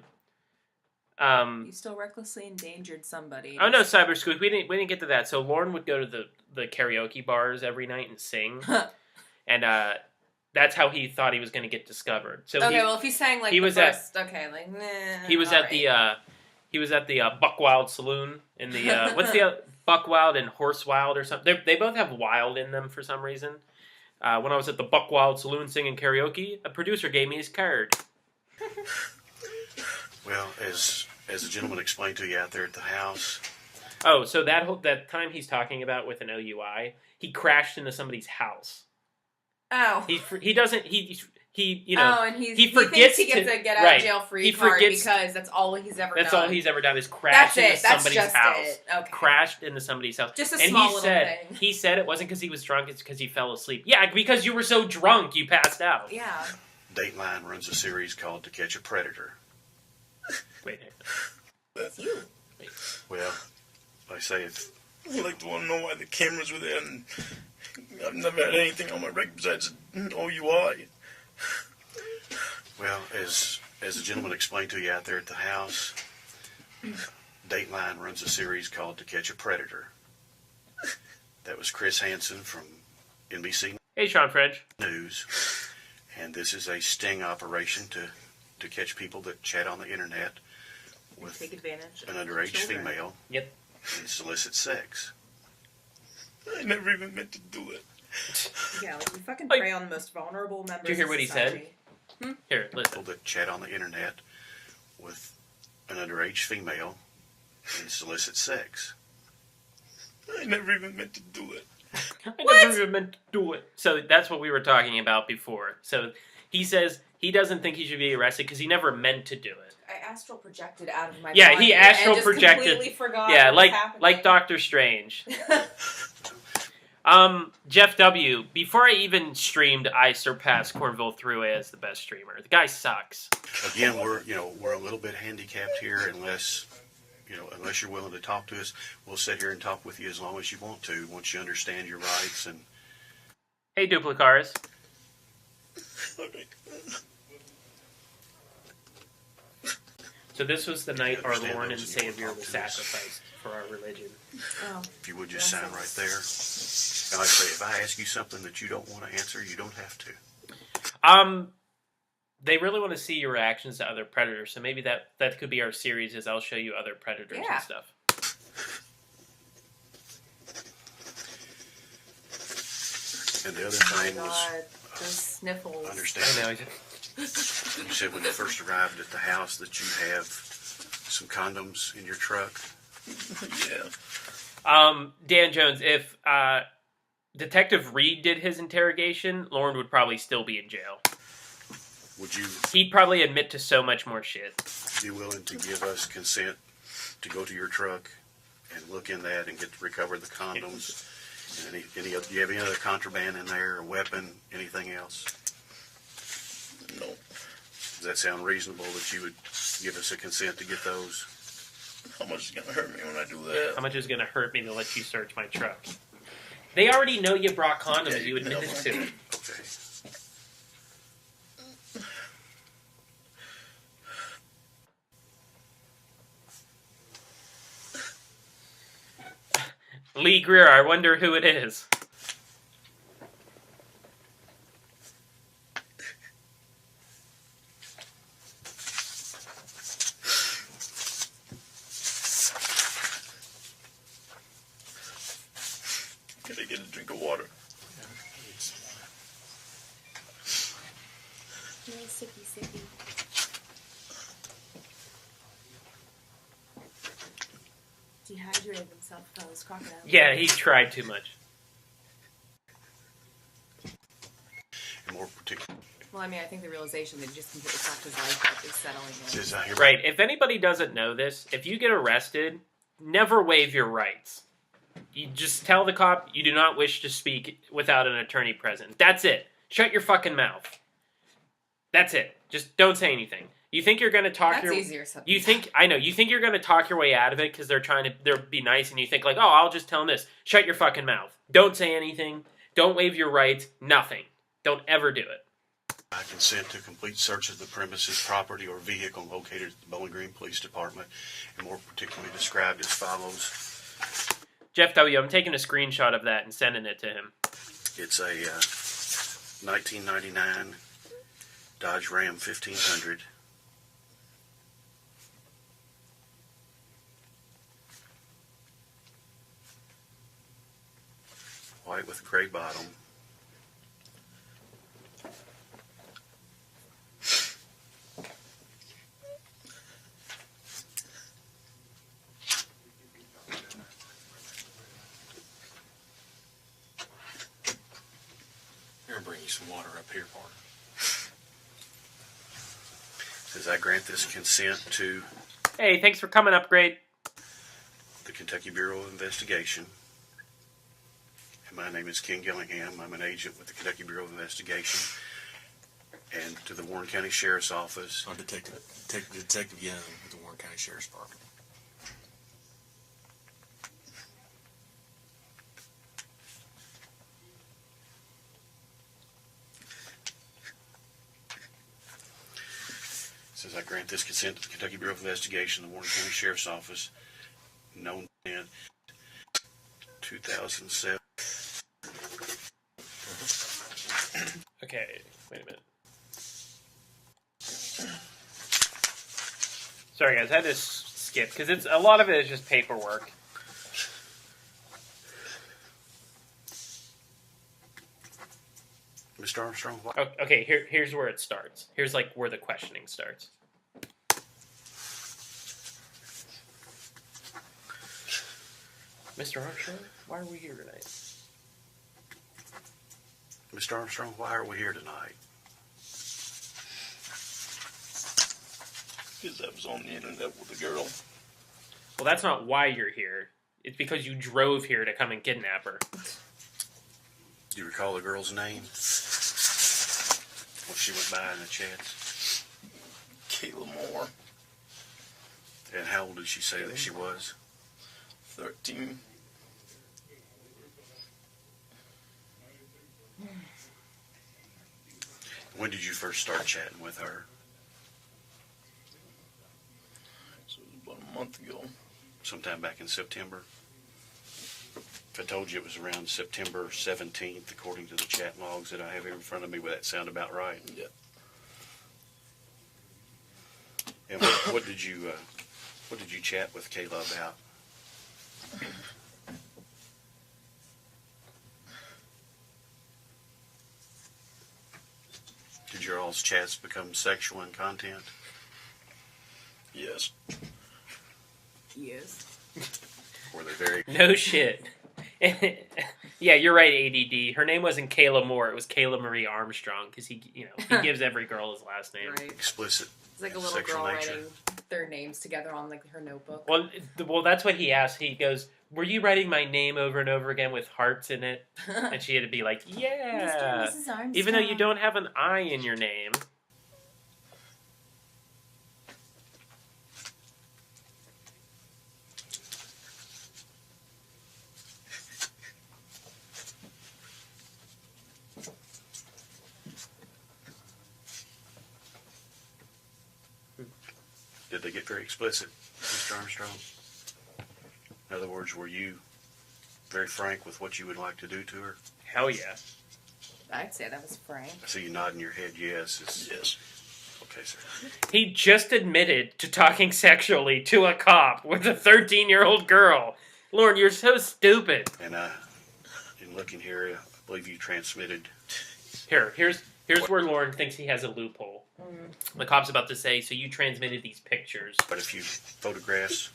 You still recklessly endangered somebody. Oh no, Cyber Squeak, we didn't get to that. So Lauren would go to the karaoke bars every night and sing, and that's how he thought he was going to get discovered. So okay, well if he's saying like he the was at- first, okay, like nah. he was all at the Buck Wild Saloon in the what's the Buck Wild and Horse Wild or something. They both have wild in them for some reason. When I was at the Buck Wild Saloon singing karaoke, a producer gave me his card. well, as the gentleman explained to you out there at the house, Oh, so that time he's talking about with an OUI, he crashed into somebody's house. Oh. He doesn't you know, Oh, and he forgets he gets to- a get out right. of jail free He card forgets- because that's all he's ever That's done. all he's ever done is crash That's into it. That's somebody's just house. it. Okay. Crashed into somebody's house. Just a and small he little said, thing. He said it wasn't because he was drunk, it's because he fell asleep. Yeah, because you were so drunk you passed out. Yeah. Dateline runs a series called To Catch a Predator. Wait. It's you. Well, I say if I'd like to want to know why the cameras were there, and I've never had anything on my record besides an OUI. Well, as the gentleman explained to you out there at the house, Dateline runs a series called To Catch a Predator. That was Chris Hansen from NBC Hey, Sean French. News, and this is a sting operation to catch people that chat on the internet with Take advantage an of underage children. female Yep. and solicit sex. I never even meant to do it. Yeah, like we fucking Like- prey on the most vulnerable members. Did you hear of what he said? society. Here, listen. People that chat on the internet with an underage female and solicit sex. I never even meant to do it. I never even meant to do it. So that's what we were talking about before. So he says he doesn't think he should be arrested because he never meant to do it. I astral projected out of my Yeah, body he astral and just projected. completely forgot Yeah, what was happening. like Doctor Strange. Jeff W. Before I even streamed, I surpassed Cornville Thruway as the best streamer. The guy sucks. Again, we're a little bit handicapped here unless you're willing to talk to us. We'll sit here and talk with you as long as you want to. Once you understand your rights and. Hey, Duplicaris. Okay. So this was the night our understand Lord and those and you Savior want was to talk to us. sacrificed for our religion. Oh, If you would just sign right there. And I say, if I ask you something that you don't want to answer, you don't have to. They really want to see your reactions to other predators, so maybe that could be our series. Is I'll show you other predators Yeah. and stuff. And the other oh my thing was, god, those sniffles. understand. I know. You said when you first arrived at the house that you have some condoms in your truck. Yeah. Dan Jones, if Detective Reed did his interrogation, Lauren would probably still be in jail. Would you He'd probably admit to so much more shit. be willing to give us consent to go to your truck and look in that and get to recover the condoms? And do you have any other contraband in there, a weapon, anything else? No. Does that sound reasonable that you would give us a consent to get those? How much is it going to hurt me when I do that? How much is going to hurt me to let you search my truck? They already know you brought condoms. Yeah, You admitted to it. Okay. Lee Greer, I wonder who it is. Can I get a drink of water? Nice sippy sippy. Dehydrated himself with all those crocodiles. Yeah, he tried too much. And more particular, Well, I mean, I think the realization that he just completely fucked his life up is settling in. is I hear Right, if anybody doesn't know this, if you get arrested, never waive your rights. You just tell the cop you do not wish to speak without an attorney present. That's it. Shut your fucking mouth. That's it. Just don't say anything. You think you're going to talk That's easier said than You think you're going to talk your way out of it because they're be nice, and you think like, oh, I'll just tell them this. Shut your fucking mouth. Don't say anything. Don't waive your rights. Nothing. Don't ever do it. I consent to complete search of the premises, property, or vehicle located at the Bowling Green Police Department, and more particularly described as follows. Jeff W., I'm taking a screenshot of that and sending it to him. It's a 1999 Dodge Ram 1500. White with gray bottom. Here, bring you some water up here, partner. Says I grant this consent to Hey, thanks for coming, Upgrade. the Kentucky Bureau of Investigation. And my name is Ken Gillingham. I'm an agent with the Kentucky Bureau of Investigation. And to the Warren County Sheriff's Office. I'm Detective Young with the Warren County Sheriff's Department. I grant this consent to the Kentucky Bureau of Investigation, the Warren County Sheriff's Office, known in 2007. Okay, wait a minute. Sorry guys, I had to skip because it's a lot of it is just paperwork. Mr. Armstrong, what? Okay, here's where it starts. Here's like where the questioning starts. Mr. Armstrong, why are we here tonight? Mr. Armstrong, why are we here tonight? Because I was on the internet with a girl. Well, that's not why you're here. It's because you drove here to come and kidnap her. Do you recall the girl's name? What she went by in the chats? Kayla Moore. And how old did she say that she was? 13. When did you first start chatting with her? So it was about a month ago. Sometime back in September? If I told you it was around September 17th, according to the chat logs that I have here in front of me, would that sound about right? Yeah. And what did you chat with Kayla about? Did your all's chats become sexual in content? Yes. Yes. Were they very... No shit. Yeah, you're right, ADD. Her name wasn't Kayla Moore. It was Kayla Marie Armstrong because he gives every girl his last name. Right. explicit It's like a little sexual girl nature? writing their names together on like her notebook. Well, that's what he asked. He goes, "Were you writing my name over and over again with hearts in it?" And she had to be like, "Yeah." Mr. and Mrs. Armstrong. Even though you don't have an I in your name. Did they get very explicit, Mr. Armstrong? In other words, were you very frank with what you would like to do to her? Hell yeah. I'd say that was frank. I see you nodding your head yes. Yes. Okay, sir. He just admitted to talking sexually to a cop with a 13-year-old girl. Lauren, you're so stupid. And in looking here, I believe you transmitted... Here's where Lauren thinks he has a loophole. The cop's about to say, so you transmitted these pictures. But if you photographs...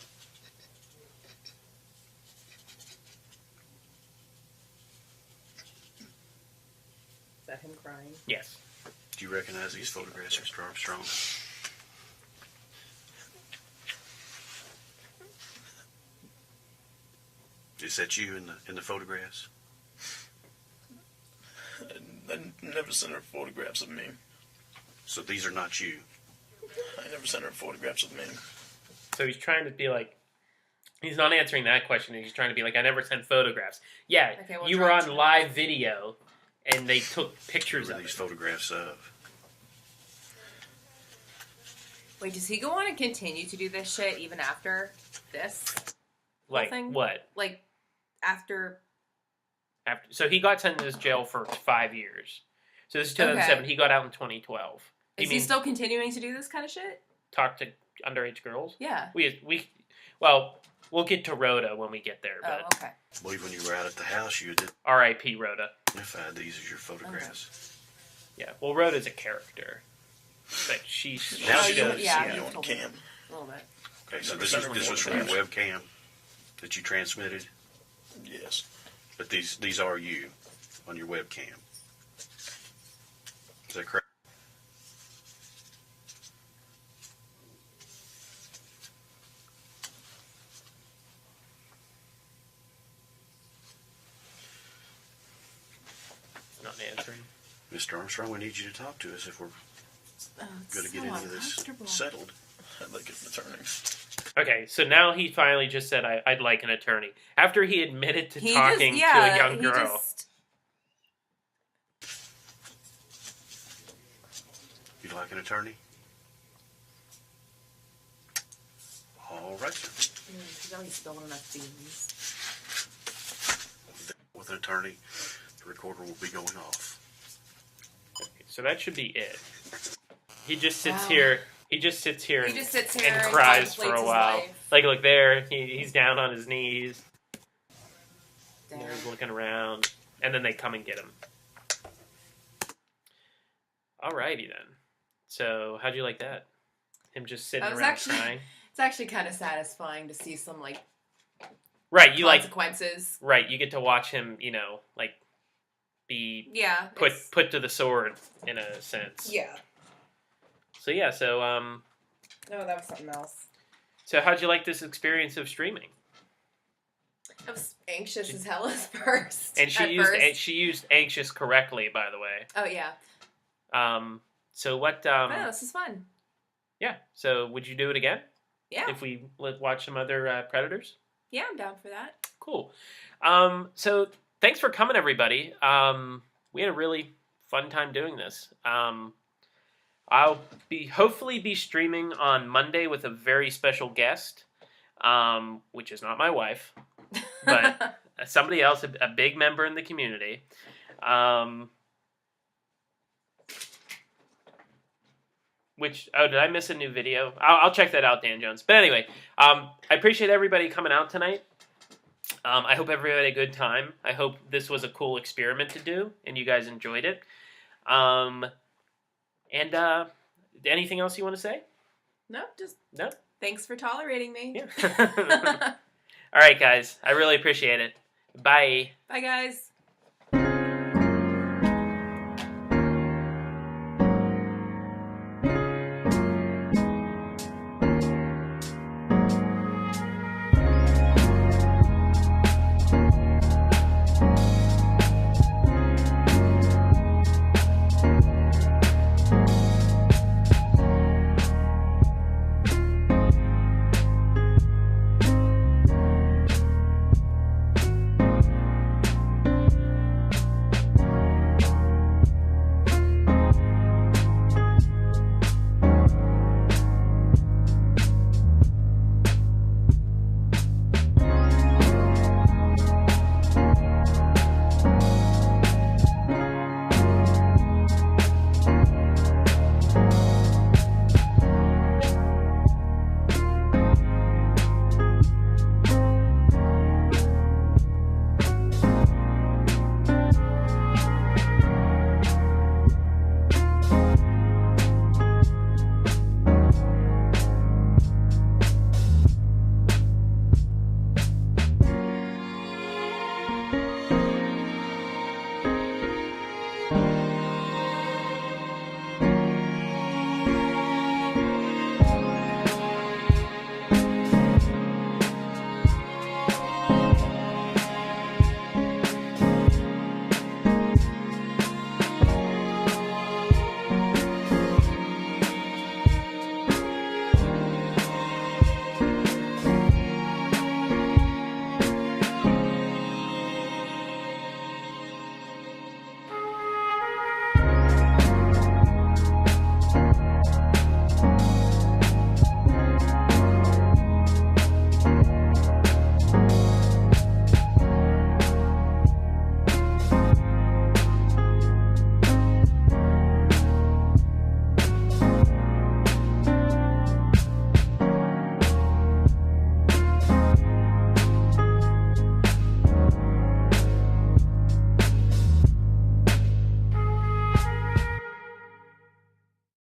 Is that him crying? Yes. Do you recognize these photographs, Mr. Armstrong? Is that you in the photographs? I never sent her photographs of me. So these are not you? I never sent her photographs of me. So he's trying to be like, he's not answering that question. He's trying to be like, I never sent photographs. Yeah, Okay, well, you were try- on live video, and they took pictures Who are of these it. photographs of? Wait, does he go on and continue to do this shit even after this? Like, thing? what? Like, after... So he got sent to this jail for 5 years. So this is 2007. Okay. He got out in 2012. Is he still continuing to do this kind of shit? Talk to underage girls? Yeah. Well, we'll get to Rhoda when we get there. But Oh, okay. I believe when you were out at the house, you did R.I.P. Rhoda. identify these as your photographs. Yeah. Well, Rhoda's a character. Like she Now she she goes. does. Yeah, You you on told me. cam. A little bit. Okay, so this was from your webcam that you transmitted, Yes. but these are you on your webcam. Is that correct? Not answering. Mr. Armstrong, we need you to talk to us if we're going to get any of this settled. I'd like an attorney. Okay, so now he finally just said, I'd like an attorney. After he admitted to He talking just, to a yeah, young he girl. just... You'd like an attorney? All right, sir. He's always stolen enough beans. With an attorney, the recorder will be going off. So that should be it. He just sits Wow. here. He just sits here He and, just sits here and and cries for contemplates a his while. life. Like, look there. He's down on his knees. Damn. He's looking around, and then they come and get him. Alrighty then. So how'd you like that? Him just sitting That was around actually, crying. it's actually kind of satisfying to see some like Right, you consequences. Right, you get to watch him, like be put to the sword in a sense. Yeah. So yeah, No, that was something else. So how'd you like this experience of streaming? I was anxious as hell at first. And she used anxious correctly, by the way. Oh yeah. So what? Oh, this is fun. Yeah. So would you do it again? Yeah. If we watch some other Predators? Yeah, I'm down for that. Cool. So thanks for coming, everybody. We had a really fun time doing this. I'll hopefully be streaming on Monday with a very special guest, which is not my wife, but somebody else, a big member in the community. Did I miss a new video? I'll check that out, Dan Jones. But anyway, I appreciate everybody coming out tonight. I hope everybody had a good time. I hope this was a cool experiment to do, and you guys enjoyed it. Anything else you want to say? No. No? Thanks for tolerating me. Yeah. All right, guys. I really appreciate it. Bye. Bye, guys.